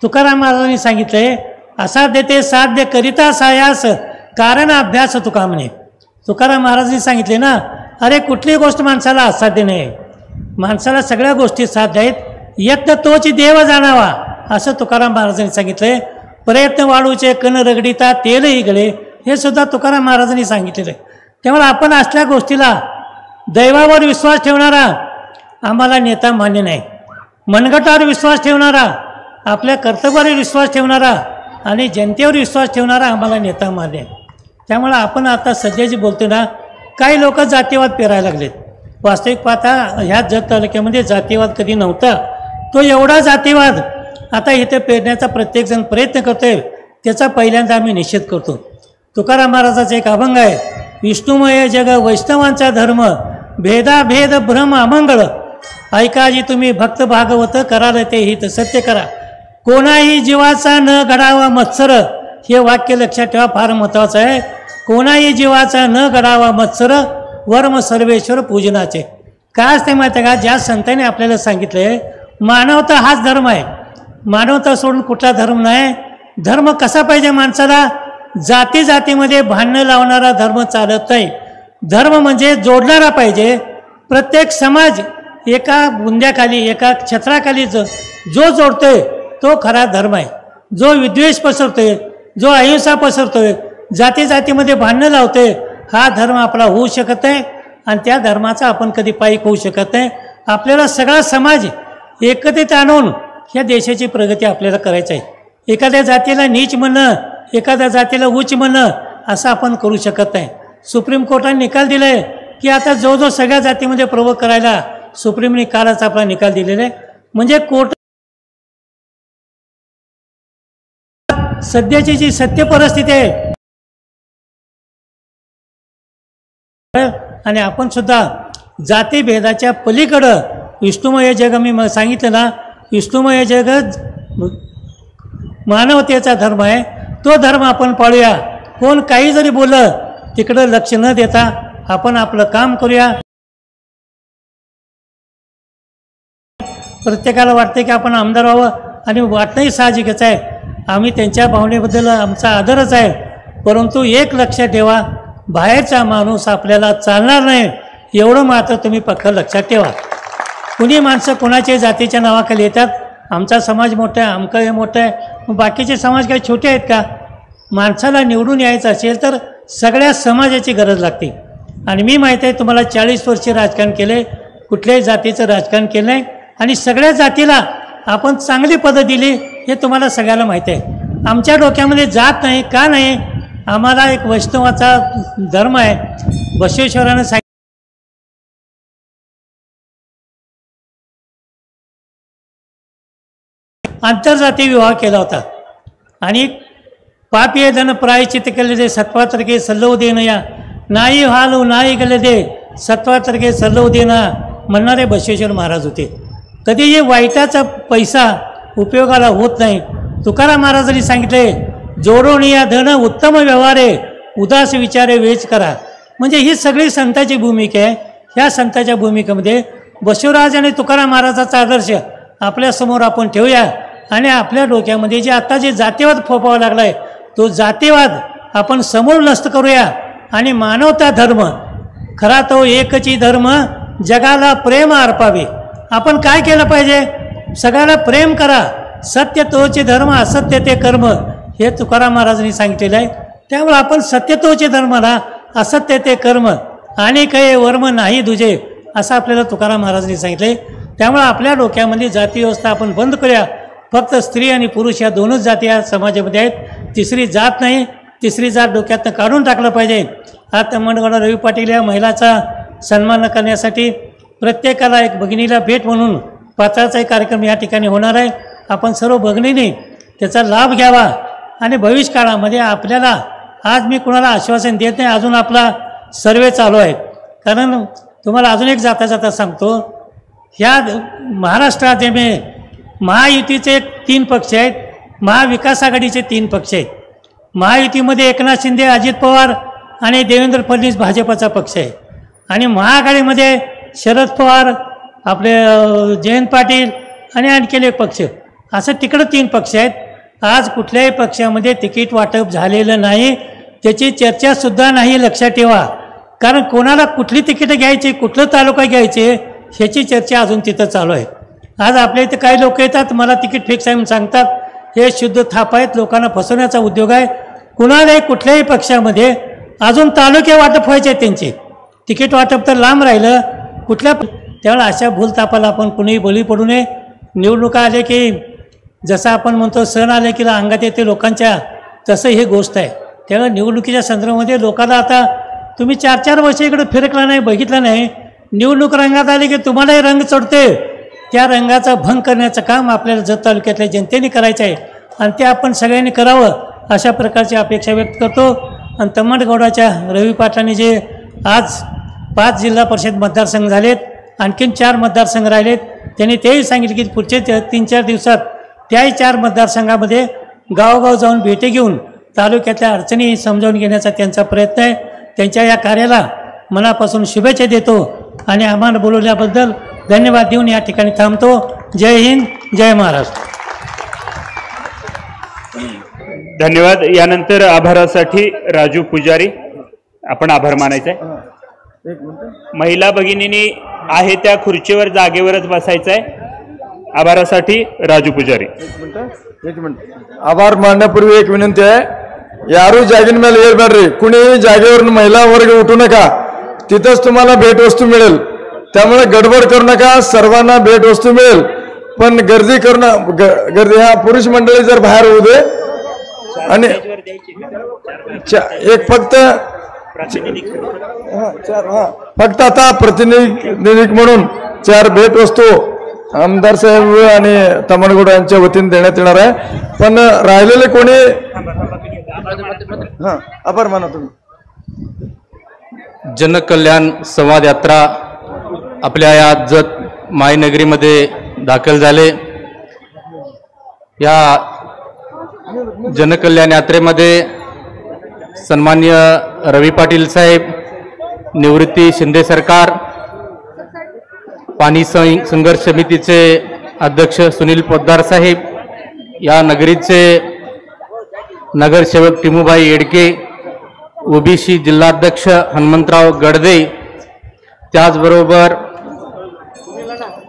तुकाराम महाराजांनी सांगितलंय असा देते साध्य करिता सायास कारण अभ्यास तुका म्हणे. तुकाराम महाराजांनी सांगितले ना अरे कुठली गोष्ट माणसाला असाध्य नाही माणसाला सगळ्या गोष्टी साध्य आहेत. यत्न तोच देव जाणावा असं तुकाराम महाराजांनी सांगितलंय. प्रयत्न वाढूचे कण रगडिता तेलही गळे हे सुद्धा तुकाराम महाराजांनी सांगितलेलं आहे. त्यामुळे आपण असल्या गोष्टीला दैवावर विश्वास ठेवणारा आम्हाला नेता मान्य नाही. मनगटावर विश्वास ठेवणारा आपल्या कर्तव्यावर विश्वास ठेवणारा आणि जनतेवर विश्वास ठेवणारा आम्हाला नेता मान्य आहे. त्यामुळे आपण आता सध्या जे बोलतो ना काही लोक जातीवाद पेरायला लागलेत. वास्तविक पाहता ह्या जत तालुक्यामध्ये जातीवाद कधी नव्हता. तो एवढा जातीवाद आता इथे पेरण्याचा प्रत्येकजण प्रयत्न करतोय त्याचा पहिल्यांदा आम्ही निषेध करतो. तुकाराम महाराजाचा एक अभंग आहे विष्णुमय जग वैष्णवांचा धर्म भेदाभेद भ्रम अमंगळ ऐकाजी तुम्ही भक्त भागवत कराल ते हित सत्य करा कोणाही जीवाचा न घडावा मत्सर हे वाक्य लक्षात ठेवा फार महत्त्वाचं आहे. कोणाही जीवाचा न घडावा मत्सर वर्म सर्वेश्वर पूजनाचे. काय असते माहिती आहे का ज्या संतांनी आपल्याला सांगितलंय मानवता हाच धर्म आहे. मानवता सोडून कुठला धर्म नाही. धर्म कसा पाहिजे माणसाला जाती जातीमध्ये भांडणं लावणारा धर्म चालत नाही. धर्म म्हणजे जोडणारा पाहिजे. प्रत्येक समाज एका बुंद्याखाली एका छत्राखाली जो जोडतोय तो खरा धर्म आहे. जो विद्वेष पसरतोय जो अहिंसा पसरतोय जाती जातीमध्ये भांडणं लावतोय हा धर्म आपला होऊ शकत नाही आणि त्या धर्माचा आपण कधी पायीक होऊ शकत नाही. आपल्याला सगळा समाज एकत्रित आणून ह्या देशाची प्रगती आपल्याला करायची आहे. एखाद्या जातीला नीच म्हणणं एखाद्या जातीला उच्च म्हणणं असं आपण करू शकत नाही. सुप्रीम कोर्टाने निकाल दिलाय की आता जो सगळ्या जातीमध्ये प्रभुत्व करायला सुप्रीमने कालच आपला निकाल दिलेला आहे. म्हणजे कोर्ट सध्याची जी सत्य परिस्थिती आहे आणि आपण सुद्धा जातीभेदाच्या पलीकडं विष्णुमय जग मी सांगितलं ना विष्णुमय जग मानवतेचा धर्म आहे. तो धर्म आपण पाळूया. कोण काही जरी बोललं तिकडं लक्ष न देता आपण आपलं काम करूया. प्रत्येकाला वाटते की आपण आमदार व्हावं आणि वाटणंही साहजिकच आहे. आम्ही त्यांच्या भावनेबद्दल आमचा आदरच आहे. परंतु एक लक्षात ठेवा बाहेरचा माणूस आपल्याला चालणार नाही एवढं मात्र तुम्ही पक्का लक्षात ठेवा. कुणी माणसं कोणाच्या जातीच्या नावाखाली येतात आमचा समाज मोठा आहे आमचं हे मोठं आहे बाकीचे समाज काही छोटे आहेत का. माणसाला निवडून यायचं असेल तर सगळ्या समाजाची गरज लागते. आणि मी माहीत आहे तुम्हाला 40 वर्षे राजकारण केले कुठल्याही जातीचं राजकारण केलं नाही आणि सगळ्या जातीला आपण चांगली पदं दिली हे तुम्हाला सगळ्याला माहीत आहे. आमच्या डोक्यामध्ये जात नाही का नाही. आम्हाला एक वैष्णवाचा धर्म आहे. बसवेश्वरानं सांगितलं आंतरजातीय विवाह केला होता आणि पापी धन प्रायचित केले दे सत्वातर्के सल्लव देनया नाही हालू नाही गेले दे सत्वातर्के सल्लव देना म्हणणारे बसवेश्वर महाराज होते. कधीही वाईटाचा पैसा उपयोगाला होत नाही. तुकाराम महाराजांनी सांगितले जोडून या धन उत्तम व्यवहारे उदास विचारे वेच करा. म्हणजे ही सगळी संतांची भूमिका आहे. ह्या संतांच्या भूमिकेमध्ये बसवराज आणि तुकाराम महाराजाचा आदर्श आपल्यासमोर आपण ठेवूया आणि आपल्या डोक्यामध्ये जे आता जे जातीवाद फोपावा लागला आहे तो जातीवाद आपण समूळ नष्ट करूया आणि मानवता धर्म खरा तो एकची धर्म जगाला प्रेम अर्पावे. आपण काय केलं पाहिजे सगळ्याला प्रेम करा. सत्य तोचे धर्म असत्य ते कर्म हे तुकाराम महाराजांनी सांगितलेलं आहे. त्यामुळे आपण सत्य तोचे धर्माला असत्य ते कर्म आणि काही वर्म नाही दुजे असं आपल्याला तुकाराम महाराजांनी सांगितले. त्यामुळे आपल्या डोक्यामध्ये जाती व्यवस्था आपण बंद करूया. फक्त स्त्री आणि पुरुष या दोनच जाती या समाजामध्ये आहेत. तिसरी जात नाही, तिसरी जात डोक्यातनं काढून टाकलं पाहिजे. हा तम्मनगौडा रवी पाटील या महिलाचा सन्मान करण्यासाठी प्रत्येकाला एक भगिनीला भेट म्हणून पात्राचा एक कार्यक्रम या ठिकाणी होणार आहे. आपण सर्व भगिनींनी त्याचा लाभ घ्यावा आणि भविष्य काळामध्ये आपल्याला, आज मी कुणाला आश्वासन देत नाही, अजून आपला सर्वे चालू आहे. कारण तुम्हाला अजून एक जाता जाता सांगतो, ह्या महाराष्ट्रात महायुतीचे 3 पक्ष आहेत, महाविकास आघाडीचे 3 पक्ष आहेत. महायुतीमध्ये एकनाथ शिंदे, अजित पवार आणि देवेंद्र फडणवीस भाजपचा पक्ष आहे. आणि महाआघाडीमध्ये शरद पवार, आपले जयंत पाटील आणि आणखीन एक पक्ष, असं तिकडं 3 पक्ष आहेत. आज कुठल्याही पक्षामध्ये तिकीट वाटप झालेलं नाही, त्याची चर्चासुद्धा नाही, लक्षात ठेवा. कारण कोणाला कुठली तिकीटं घ्यायची, कुठलं तालुका घ्यायचे ह्याची चर्चा अजून तिथं चालू आहे. आज आपल्या इथं काही लोक येतात, मला तिकीट फिक्स आहे म्हणून सांगतात. हे शुद्ध थाप आहेत, लोकांना फसवण्याचा उद्योग आहे. कुणालाही कुठल्याही पक्षामध्ये अजून तालुके वाटप व्हायचे आहेत, त्यांचे तिकीट वाटप तर लांब राहिलं कुठल्या. त्यावेळेला अशा भूलतापाला आपण कुणीही बळी पडू नये. निवडणुका आले की जसं आपण म्हणतो सण आले की अंगात येते लोकांच्या, तसं ही गोष्ट आहे. त्यामुळे निवडणुकीच्या संदर्भामध्ये लोकांना आता तुम्ही 4-4 वर्ष इकडे फिरकला नाही, बघितलं नाही, निवडणूक रंगात आली की तुम्हालाही रंग चढते. त्या रंगाचा भंग करण्याचं काम आपल्याला जत तालुक्यातल्या जनतेने करायचं आहे आणि ते आपण सगळ्यांनी करावं अशा प्रकारची अपेक्षा व्यक्त करतो. आणि तम्मनगौडाच्या रवी पाटलांनी जे आज 5 जिल्हा परिषद मतदारसंघ झालेत, आणखीन 4 मतदारसंघ राहिलेत, त्यांनी तेही सांगितले की पुढचे 3-4 दिवसात त्याही 4 मतदारसंघामध्ये गावोगाव जाऊन भेटी घेऊन तालुक्यातल्या अडचणी समजावून घेण्याचा त्यांचा प्रयत्न आहे. त्यांच्या या कार्याला मनापासून शुभेच्छा देतो आणि आम्हाला बोलवल्याबद्दल धन्यवाद देऊन या ठिकाणी थांबतो. जय हिंद, जय महाराष्ट्र. धन्यवाद. यानंतर आभारासाठी राजू पुजारी, आपण आभार मानायचा आहे. महिला भगिनींनी आहे त्या खुर्चीवर जागेवरच बसायचं आहे. आभारासाठी राजू पुजारी. एक मिनिट. आभार मानण्यापूर्वी एक विनंती आहे, यारू जागीन ಮೇಲೆ ಏಳಬೇಡ್ರಿ. कुणीही जागेवरून महिला वर्ग उठू नका, तिथंच तुम्हाला भेटवस्तू मिळेल. त्यामुळे गडबड करू नका, सर्वांना भेटवस्तू मिळेल. पण गर्दी करणं गर्दी ह्या पुरुष मंडळी जर बाहेर होऊ दे. आणि एक फक्त आता प्रतिनिधी म्हणून 4 भेटवस्तू आमदार साहेब आणि तम्मनगौडा यांच्या वतीने देण्यात येणार आहे. पण राहिलेले कोणी आभार माना तुम्ही. जनकल्याण संवाद यात्रा आपल्या या जत मायनगरीमध्ये दाखल झाले. या जनकल्याण यात्रेमध्ये सन्मान्य रवी पाटील साहेब, निवृत्ती शिंदे सरकार, पाणी संघर्ष समितीचे अध्यक्ष सुनील पोद्दार साहेब, या नगरीचे नगरसेवक टिमूबाई येडके, ओबीसी जिल्हाध्यक्ष हनुमंतराव गडदे, त्याचबरोबर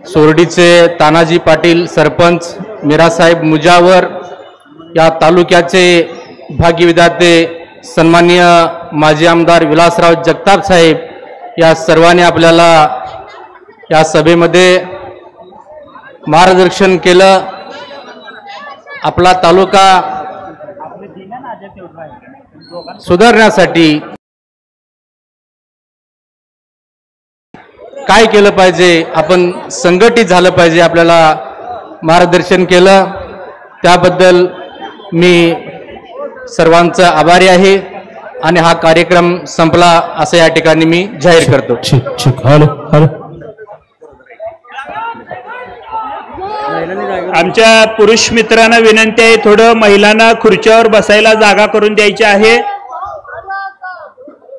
सोरडीचे तानाजी पाटील सरपंच, मीरासाहेब मुजावर, या तालुक्याचे भाग्यविधाते सन्माननीय माजी आमदार विलासराव जगताप साहेब, या सर्वांनी आपल्याला या सभेमध्ये मार्गदर्शन केलं. आपला तालुका सुधारण्यासाठी काय केलं पाहिजे, आपण संघटित झालं पाहिजे, आपल्याला मार्गदर्शन केलं. त्याबद्दल मी सर्वांचा आभारी आहे आणि हा कार्यक्रम संपला असं या ठिकाणी मी जाहीर करतो. आमच्या पुरुष मित्रांना विनंती आहे, थोडं महिलांना खुर्च्यावर बसायला जागा करून द्यायची आहे.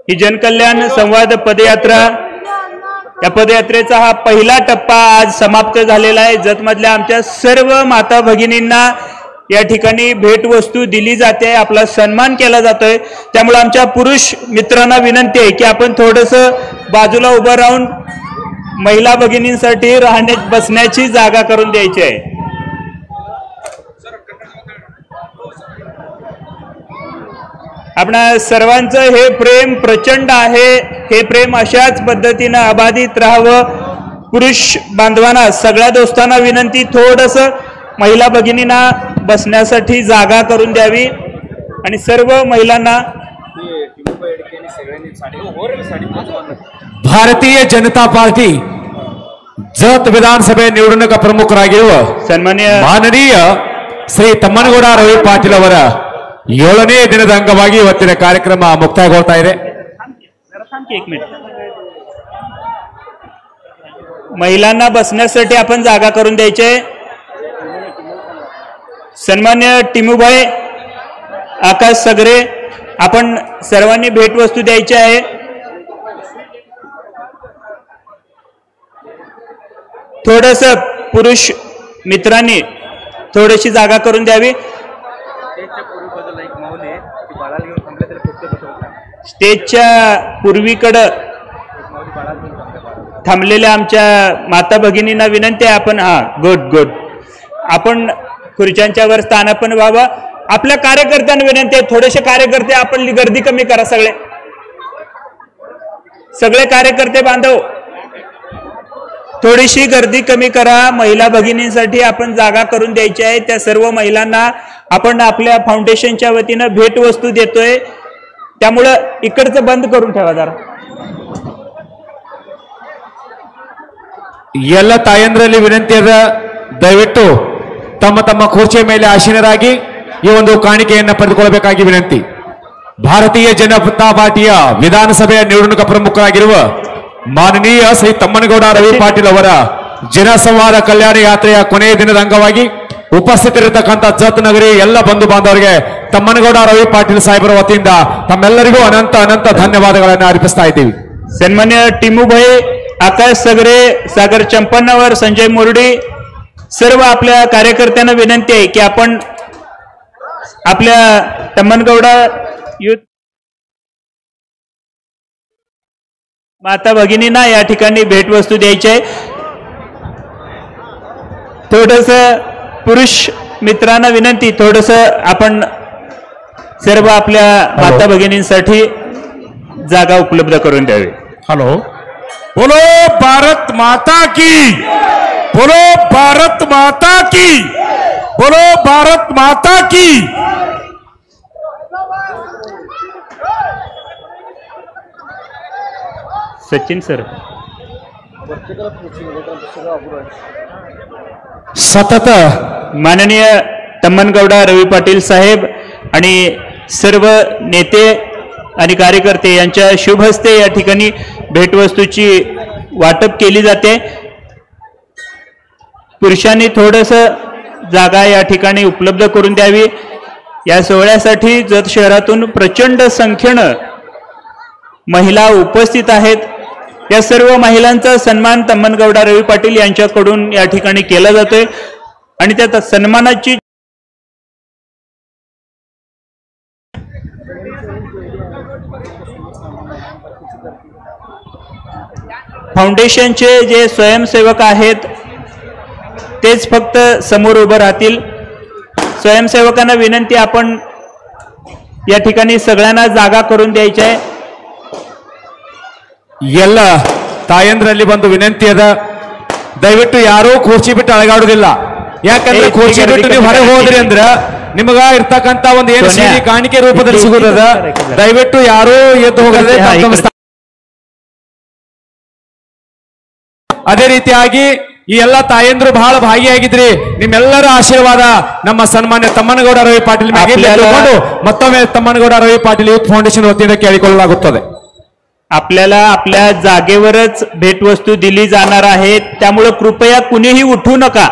ही जनकल्याण संवाद पदयात्रा, या पदयात्रेचा हा पहिला टप्पा आज समाप्त झालेला आहे. जतमधल्या आमच्या सर्व माता भगिनींना या ठिकाणी भेटवस्तू दिली जाते, आपला सन्मान केला जातोय. त्यामुळे आमच्या पुरुष मित्रांना विनंती आहे की आपण थोडंसं बाजूला उभं राहून महिला भगिनींसाठी बसण्याची जागा करून द्यायची आहे. आपणा सर्वांचं हे प्रेम प्रचंड आहे. हे प्रेम अशाच पद्धतीनं अबाधित राहावं. पुरुष बांधवांना, सगळ्या दोस्तांना विनंती, थोडंसं महिला भगिनींना बसण्यासाठी जागा करून द्यावी आणि सर्व महिलांना भारतीय जनता पार्टी जत विधानसभೆ ನಿವೃಣಕ ಪ್ರಮುಖರಾಗಿರುವ ಸನ್ಮಾನ್ಯ ಮಾನನೀಯ ಶ್ರೀ ತಮ್ಮನಗೌಡ ರವಿ ಪಾಟೀಲ್ ಅವರ 7ನೇ ದಿನದ ಅಂಗವಾಗಿ ಇವತ್ತಿನ ಕಾರ್ಯಕ್ರಮ ಮುಕ್ತಾಯಗೊಳ್ತಾ ಇದೆ. महिलांना बसण्यासाठी आपण जागा करून द्यायचे. सन्मान्य टिमूभाई आकाश सगरे आपण सर्वांनी भेटवस्तू द्यायची आहे. थोडस पुरुष मित्रांनी थोडीशी जागा करून द्यावी. स्टेजच्या पूर्वीकडं थांबलेल्या आमच्या माता भगिनींना विनंती आहे आपण गुड आपण खुर्च्यांच्या वर स्थानापन्न व्हावं. आपल्या कार्यकर्त्यांना विनंती आहे थोडेसे कार्यकर्ते आपण गर्दी कमी करा. सगळे कार्यकर्ते बांधव थोडीशी गर्दी कमी करा. महिला भगिनींसाठी आपण जागा करून द्यायची आहे. त्या सर्व महिलांना आपण आपल्या फाउंडेशनच्या वतीनं भेटवस्तू देतोय. त्यामुळं इकडचं बंद करून ठेवा जरा. ಎಲ್ಲ ತಾಯಂದ್ರಲ್ಲಿ ವಿನಂತಿ ಅದ, ದಯವಿಟ್ಟು ತಮ್ಮ ತಮ್ಮ ಕುರ್ಚಿಯ ಮೇಲೆ ಆಸೀನರಾಗಿ ಈ ಒಂದು ಕಾಣಿಕೆಯನ್ನು ಪಡೆದುಕೊಳ್ಳಬೇಕಾಗಿ ವಿನಂತಿ. ಭಾರತೀಯ ಜನತಾ ಪಾರ್ಟಿಯ ವಿಧಾನಸಭೆಯ ನಿವೃಣಕ ಪ್ರಮುಖರಾಗಿರುವ ಮಾನನೀಯ ಶ್ರೀ ತಮ್ಮನಗೌಡ ರವಿ ಪಾಟೀಲ್ ಅವರ ಜನಸಂವಾದ ಕಲ್ಯಾಣ ಯಾತ್ರೆಯ ಕೊನೆಯ ದಿನದ ಅಂಗವಾಗಿ ಉಪಸ್ಥಿತರಿರತಕ್ಕಂಥ ಜತ್ ನಗರಿ ಎಲ್ಲ ಬಂಧು ಬಾಂಧವರಿಗೆ ತಮ್ಮನಗೌಡ ರವಿ ಪಾಟೀಲ್ ಸಾಹೇಬರ ವತಿಯಿಂದ ತಮ್ಮೆಲ್ಲರಿಗೂ ಅನಂತ ಅನಂತ ಧನ್ಯವಾದಗಳನ್ನು ಅರ್ಪಿಸ್ತಾ ಇದ್ದೀವಿ. सन्मान्य टिमूभाई आकाश सगरे सागर चंपन्नावर संजय मोरडी सर्व आपल्या कार्यकर्त्यांना विनंती आहे की आपण आपल्या तम्मनगौडा युथ माता भगिनींना या ठिकाणी भेटवस्तू द्यायची आहे. थोडस पुरुष मित्रांना विनंती थोडस आपण सर्व आपल्या माता भगिनींसाठी जागा उपलब्ध करून द्यावी. हेलो, बोलो भारत माता की, बोलो भारत माता की, बोलो भारत माता की. सचिन सर सतत माननीय तम्मनगौडा रवी पाटील साहेब आणि सर्व नेते आणि कार्यकर्ते यांच्या शुभ हस्ते या ठिकाणी भेटवस्तूची वाटप केली जाते. पुरुषांनी थोडस जागा या ठिकाणी उपलब्ध करून द्यावी. या सोहळ्यासाठी जत शहरातून प्रचंड संख्येनं महिला उपस्थित आहेत. या सर्व महिलांचा सन्मान तम्मनगौडा रवी पाटील यांच्याकडून या ठिकाणी केला जातोय आणि त्या सन्मानाची फाउंडेशनचे जे स्वयंसेवक आहेत तेच फक्त समोर उभं राहतील. स्वयंसेवकांना विनंती आपण या ठिकाणी सगळ्यांना जागा करून द्यायची आहे. ಎಲ್ಲ ತಾಯಂದ್ರಲ್ಲಿ ಬಂದು ವಿನಂತಿ ಅದ, ದಯವಿಟ್ಟು ಯಾರೂ ಕುರ್ಚಿ ಬಿಟ್ಟು ಅಳಗಾಡುದಿಲ್ಲ. ಯಾಕಂದ್ರೆ ಕುರ್ಚಿ ಬಿಟ್ಟು ನೀವು ಹೊರಗೆ ಹೋದ್ರಿ ಅಂದ್ರ ನಿಮಗ ಇರ್ತಕ್ಕಂತ ಒಂದು ಏನು ಸಿಹಿ ಕಾಣಿಕೆ ರೂಪದಲ್ಲಿ ಸಿಗುತ್ತದ. ದಯವಿಟ್ಟು ಯಾರೂ ಎದ್ದು ಹೋಗದೆ ಅದೇ ರೀತಿಯಾಗಿ ಈ ಎಲ್ಲ ತಾಯಂದ್ರು ಬಹಳ ಭಾಗಿಯಾಗಿದ್ರಿ. ನಿಮ್ಮೆಲ್ಲರ ಆಶೀರ್ವಾದ ನಮ್ಮ ಸನ್ಮಾನ್ಯ ತಮ್ಮನಗೌಡ ರವಿ ಪಾಟೀಲ್ ಮೇಲೆ ತಿಳ್ಕೊಂಡು ಮತ್ತೊಮ್ಮೆ ತಮ್ಮನಗೌಡ ರವಿ ಪಾಟೀಲ್ ಯೂತ್ ಫೌಂಡೇಶನ್ ವತಿಯಿಂದ ಕೇಳಿಕೊಳ್ಳಲಾಗುತ್ತದೆ. आपल्याला आपल्या जागेवरच भेटवस्तू दिली जाणार आहे. त्यामुळे कृपया कुणीही उठू नका.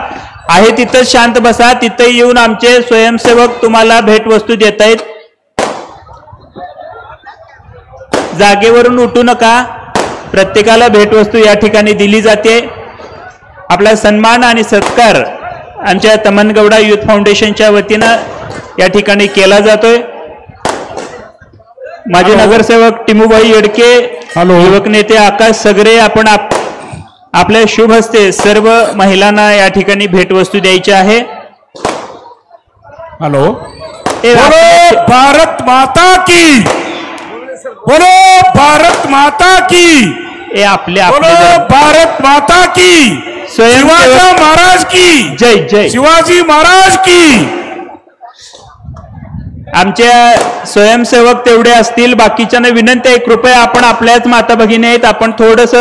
आहे तिथं शांत बसा. तिथे येऊन आमचे स्वयंसेवक तुम्हाला भेटवस्तू देत आहेत. जागेवरून उठू नका. प्रत्येकाला भेटवस्तू या ठिकाणी दिली जाते. आपला सन्मान आणि सत्कार आमच्या तम्मनगौडा युथ फाउंडेशनच्या वतीनं या ठिकाणी केला जातोय. माजी नगरसेवक टिमूभाई येडके, युवक नेते आकाश सगरे आपण आपल्या शुभ हस्ते सर्व महिलांना या ठिकाणी भेटवस्तू द्यायची आहे. हेलो, बोलो भारत माता की, बोलो भारत माता की, आपल्या बोलो भारत माता की. शिवाजी महाराज की जय जय. शिवाजी महाराज की. आमच्या स्वयंसेवक तेवढे असतील, बाकीच्यांना विनंती आहे कृपया आपण आपल्याच माता भगिनी आहेत, आपण थोडस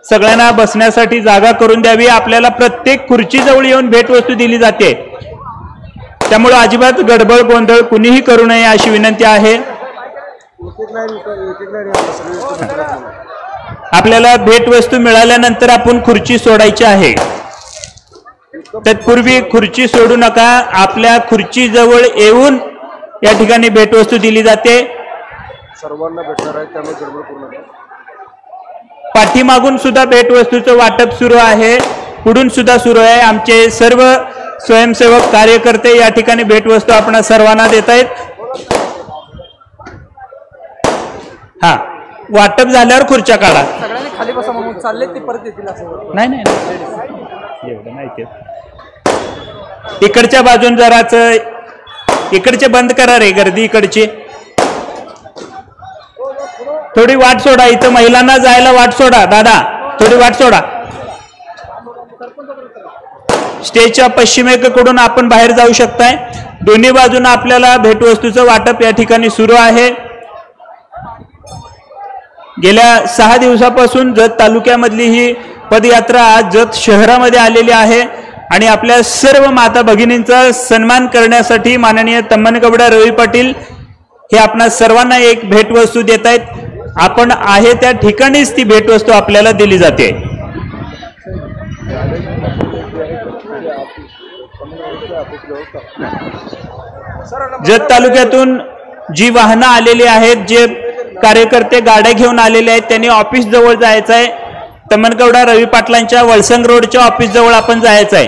सगळ्यांना बसण्यासाठी जागा करून द्यावी. आपल्याला प्रत्येक खुर्ची जवळ येऊन भेटवस्तू दिली जाते, त्यामुळे अजिबात गडबड गोंधळ कुणीही करू नये अशी विनंती आहे. आपल्याला भेटवस्तू मिळाल्यानंतर आपण खुर्ची सोडायची आहे. तत्पूर्वी खुर्ची सोडू नका. आपल्या खुर्ची जवळ येऊन या ठिकाणी भेटवस्तू दिली जाते. सर्वांना भेटणार आहे त्यामुळे गडबड करू नका. पाठीमागून सुद्धा भेटवस्तूचं वाटप सुरू आहे, पुढून सुद्धा सुरू आहे. आमचे सर्व स्वयंसेवक कार्यकर्ते या ठिकाणी भेटवस्तू आपण सर्वांना देत आहेत. हा, वाटप झाल्यावर खुर्च्या काढा. सगळ्यांनी खाली बसा म्हणून चालले ते परत येतील असं. नाही एवढं नाही. इकडच्या बाजून जराच इकडचे बंद करा रे, गर्दी इकडची. थोडी वाट सोडा, इथं महिलांना जायला वाट सोडा. दादा थोडी वाट सोडा. स्टेजच्या पश्चिमेकडून आपण बाहेर जाऊ शकताय. दोन्ही बाजूने आपल्याला भेटवस्तूचं वाटप या ठिकाणी सुरू आहे. गेल्या 6 दिवसापासून जत तालुक्यामधली ही पदयात्रा आज जत शहरामध्ये आलेली आहे आणि आपल्या सर्व माता भगिनींचा सन्मान करण्यासाठी माननीय तम्मनगौडा रवी पाटील हे आपणा सर्वांना एक भेटवस्तू देत आहेत. आपण आहे त्या ठिकाणीच ती भेटवस्तू आपल्याला दिली जाते. जत तालुक्यातून जी वाहनं आलेली आहेत, जे कार्यकर्ते गाड्या घेऊन आलेले आहेत, त्यांनी ऑफिस जवळ जायचं आहे. तम्मनगौडा रवी पाटलांच्या वळसंग रोडच्या ऑफिस जवळ आपण जायचं आहे.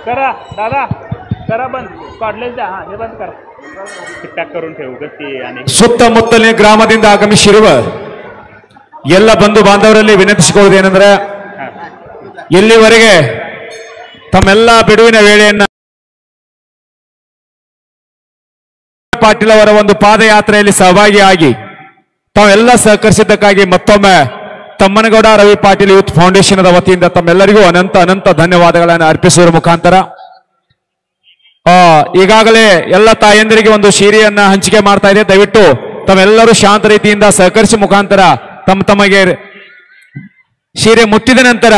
करा दादा, करा बंद, काढलेच द्या. हा, हे बंद करा, पॅक करून ठेवू आणि ಸುತ್ತಮುತ್ತಲಿನ ಗ್ರಾಮದಿಂದ ಆಗಮಿಸಿರುವ ಎಲ್ಲ ಬಂಧು ಬಾಂಧವರಲ್ಲಿ ವಿನಂತಿಸಿಕೊಳ್ಳುವುದೇನೆಂದರೆ ಇಲ್ಲಿವರೆಗೆ ತಮ್ಮೆಲ್ಲ ಬಿಡುವಿನ ವೇಳೆಯನ್ನ ಪಾಟೀಲ್ ಅವರ ಒಂದು ಪಾದಯಾತ್ರೆಯಲ್ಲಿ ಸಹಭಾಗಿಯಾಗಿ ತಾವೆಲ್ಲ ಸಹಕರಿಸಿದ್ದಕ್ಕಾಗಿ ಮತ್ತೊಮ್ಮೆ ತಮ್ಮನಗೌಡ ರವಿ ಪಾಟೀಲ್ ಯೂತ್ ಫೌಂಡೇಶನ್ ವತಿಯಿಂದ ತಮ್ಮೆಲ್ಲರಿಗೂ ಅನಂತ ಅನಂತ ಧನ್ಯವಾದಗಳನ್ನು ಅರ್ಪಿಸುವ ಮುಖಾಂತರ ಈಗಾಗಲೇ ಎಲ್ಲ ತಾಯಂದಿರಿಗೆ ಒಂದು ಸೀರೆಯನ್ನ ಹಂಚಿಕೆ ಮಾಡ್ತಾ ಇದೆ. ದಯವಿಟ್ಟು ತಮ್ಮೆಲ್ಲರೂ ಶಾಂತ ರೀತಿಯಿಂದ ಸಹಕರಿಸಿ ಮುಖಾಂತರ ತಮಗೆ ಸೀರೆ ಮುಟ್ಟಿದ ನಂತರ